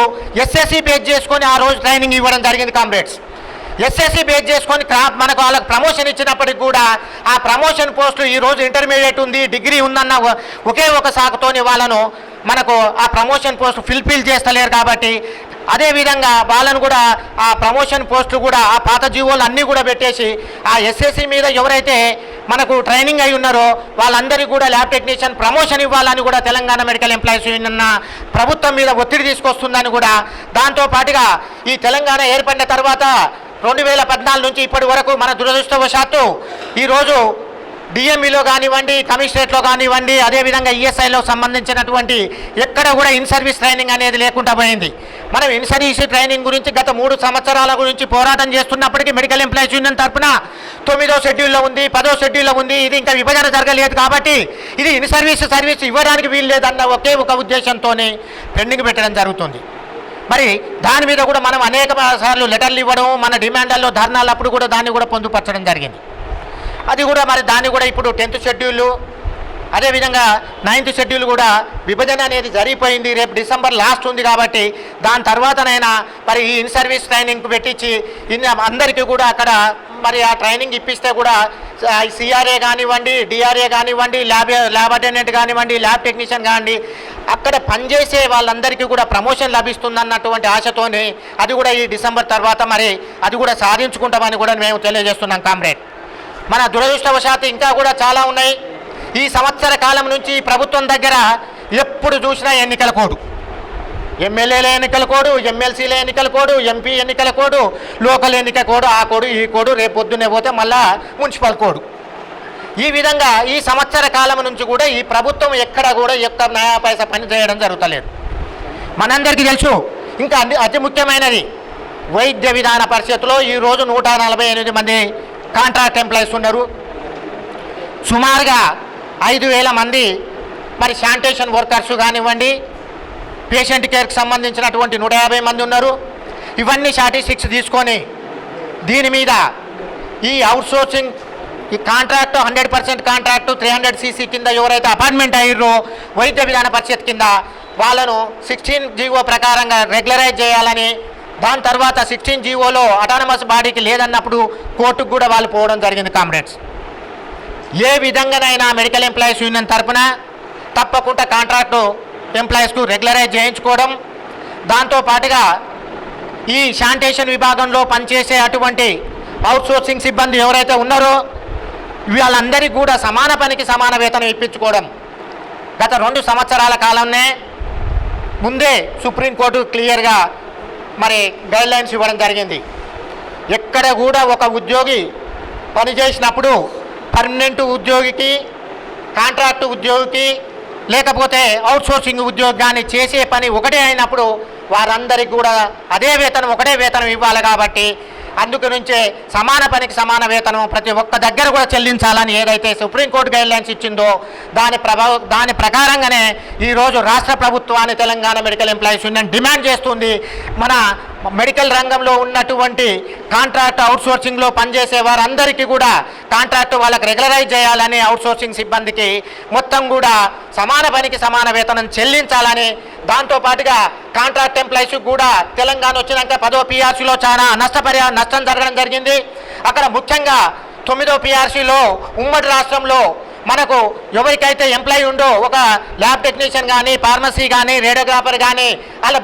S11: ఎస్ఎస్సి బేస్ చేసుకొని ఆ రోజు ట్రైనింగ్ ఇవ్వడం జరిగింది కామ్రేడ్స్. ఎస్ఎస్సి బేస్ చేసుకొని మనకు వాళ్ళకి ప్రమోషన్ ఇచ్చినప్పటికి కూడా ఆ ప్రమోషన్ పోస్టులు ఈరోజు ఇంటర్మీడియట్ ఉంది డిగ్రీ ఉందన్న ఒకే ఒక సాకుతోని వాళ్ళను మనకు ఆ ప్రమోషన్ పోస్ట్ ఫిల్ చేస్తలేరు. కాబట్టి అదేవిధంగా వాళ్ళను కూడా ఆ ప్రమోషన్ పోస్టులు కూడా ఆ పాత జీవోలు అన్నీ కూడా పెట్టేసి ఆ ఎస్ఎస్సి మీద ఎవరైతే మనకు ట్రైనింగ్ అయి ఉన్నారో వాళ్ళందరికీ కూడా ల్యాబ్ టెక్నీషియన్ ప్రమోషన్ ఇవ్వాలని కూడా తెలంగాణ మెడికల్ ఎంప్లాయీస్ యూనియన్ ప్రభుత్వం మీద ఒత్తిడి తీసుకొస్తుందని కూడా దాంతోపాటుగా ఈ తెలంగాణ ఏర్పడిన తర్వాత 2014 నుంచి ఇప్పటి వరకు మన దురదృష్టవశాత్తు ఈరోజు డిఎంఈలో కానివ్వండి కమిషనరేట్లో కానివ్వండి అదేవిధంగా ఈఎస్ఐలో సంబంధించినటువంటి ఎక్కడ కూడా ఇన్ సర్వీస్ ట్రైనింగ్ అనేది లేకుండా పోయింది. మనం ఇన్ సర్వీస్ ట్రైనింగ్ గురించి గత 3 సంవత్సరాల గురించి పోరాటం చేస్తున్నప్పటికీ మెడికల్ ఎంప్లాయీస్ యూనియన్ తరఫున 9వ షెడ్యూల్లో ఉంది 10వ షెడ్యూల్లో ఉంది. ఇది ఇంకా విభజన జరగలేదు కాబట్టి ఇది ఇన్ సర్వీస్ ఇవ్వడానికి వీలు లేదన్న ఒకే ఒక ఉద్దేశంతోనే పెండింగ్ పెట్టడం జరుగుతుంది. మరి దాని మీద కూడా మనం అనేక సార్లు లెటర్లు ఇవ్వడం మన డిమాండ్లలో ధర్నాలు అప్పుడు కూడా దాన్ని కూడా పొందుపరచడం జరిగింది. అది కూడా మరి దాన్ని కూడా ఇప్పుడు 10th షెడ్యూల్ అదేవిధంగా 9th షెడ్యూల్ కూడా విభజన అనేది జరిగిపోయింది. రేపు డిసెంబర్ లాస్ట్ ఉంది కాబట్టి దాని తర్వాతనైనా మరి ఈ ఇన్ సర్వీస్ ట్రైనింగ్ పెట్టించి అందరికీ కూడా అక్కడ మరి ఆ ట్రైనింగ్ ఇప్పిస్తే కూడా సిఆర్ఏ కానివ్వండి డిఆర్ఏ కానివ్వండి ల్యాబ్ అటెండెంట్ కానివ్వండి ల్యాబ్ టెక్నీషియన్ కానివ్వండి అక్కడ పనిచేసే వాళ్ళందరికీ కూడా ప్రమోషన్ లభిస్తుందన్నటువంటి ఆశతోని అది కూడా ఈ డిసెంబర్ తర్వాత మరి అది కూడా సాధించుకుంటామని కూడా మేము తెలియజేస్తున్నాం కామ్రేడ్. మన దురదృష్టవశాత్తు ఇంకా కూడా చాలా ఉన్నాయి. ఈ సంవత్సర కాలం నుంచి ప్రభుత్వం దగ్గర ఎప్పుడు చూసినా ఎన్నికల కోడ్ ఎమ్మెల్యేల ఎన్నికల కోడ్, ఎమ్మెల్సీల ఎన్నికల కోడ్, ఎంపీ ఎన్నికల కోడ్, లోకల్ ఎన్నిక కోడ్, ఆ కోడ్ ఈ కోడ్, రేపు పొద్దున్నే పోతే మళ్ళా మున్సిపల్ కోడ్. ఈ విధంగా ఈ సంవత్సర కాలం నుంచి కూడా ఈ ప్రభుత్వం ఎక్కడ కూడా ఎక్కడ నయా పైసా పని చేయడం జరుగుతలేదు. మనందరికీ తెలుసు. ఇంకా అతి ముఖ్యమైనది వైద్య విధాన పరిషత్తులో ఈరోజు 148 మంది కాంట్రాక్ట్ ఎంప్లాయీస్ ఉన్నారు. సుమారుగా 5,000 మంది మరి శానిటేషన్ వర్కర్స్ కానివ్వండి, పేషెంట్ కేర్కి సంబంధించినటువంటి 150 మంది ఉన్నారు. ఇవన్నీ స్టాటిస్టిక్స్ తీసుకొని దీని మీద ఈ అవుట్సోర్సింగ్ ఈ కాంట్రాక్టు 100% కాంట్రాక్టు 300 cc కింద ఎవరైతే అపాయింట్మెంట్ అయ్యారో వైద్య విధాన పరిషత్ కింద వాళ్ళను 16 జీవో ప్రకారంగా రెగ్యులరైజ్ చేయాలని, దాని తర్వాత 16 జీవోలో అటానమస్ బాడీకి లేదన్నప్పుడు కోర్టుకు కూడా వాళ్ళు పోవడం జరిగింది. కామ్రేడ్స్, ఏ విధంగానైనా మెడికల్ ఎంప్లాయీస్ యూనియన్ తరఫున తప్పకుండా కాంట్రాక్టు ఎంప్లాయీస్కు రెగ్యులరైజ్ చేయించుకోవడం, దాంతోపాటుగా ఈ శానిటేషన్ విభాగంలో పనిచేసే అటువంటి అవుట్సోర్సింగ్ సిబ్బంది ఎవరైతే ఉన్నారో వాళ్ళందరికీ కూడా సమాన పనికి సమాన వేతనం ఇప్పించుకోవడం. గత 2 సంవత్సరాల కాలంలో ముందే సుప్రీంకోర్టు క్లియర్గా మరి గైడ్లైన్స్ ఇవ్వడం జరిగింది. ఎక్కడ కూడా ఒక ఉద్యోగి పనిచేసినప్పుడు పర్మనెంట్ ఉద్యోగికి, కాంట్రాక్టు ఉద్యోగికి, లేకపోతే అవుట్సోర్సింగ్ ఉద్యోగాన్ని చేసే పని ఒకటే అయినప్పుడు వారందరికీ కూడా అదే వేతనం, ఒకటే వేతనం ఇవ్వాలి. కాబట్టి అందుకు నుంచే సమాన పనికి సమాన వేతనం ప్రతి ఒక్క దగ్గర కూడా చెల్లించాలని ఏదైతే సుప్రీంకోర్టు గైడ్లైన్స్ ఇచ్చిందో దాని ప్రకారంగానే ఈరోజు రాష్ట్ర ప్రభుత్వాన్ని Telangana medical employees union demand చేస్తుంది. మన మెడికల్ రంగంలో ఉన్నటువంటి కాంట్రాక్ట్ అవుట్సోర్సింగ్లో పనిచేసే వారందరికీ కూడా కాంట్రాక్ట్ వాళ్ళకి రెగ్యులరైజ్ చేయాలని, అవుట్సోర్సింగ్ సిబ్బందికి మొత్తం కూడా సమాన పనికి సమాన వేతనం చెల్లించాలని, దాంతోపాటుగా కాంట్రాక్ట్ ఎంప్లాయీస్ కూడా తెలంగాణ వచ్చినాక 10వ PRCలో చాలా నష్టం జరగడం జరిగింది. అక్కడ ముఖ్యంగా 9వ PRCలో ఉమ్మడి రాష్ట్రంలో మనకు ఎవరికైతే ఎంప్లాయీ ఉందో ఒక ల్యాబ్ టెక్నీషియన్ కానీ, ఫార్మసీ కానీ, రేడియోగ్రాఫర్ కానీ, వాళ్ళ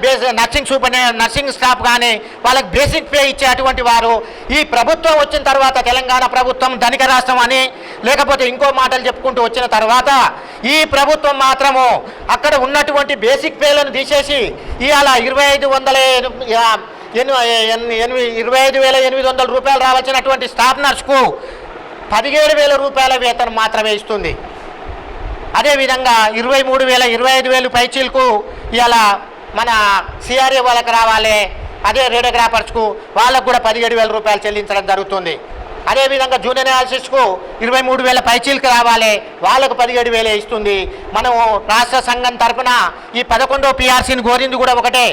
S11: నర్సింగ్ స్టాఫ్ కానీ వాళ్ళకి బేసిక్ పే ఇచ్చే అటువంటి వారు ఈ ప్రభుత్వం వచ్చిన తర్వాత తెలంగాణ ప్రభుత్వం ధనిక రాష్ట్రం అని లేకపోతే ఇంకో మాటలు చెప్పుకుంటూ వచ్చిన తర్వాత ఈ ప్రభుత్వం మాత్రము అక్కడ ఉన్నటువంటి బేసిక్ పేలను తీసేసి ఇవాళ 25,800 రూపాయలు రావాల్సినటువంటి స్టాఫ్ నర్స్కు 17,000 రూపాయల వేతనం మాత్రమే ఇస్తుంది. అదేవిధంగా 23,000, 25,000 పైచీలకు ఇలా మన CRA వాళ్ళకి రావాలి. అదే రేడియోగ్రాఫర్స్కు వాళ్ళకు కూడా 17,000 రూపాయలు చెల్లించడం జరుగుతుంది. అదేవిధంగా జూనియర్ అనాలిసిస్కు 23,000 పైచీలకు రావాలి, వాళ్ళకు 17,000 ఇస్తుంది. మనం రాష్ట్ర సంఘం తరఫున ఈ 11వ PRCని కోరింది కూడా ఒకటే,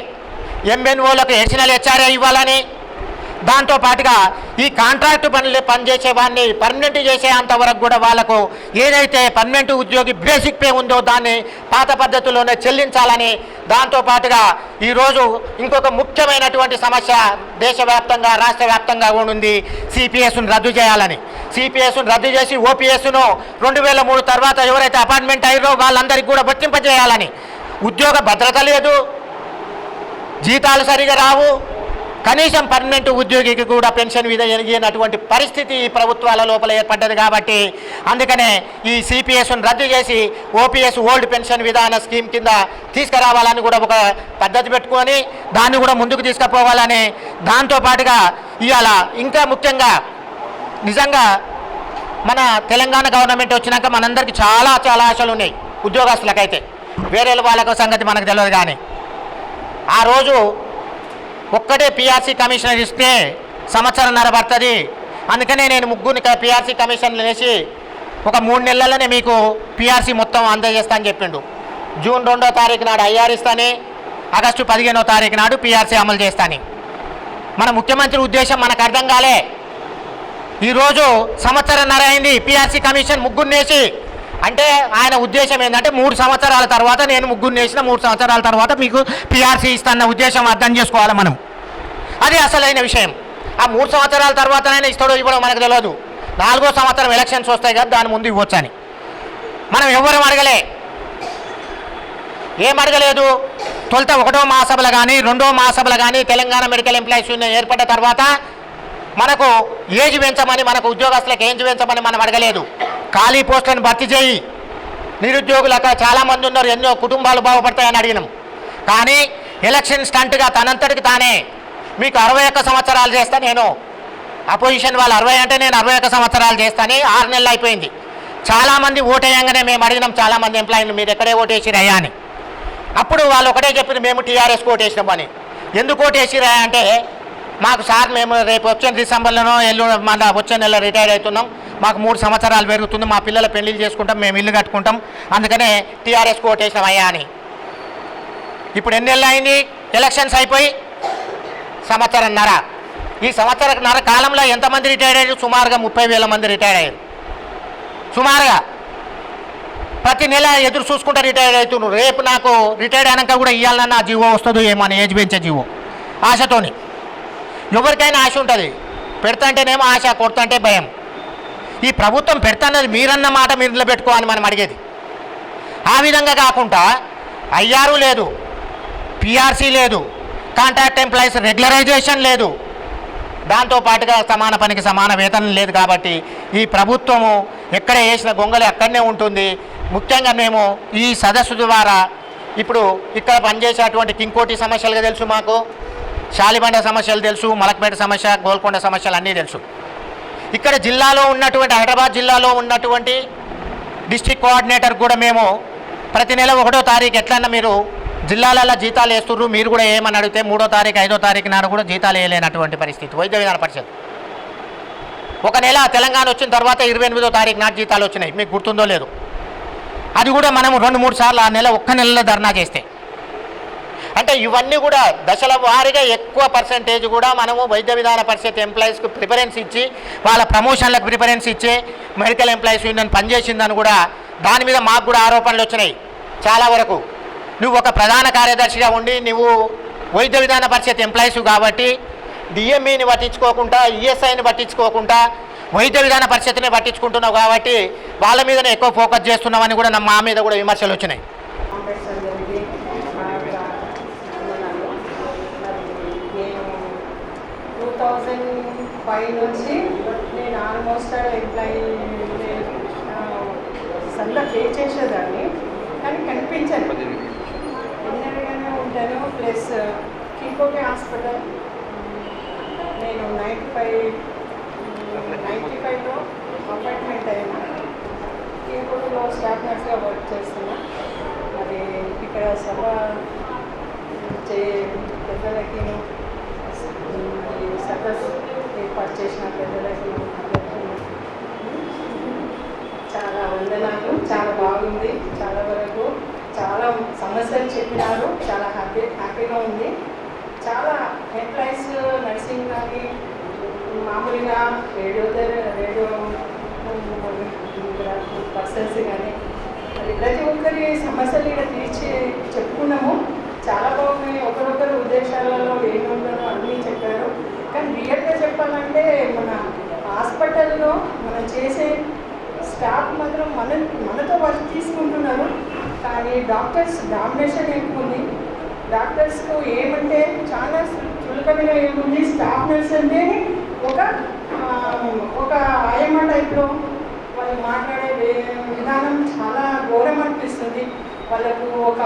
S11: MNOలకు అడిషనల్ HRA ఇవ్వాలని, దాంతోపాటుగా ఈ కాంట్రాక్టు పనిచేసే వాడిని పర్మనెంట్ చేసే అంతవరకు కూడా వాళ్ళకు ఏదైతే పర్మనెంట్ ఉద్యోగి బేసిక్ పే ఉందో దాన్ని పాత పద్ధతిలోనే చెల్లించాలని, దాంతోపాటుగా ఈరోజు ఇంకొక ముఖ్యమైనటువంటి సమస్య దేశవ్యాప్తంగా రాష్ట్ర వ్యాప్తంగా ఉంది, CPSను రద్దు చేయాలని. CPSను రద్దు చేసి OPSను 2003 తర్వాత ఎవరైతే అపాయింట్మెంట్ అయ్యారో వాళ్ళందరికీ కూడా వర్తింపజేయాలని. ఉద్యోగ భద్రత లేదు, జీతాలు సరిగా రావు, కనీసం పర్మనెంట్ ఉద్యోగికి కూడా పెన్షన్ విధించినటువంటి పరిస్థితి ఈ ప్రభుత్వాల లోపల ఏర్పడ్డది. కాబట్టి అందుకనే ఈ CPSను రద్దు చేసి OPS ఓల్డ్ పెన్షన్ విధాన స్కీమ్ కింద తీసుకురావాలని కూడా ఒక పద్ధతి పెట్టుకొని దాన్ని కూడా ముందుకు తీసుకుపోవాలని, దాంతోపాటుగా ఇవాళ ఇంకా ముఖ్యంగా నిజంగా మన తెలంగాణ గవర్నమెంట్ వచ్చినాక మనందరికీ చాలా ఆశలు ఉన్నాయి ఉద్యోగస్తులకైతే, వేరే వాళ్ళ సంగతి మనకు తెలియదు. కానీ ఆ రోజు ఒక్కటే PRC కమిషనర్ ఇస్తే సంవత్సరంన్నర పడుతుంది. అందుకనే నేను 3 PRC కమిషన్లు వేసి ఒక 3 నెలలనే మీకు PRC మొత్తం అందజేస్తా అని చెప్పిండు. జూన్ 2వ తారీఖు నాడు IR ఇస్తాని, ఆగస్టు 15వ తారీఖు నాడు PRC అమలు చేస్తాని. మన ముఖ్యమంత్రి ఉద్దేశం మనకు అర్థం కాలే. ఈరోజు సంవత్సరంన్నర అయింది PRC కమిషన్ 3 వేసి. అంటే ఆయన ఉద్దేశం ఏంటంటే 3 సంవత్సరాల తర్వాత నేను 3 వేసిన 3 సంవత్సరాల తర్వాత మీకు PRC ఇస్తాన్న ఉద్దేశం అర్థం చేసుకోవాలి మనం. అది అసలైన విషయం. ఆ 3 సంవత్సరాల తర్వాతనైనా ఇస్తాడో ఇవ్వడో మనకు తెలియదు. 4వ సంవత్సరం ఎలక్షన్స్ వస్తాయి కదా, దాని ముందు ఇవ్వచ్చని మనం ఎవ్వరం అడగలే, ఏం అడగలేదు. తొలుత 1వ మహాసభలు కానీ 2వ మహాసభలు కానీ తెలంగాణ మెడికల్ ఎంప్లాయీస్ యూనియన్ ఏర్పడ్డ తర్వాత మనకు ఏజ్ పెంచమని, మనకు ఉద్యోగస్తులకు ఏజ్ పెంచమని మనం అడగలేదు. ఖాళీ పోస్టులను భర్తీ చేయి, నిరుద్యోగులు అక్కడ చాలామంది ఉన్నారు, ఎన్నో కుటుంబాలు బాగుపడతాయని అడిగినాం. కానీ ఎలక్షన్ స్టంట్గా తనంతటికి తానే మీకు 61 సంవత్సరాలు చేస్తా, నేను అపోజిషన్ వాళ్ళు 60 అంటే నేను 61 సంవత్సరాలు చేస్తాను. 6 నెలలు అయిపోయింది. చాలామంది ఓటేయంగానే మేము అడిగినాం, చాలామంది ఎంప్లాయీలు మీరు ఎక్కడే ఓటేసిరయ్యా అని. అప్పుడు వాళ్ళు ఒకటే చెప్పారు, మేము టీఆర్ఎస్కి ఓటేసినాం అని. ఎందుకు ఓటేసిరయ్యా అంటే, మాకు సార్ మేము రేపు వచ్చే డిసెంబర్లోనో మన వచ్చే నెల రిటైర్ అవుతున్నాం, మాకు 3 సంవత్సరాలు పెరుగుతుంది, మా పిల్లల పెళ్లిళ్ళు చేసుకుంటాం, మేము ఇల్లు కట్టుకుంటాం, అందుకనే టీఆర్ఎస్కి ఓటేసినామయ్యా అని. ఇప్పుడు ఎన్ని నెలలు అయింది ఎలక్షన్స్ అయిపోయి? సంవత్సరంన్నర. ఈ సంవత్సరంన్నర కాలంలో ఎంతమంది రిటైర్ అయ్యారు? సుమారుగా 30,000 మంది రిటైర్ అయ్యారు. సుమారుగా ప్రతి నెల ఎదురు చూసుకుంటూ రిటైర్ అవుతున్నారు. రేపు నాకు రిటైర్ అయినాక కూడా ఇవ్వాలన్న ఆ జీవో వస్తుందో ఏమో అని, ఏజ్ పెంచే జీవో ఆశతోని. ఎవరికైనా ఆశ ఉంటుంది, పెడతంటేనేమో ఆశ, కొడుతుంటే భయం. ఈ ప్రభుత్వం పెడతాన్నది మీరన్న మాట మీరు నిలబెట్టుకోవాలని మనం అడిగేది. ఆ విధంగా కాకుండా ఐఆర్ లేదు, పిఆర్సీ లేదు, కాంట్రాక్ట్ ఎంప్లాయీస్ రెగ్యులరైజేషన్ లేదు, దాంతోపాటుగా సమాన పనికి సమాన వేతనం లేదు. కాబట్టి ఈ ప్రభుత్వము ఎక్కడ వేసిన గొంగలి అక్కడనే ఉంటుంది. ముఖ్యంగా మేము ఈ సదస్సు ద్వారా ఇప్పుడు ఇక్కడ పనిచేసేటువంటి కింకోటి సమస్యలుగా తెలుసు, మాకు శాలిబండ సమస్యలు తెలుసు, మలక్పేట సమస్య, గోల్కొండ సమస్యలు అన్నీ తెలుసు. ఇక్కడ జిల్లాలో ఉన్నటువంటి హైదరాబాద్ జిల్లాలో ఉన్నటువంటి డిస్ట్రిక్ట్ కోఆర్డినేటర్ కూడా మేము ప్రతి నెల 1వ తారీఖు ఎట్లన్నా మీరు జిల్లాలలో జీతాలు వేస్తుర్రు, మీరు కూడా ఏమని అడిగితే 3వ తారీఖు 5వ తారీఖు నాడు కూడా జీతాలు వేయలేనటువంటి పరిస్థితి. వైద్య విధాన పరిషత్ ఒక నెల తెలంగాణ వచ్చిన తర్వాత 28వ తారీఖు నాటి జీతాలు వచ్చినాయి, మీకు గుర్తుందో లేదు. అది కూడా మనము 2-3 సార్లు ఆ నెల ఒక్క నెలలో ధర్నా చేస్తే. అంటే ఇవన్నీ కూడా దశల వారీగా ఎక్కువ పర్సెంటేజ్ కూడా మనము వైద్య విధాన పరిషత్ ఎంప్లాయీస్కి ప్రిఫరెన్స్ ఇచ్చి, వాళ్ళ ప్రమోషన్లకు ప్రిఫరెన్స్ ఇచ్చి, మెడికల్ ఎంప్లాయీస్ యూనియన్ పనిచేసిందని కూడా దాని మీద మాకు కూడా ఆరోపణలు వచ్చినాయి చాలా వరకు. నువ్వు ఒక ప్రధాన కార్యదర్శిగా ఉండి నువ్వు వైద్య విధాన పరిషత్ ఎంప్లాయీస్ కాబట్టి డిఎంఈని పట్టించుకోకుండా, ఈఎస్ఐని పట్టించుకోకుండా వైద్య విధాన పరిషత్ని పట్టించుకుంటున్నావు కాబట్టి వాళ్ళ మీదనే ఎక్కువ ఫోకస్ చేస్తున్నామని కూడా మా మీద కూడా విమర్శలు వచ్చినాయి.
S12: నేను 2005 నుంచి నేను ఆల్మోస్ట్ ఎంప్లాయీ సల్లా పే చేసేదాన్ని, కానీ కనిపించను. ఎన్నడగానే ఉంటాను. ప్లస్ కింకోటి హాస్పిటల్ నేను 95లో అపాయింట్మెంట్ అయినా. కింకోటిలో స్టాఫ్ నర్స్గా వర్క్ చేస్తున్నా. మరి ఇక్కడ సభ పెద్దలకి సదస్సు ఏర్పాటు చేసిన పెద్దలకి చాలా వందనాలు. చాలా బాగుంది. చాలా వరకు చాలా సమస్యలు చెప్పినారు. చాలా హ్యాపీగా ఉంది. చాలా ఎంప్లాయీస్ నర్సింగ్ కానీ మామూలుగా రేడియో పర్సన్స్ కానీ మరి ప్రతి ఒక్కరి సమస్యలు ఇక్కడ తీర్చి చెప్పుకున్నాము. చాలా బాగున్నాయి. ఒకరొకరు ఉద్దేశాలలో ఏముందో అన్నీ చెప్పారు. కానీ రియల్గా చెప్పాలంటే మన హాస్పిటల్లో మనం చేసే స్టాఫ్ మాత్రం మనతో వర్క్ తీసుకుంటున్నారు. కానీ డాక్టర్స్ డామినేషన్ ఏముంది. డాక్టర్స్కు ఏమంటే చాలా చులకనగా ఏముంది. స్టాఫ్ నర్స్ అంటే ఒక ఆయమ్మ టైప్లో వాళ్ళు మాట్లాడే విధానం చాలా ఘోరం అనిపిస్తుంది. వాళ్ళకు ఒక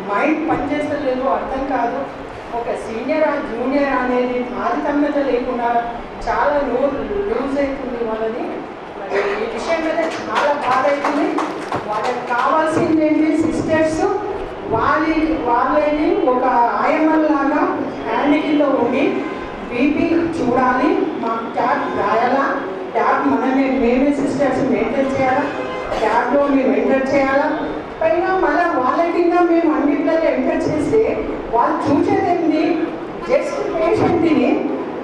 S12: మైండ్ పనిచేస్తలేదు, అర్థం కాదు. ఒక సీనియర్ జూనియర్ అనేది తారతమ్యత లేకుండా చాలా లూజ్ అవుతుంది వాళ్ళది. మరి ఈ విషయం మీద చాలా బాధ అవుతుంది. వాళ్ళకి కావాల్సింది ఏంటి, సిస్టర్స్ వాళ్ళని ఒక ఆయమ్మలాగా హ్యాండ్ కింద ఉండి బీపీ చూడాలి, మాకు ట్యాబ్ రాయాలా, ట్యాబ్ మేమే సిస్టర్స్ మెయింటైన్ చేయాలా, ట్యాబ్లో మేము ఎంటర్ చేయాలా. పైగా మళ్ళీ వాళ్ళ కింద మేము అన్నింటిలో ఎంటర్ చేస్తే వాళ్ళు చూసేది ఏంటి, జస్ట్ పేషెంట్ని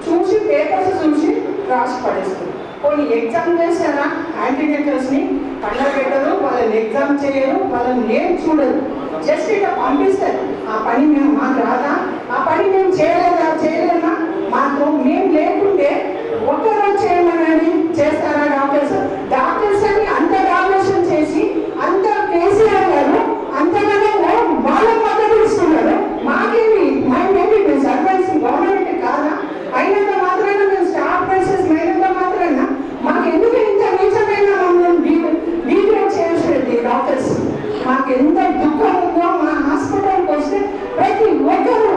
S12: చూసి పేపర్స్ చూసి రాసి పడేస్తుంది. కొన్ని ఎగ్జామ్ చేశారా యాంటీనేటర్స్ని పండబెట్టరు, వాళ్ళని ఎగ్జామ్ చేయరు, వాళ్ళని ఏం చూడరు, జస్ట్ ఇట్లా పంపిస్తారు. ఆ పని మాకు రాదా, ఆ పని మేము చేయలేదా మాకు మేము లేకుంటే ఒక్కరోజు చేయమని చేస్తారా డాక్టర్స్ అని అంత డామినేషన్ చేసి అంత కేసీఆర్ గారు అంతగానే వాళ్ళ మద్దతు ఇస్తున్నారు. మాకేమి మేము సర్వీస్ గవర్నమెంట్ కాదా, అయినంత మాత్రాన మేము స్టాఫ్ నర్సెస్ అయినంత మాత్రాన మాకు ఎందుకు ఇంత నీచమైన మమ్మల్ని డీగ్రేడ్ చేసేది డాక్టర్స్. మాకు ఎంత దుఃఖం ఉందో. మా హాస్పిటల్కి వస్తే ప్రతి ఒక్కరు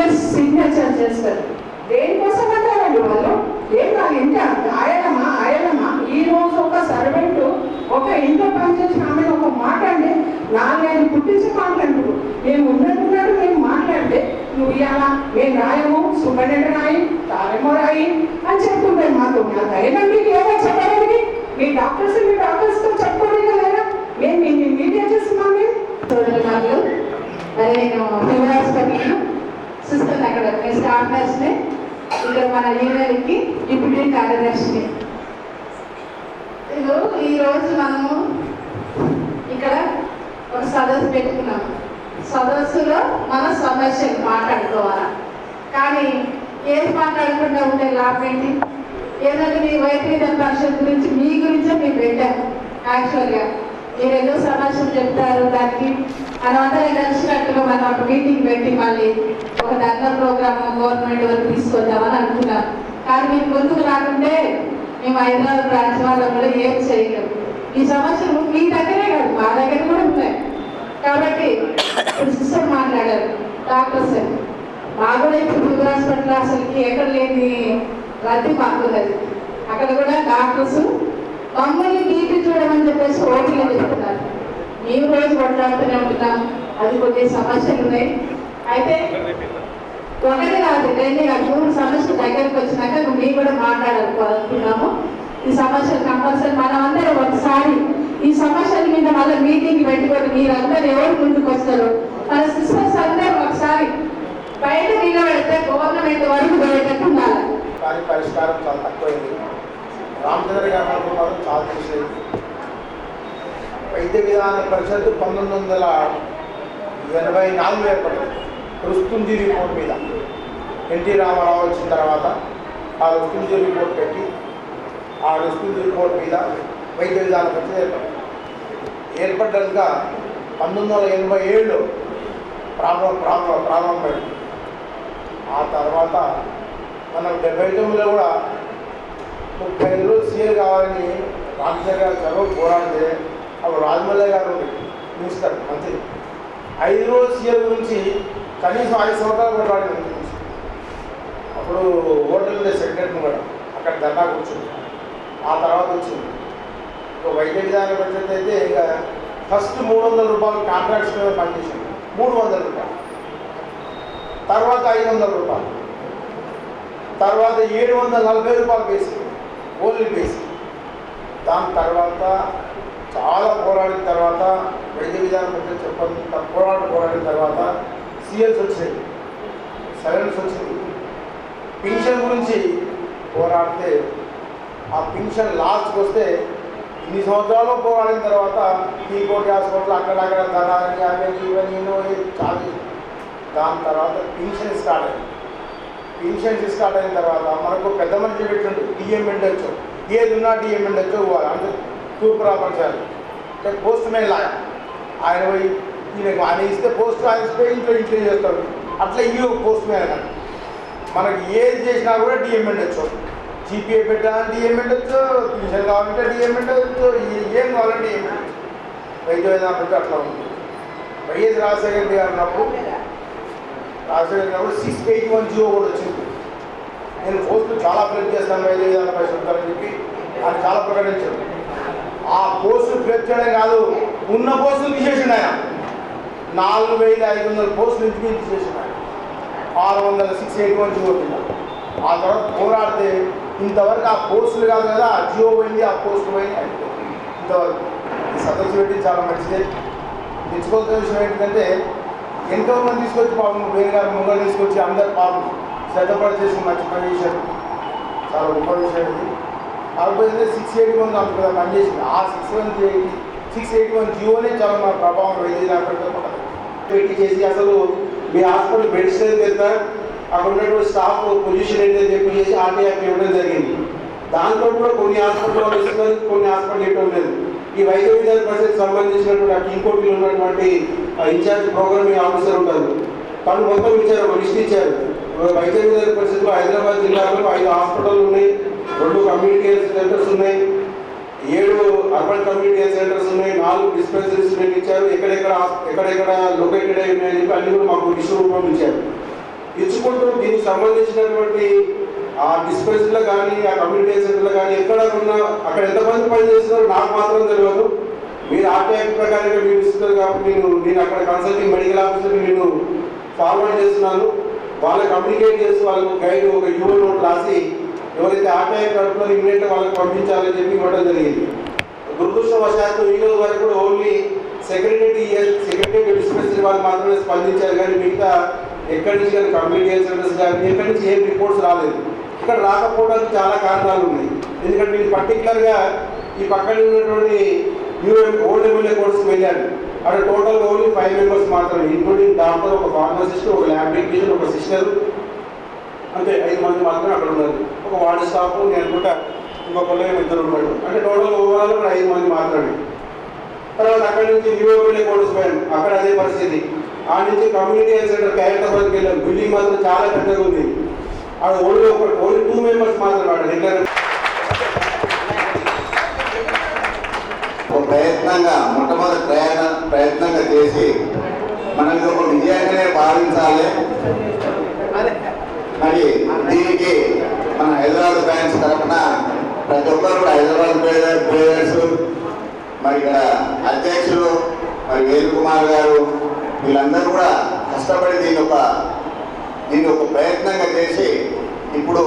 S12: మెంబర్స్ సిగ్నేచర్ చేస్తారు. దేనికోసం అంటారండి వాళ్ళు? ఏం కాదు, ఇంటి ఆయనమా ఈ రోజు ఒక సర్వెంట్ ఒక ఇంట్లో పనిచేసిన ఆమె ఒక మాట అంటే 4-5 పుట్టించి మాట్లాడుతూ మేము ఉన్నట్టున్నాడు మేము మాట్లాడితే నువ్వు ఇవ్వాలా మేము రాయము సూపరింటెండెంట్ రాయి తారేమో రాయి అని చెప్తుంటాయి మాతో. నా ధైర్యం మీకు ఏదో చెప్పడానికి మీ డాక్టర్స్తో చెప్పుకోండి కదా, మేము మీ మీడియా చేస్తున్నాం. మేము
S13: మరి నేను ఫీవర్ హాస్పిటల్ సిస్టర్ అక్కడ స్టాఫ్ నర్స్ని, ఇక్కడ మన యూనియన్కి డిప్యూటీ కార్యదర్శిని. ఈరోజు మనము ఇక్కడ ఒక సదస్సు పెట్టుకున్నాము. సదస్సులో మన సమస్యలు మాట్లాడుకోవాలి, కానీ ఏది మాట్లాడకుండా ఉండే లాభం ఏంటి? ఏదంటే మీ వైద్య పరిషత్ గురించి మీ గురించే మేము పెట్టాము. యాక్చువల్గా మీరు ఏదో సమస్యలు చెప్తారు, దానికి మనమందరం కలిసినట్టుగా మనం ఒక మీటింగ్ పెట్టి మళ్ళీ ఒక ధర్నా ప్రోగ్రామ్ గవర్నమెంట్ వరకు తీసుకొద్దామని అనుకున్నాం. కానీ మీరు ముందుకు రాకుంటే మేము హైదరాబాద్ బ్రాంచ్ వాళ్ళం కూడా ఏం చేయలేము. ఈ సమస్యలు మీ దగ్గరే కాదు మా దగ్గర కూడా ఉన్నాయి. కాబట్టి ఇప్పుడు సిస్టర్ మాట్లాడారు, డాక్టర్స్ మా కూడా ఇప్పుడు ఫీవర్ హాస్పిటల్ అసలుకి ఎక్కడ లేని రద్దీ మాకున్నది. అక్కడ కూడా డాక్టర్స్ మమ్మల్ని బీపీ చూడమని చెప్పేసి ఓటీలో చెప్తున్నారు. మేము రోజు కొట్లాడుతూనే ఉంటున్నాం. అది కొన్ని సమస్యలు ఉన్నాయి. అయితే ఒకటి కాదు, 2 కాదు, 3 సమస్యలు దగ్గరికి వచ్చినాక మేము కూడా మాట్లాడాలనుకున్నాము. ఈ సమస్యలు కంపల్సరీ మనం అందరం ఒకసారి ఈ సమస్యల మీద మళ్ళీ మీటింగ్ పెట్టుకొని మీరందరూ ఎవరు ముందుకు వస్తారు మన సిస్టర్స్ అందరూ ఒకసారి బయట నిలబెడితే గవర్నమెంట్ వరకు పోయేటట్టు ఉండాలి.
S14: కానీ పరిష్కారం చాలా తక్కువైంది. రామచంద్ర గారు అనుకున్నారు చాలా చేసేది. వైద్య విధాన పరిషత్ 1984 ఏర్పడింది రుస్తుంజీ రిపోర్ట్ మీద. ఎన్టీ రామారావు వచ్చిన తర్వాత ఆ రుస్తుంజీ రిపోర్ట్ పెట్టి ఆ రుస్తుంజీ రిపోర్ట్ మీద వైద్య విధాన పరిషత్ ఏర్పడ్డాక 1987లో ప్రారంభమైంది. ఆ తర్వాత మనం 79లో కూడా 35 రోజులు సీఎల్ కావాలని రామచంద్ర గారు చదువు పోరాడితే అప్పుడు రాజమల్లయ్య గారు మినిస్టర్ మంత్రి 5 రోజులు సీఎల్ గురించి కనీసం 5 సంవత్సరాలు పోరాడింది. అప్పుడు హోటల్ సెక్రటరీని కూడా అక్కడ ధర్నా కూర్చుంది. ఆ తర్వాత వచ్చింది వైద్య విధాన పరిషత్ అయితే ఇక ఫస్ట్ 300 రూపాయలు కాంట్రాక్ట్స్ మీద పనిచేసింది. 300 రూపాయలు, తర్వాత 500 రూపాయలు, తర్వాత 740 రూపాయలు బేసి ఓన్లీ బేసి. దాని తర్వాత చాలా పోరాడిన తర్వాత వైద్య విధానం గురించి చెప్పండి పోరాడిన తర్వాత సిఎల్స్ వచ్చినాయి, సైలెన్స్ వచ్చింది. పింఛన్ గురించి పోరాడితే ఆ పింఛన్ లాస్ట్కి వస్తే ఇన్ని సంవత్సరాలు పోరాడిన తర్వాత టీకోటి హాస్పిటల్ అక్కడక్కడ ధనాన్ని అవన్నీ ఇవన్నీ చాలా. దాని తర్వాత పింఛన్ స్టార్ట్ అయింది. పింఛన్స్ స్టార్ట్ అయిన తర్వాత మనకు పెద్ద మనిషి పెట్టిండు డిఎంఎండ్ వచ్చో, ఏది ఉన్నా డిఎంఎండ్ వచ్చో పోవాలి. అంటే తూర్పు రాపరిచారు అంటే పోస్ట్ మ్యాన్ లాగా ఆయన పోయి ఆయన ఇస్తే పోస్ట్ ఆయన ఇస్తే ఇంట్లో చేస్తాడు. అట్లా ఇవి పోస్ట్ మ్యాన్ అని మనకి ఏది చేసినా కూడా డిఎంఎండ్ వచ్చో, జీపీఏ పెట్టాలని డిఎంఎండ్ వచ్చో, పింఛన్ కావాలంటే డిఎంఎండ్ వచ్చో, ఏం కావాలంటే డిఎంఎండ్ వచ్చు. వైద్య విధానం అంటే అట్లా ఉంది. వైఎస్ రాజశేఖర రెడ్డి గారు ఉన్నప్పుడు 681 జీవో కూడా వచ్చింది. నేను పోస్టులు చాలా ఫిలప్ చేస్తాను వైద్య విధాన పరిషత్ అని చెప్పి ఆయన చాలా ప్రకటించారు. ఆ పోస్టులు ఫిలప్ చేయడం కాదు, ఉన్న పోస్టులు తీసేసిండు ఆయన. 4500 పోస్టులు నుంచి తీసేసిండు ఆయన. 681 జీవో కింద. ఆ తర్వాత పోరాడితే ఇంతవరకు ఆ పోస్టులు కాదు కదా, ఆ జీవో పోయింది, ఆ పోస్టులు పోయింది అయిపోయింది. ఇంతవరకు ఈ సదస్సు పెట్టి చాలా మంచిదే. తెచ్చుకోవాల్సిన విషయం ఏంటంటే ఎంతో మంది తీసుకొచ్చి పాపం వేరే గారు ముంగలు తీసుకొచ్చి అందరు పాపం శ్రద్ధపడి చేసి మంచి పని చేశారు. చాలా గొప్ప విషయం ఇది. కాకపోతే 681 అంత కదా పనిచేసింది. ఆ 681 జీవోనే చాలా మన ప్రభావం వైద్య పెట్టి చేసి అసలు మీ హాస్పిటల్ బెడ్స్ ఎంత అక్కడ ఉన్నటువంటి స్టాఫ్ పొజిషన్ ఏంటని చెప్పి చేసి ఆర్టీఆర్ ఇవ్వడం జరిగింది. దాంట్లో కూడా కొన్ని హాస్పిటల్ ఇస్తున్నారు, కొన్ని హాస్పిటల్ ఇవ్వడం లేదు. ఈ వైద్య విధాన పరిషత్ సంబంధించినటువంటి ఆ కింగ్కోటిలో ఉన్నటువంటి ఇన్ఛార్జ్ ప్రోగ్రామింగ్ ఆఫీసర్ ఉంటారు. తను మొత్తం ఇచ్చారు, ఒక లిస్ట్ ఇచ్చారు. వైద్య విధాన పరిషత్లో హైదరాబాద్ జిల్లాలో 5 హాస్పిటల్ ఉన్నాయి, 2 కమ్యూనిటీ హెల్త్ సెంటర్స్ ఉన్నాయి, 7 అర్బన్ కమ్యూనిటీ హెల్త్ సెంటర్స్ ఉన్నాయి, 4 డిస్పెన్సరీస్ ఇచ్చారు. ఎక్కడెక్కడ లొకేటెడ్ అయి ఉన్నాయని చెప్పి అన్ని కూడా మాకు లిస్టు రూపంలో ఇచ్చారు. ఇచ్చుకుంటూ దీనికి సంబంధించినటువంటి ఆ డిస్పెన్సరీలో కానీ ఆ కమ్యూనిటీ సెంటర్లో కానీ ఎక్కడ ఉన్నా అక్కడ ఎంతమంది పనిచేస్తున్నారో నాకు మాత్రం తెలియదు. మీరు ఆర్టీఐ ప్రకారంగా మీరు ఇస్తున్నారు కాబట్టి నేను అక్కడ కన్సల్టింగ్ మెడికల్ ఆఫీసర్ నేను ఫార్వర్డ్ చేస్తున్నాను. వాళ్ళకి కమ్యూనికేట్ చేసి వాళ్ళకు గైడ్ ఒక యూఓ నోట్ రాసి ఎవరైతే ఆర్టీఐ కడుపులో ఇమ్మీడియట్గా వాళ్ళకి పంపించాలని చెప్పి ఇవ్వడం జరిగింది. దురదృష్టవశాత్తు ఈ రోజు వరకు కూడా ఓన్లీ సెక్రటరీ డిస్పెన్సరీ వాళ్ళు మాత్రమే స్పందించారు, కానీ మిగతా ఎక్కడి నుంచి కానీ కమ్యూనిటీ హెల్త్ సెంటర్స్ కానీ ఎక్కడి నుంచి ఏం రిపోర్ట్స్ రాలేదు. ఇక్కడ రాకపోవడానికి చాలా కారణాలు ఉన్నాయి. ఎందుకంటే నేను పర్టికులర్గా ఈ పక్కన ఉన్నటువంటి ఓల్డ్ ఎమ్మెల్యే కోర్సుకు వెళ్ళాను. అక్కడ టోటల్ ఓన్లీ 5 మెంబర్స్ మాత్రమే, ఇంక్లూడింగ్ డాక్టర్, ఒక ఫార్మసిస్ట్, ఒక ల్యాబ్ టెక్నీషియన్, ఒక సిస్టర్, అంతే 5 మంది మాత్రమే అక్కడ ఉన్నారు. ఒక వార్డు స్టాఫ్ నేను అనుకుంటా ఇంకొకళ్ళు 2 ఉన్నాడు. అంటే టోటల్ ఓవరాల్ కూడా 5 మంది మాత్రమే. తర్వాత అక్కడి నుంచి న్యూఎమ్మెల్యే కోర్సు పోయాను, అక్కడ అదే పరిస్థితి. ఆ నుంచి కమ్యూనిటీ హెల్త్ సెంటర్ క్యారెక్టర్కి వెళ్ళాను. బిల్డింగ్ మాత్రం చాలా పెద్దగా ఉంది. అక్కడ ఓన్లీ 2 మెంబర్స్ మాత్రమే అక్కడ రెగ్యులర్.
S10: ఒక ప్రయత్నంగా మొట్టమొదటి ప్రయత్నంగా చేసి మనం ఇది ఒక విజయంగానే భావించాలి. మరి దీనికి మన హైదరాబాద్ బ్రాంచ్ తరఫున ప్రతి ఒక్కరు కూడా హైదరాబాద్ ప్లేయర్స్, మరి ఇక్కడ అధ్యక్షులు మరి వేలు కుమార్ గారు, వీళ్ళందరూ కూడా కష్టపడి దీన్ని ఒక ప్రయత్నంగా చేసి ఇప్పుడు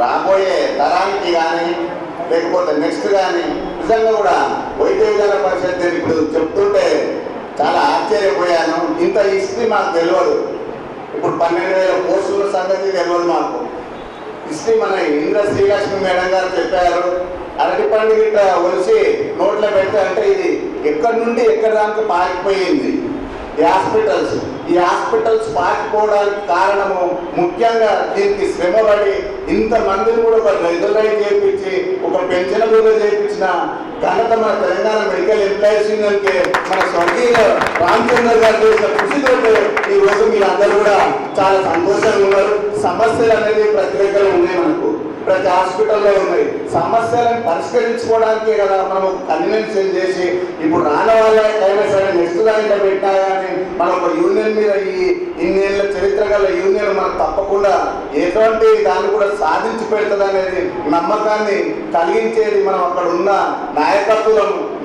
S10: రాబోయే తరానికి కానీ లేకపోతే నెక్స్ట్ కానీ నిజంగా కూడా వైద్య విధాన పరిషత్ నేను ఇప్పుడు చెప్తుంటే చాలా ఆశ్చర్యపోయాను. ఇంత హిస్టరీ మాకు తెలియదు. ఇప్పుడు 12,000 పోస్టుల సంగతి తెలియదు మాకు. హిస్టరీ మన ఇంద్ర శ్రీలక్ష్మి మేడం గారు చెప్పారు. అరటిపండు గిట్ట ఒలిసి నోట్లో పెడితే అంటే ఇది ఎక్కడి నుండి ఎక్కడి దానికి పాకిపోయింది. ఈ హాస్పిటల్స్ పాకిపోవడానికి కారణము ముఖ్యంగా దీనికి శ్రమపడి ఇంతమందిని కూడా ఒక రెగ్యులరైజ్ చేయించి ఒక పెన్షన్ కూడా చేయించిన ఘనత మన తెలంగాణ మెడికల్ ఎంప్లాయీస్ యూనియన్కి మన స్వర్గీయ రామచంద్ర గారు చేసిన కృషితో ఈ రోజు మీరు అందరూ కూడా చాలా సంతోషంగా ఉన్నారు. సమస్యలు అనేది ప్రతి దగ్గర ఉన్నాయి, మనకు ప్రతి హాస్పిటల్లో ఉన్నాయి. సమస్యలను పరిష్కరించుకోవడానికే కదా మనం ఒక కన్వెన్షన్ చేసి ఇప్పుడు రాని వాళ్ళకైనా సరే నెక్స్ట్ దాంట్లో పెట్టినా కానీ మనం ఒక యూనియన్ మీద ఈ ఇన్నేళ్ల చరిత్ర గల యూనియన్ మనకు తప్పకుండా ఎటువంటి దాన్ని కూడా సాధించి పెడుతుంది అనేది నమ్మకాన్ని కలిగించేది మనం అక్కడ ఉన్న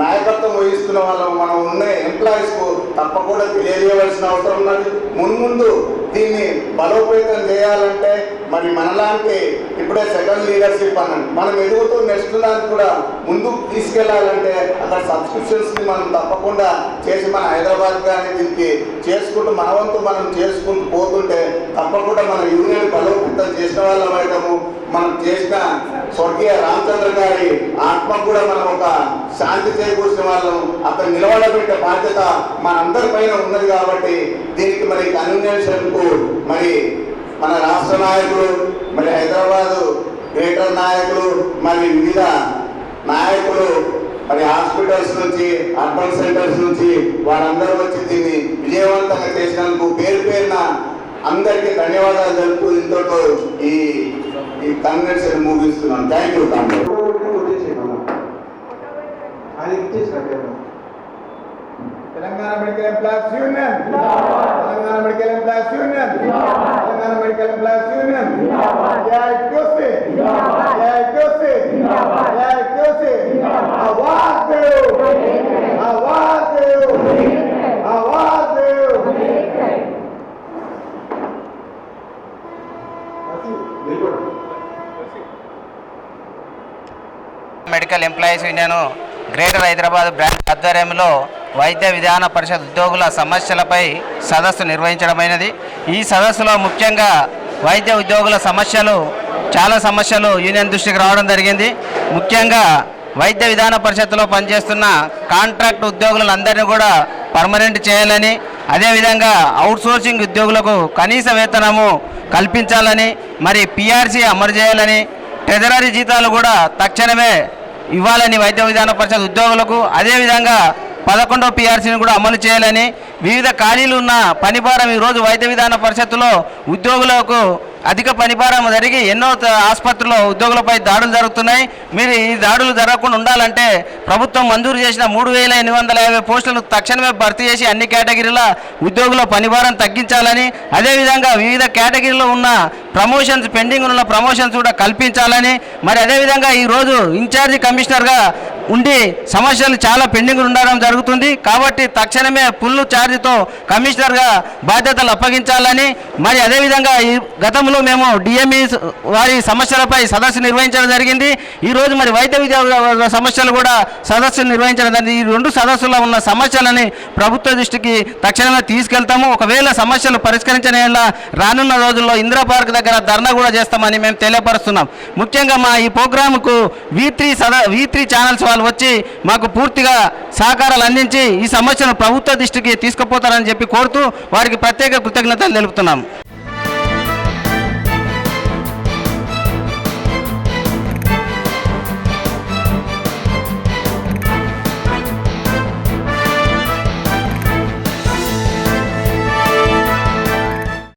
S10: నాయకత్వం వహిస్తున్న వాళ్ళం మనం ఉన్న ఎంప్లాయీస్కు తప్పకుండా తెలియజేయవలసిన అవసరం ఉన్నది. ముందు దీన్ని బలోపేతం చేయాలంటే మరి మనలాంటి ఇప్పుడే సెకండ్ లీడర్షిప్ అనండి మనం ఎదుగుతూ నెక్స్ట్ దానికి కూడా ముందుకు తీసుకెళ్లాలంటే అక్కడ సబ్స్క్రిప్షన్స్ని మనం తప్పకుండా చేసి మన హైదరాబాద్ కానీ దీనికి చేసుకుంటూ మన వంతు మనం చేసుకుంటూ పోతుంటే తప్పకుండా మన యూనియన్ బలోపేతం చేసిన వాళ్ళం అయితాము. మనం చేసిన స్వర్గీయ రామచంద్ర గారి ఆత్మకు కూడా మనం ఒక శాంతి చేకూర్చిన వాళ్ళం. అక్కడ నిలబడబెట్టే బాధ్యత మనందరి పైన ఉన్నది కాబట్టి దీనికి మరి కన్వెన్షన్కు మరి మన రాష్ట్ర నాయకులు, మరి హైదరాబాదు గ్రేటర్ నాయకులు, మరి వివిధ నాయకులు, మరి హాస్పిటల్స్ నుంచి అర్బన్ సెంటర్స్ నుంచి వారందరూ వచ్చి దీన్ని విజయవంతంగా చేసినందుకు పేరున అందరికీ ధన్యవాదాలు తెలుపుతూ ఇంతతో ఈ కన్వెన్షన్ ముగిస్తున్నాను. Thank you.
S14: Telangana medical employees union, Telangana medical employees union, Telangana medical employees union.
S15: Medical employees union greater Hyderabad branch ఆధ్వర్యంలో వైద్య విధాన పరిషత్ ఉద్యోగుల సమస్యలపై సదస్సు నిర్వహించడమైనది. ఈ సదస్సులో ముఖ్యంగా వైద్య ఉద్యోగుల చాలా సమస్యలు యూనియన్ దృష్టికి రావడం జరిగింది. ముఖ్యంగా వైద్య విధాన పరిషత్తులో పనిచేస్తున్న కాంట్రాక్ట్ ఉద్యోగులందరినీ కూడా పర్మనెంట్ చేయాలని, అదేవిధంగా అవుట్సోర్సింగ్ ఉద్యోగులకు కనీస వేతనము కల్పించాలని, మరి పిఆర్సీ అమలు చేయాలని, ట్రెజరీ జీతాలు కూడా తక్షణమే ఇవ్వాలని వైద్య విధాన పరిషత్ ఉద్యోగులకు, అదేవిధంగా 11వ పిఆర్సీని కూడా అమలు చేయాలని, వివిధ ఖాళీలు ఉన్న పనిభారం ఈరోజు వైద్య విధాన పరిషత్తులో ఉద్యోగులకు అధిక పనిభారం జరిగి ఎన్నో ఆసుపత్రుల్లో ఉద్యోగులపై దాడులు జరుగుతున్నాయి. మీరు ఈ దాడులు జరగకుండా ఉండాలంటే ప్రభుత్వం మంజూరు చేసిన 3,850 పోస్టులను తక్షణమే భర్తీ చేసి అన్ని కేటగిరీల ఉద్యోగుల పనిభారం తగ్గించాలని, అదేవిధంగా వివిధ కేటగిరీలో ఉన్న ప్రమోషన్స్ పెండింగ్ ఉన్న ప్రమోషన్స్ కూడా కల్పించాలని, మరి అదేవిధంగా ఈరోజు ఇన్ఛార్జి కమిషనర్గా ఉండి సమస్యలు చాలా పెండింగ్ ఉండడం జరుగుతుంది. కాబట్టి తక్షణమే ఫుల్ ఛార్జ్తో కమిషనర్గా బాధ్యతలు అప్పగించాలని, మరి అదేవిధంగా ఈ గతంలో మేము డిఎంఈ వారి సమస్యలపై సదస్సు నిర్వహించడం జరిగింది. ఈరోజు మరి వైద్య విద్యా సమస్యలు కూడా సదస్సు నిర్వహించడం జరిగింది. ఈ 2 సదస్సులో ఉన్న సమస్యలని ప్రభుత్వ దృష్టికి తక్షణమే తీసుకెళ్తాము. ఒకవేళ సమస్యలు పరిష్కరించని రానున్న రోజుల్లో ఇందిరా పార్క్ దగ్గర ధర్నా కూడా చేస్తామని మేము తెలియపరుస్తున్నాం. ముఖ్యంగా మా ఈ ప్రోగ్రాంకు V3 ఛానల్స్ వాళ్ళు వచ్చి మాకు పూర్తిగా సహకారాలు అందించి ఈ సమస్యను ప్రభుత్వ దృష్టికి తీసుకుపోతారని చెప్పి కోరుతూ వారికి ప్రత్యేక కృతజ్ఞతలు తెలుపుతున్నాం.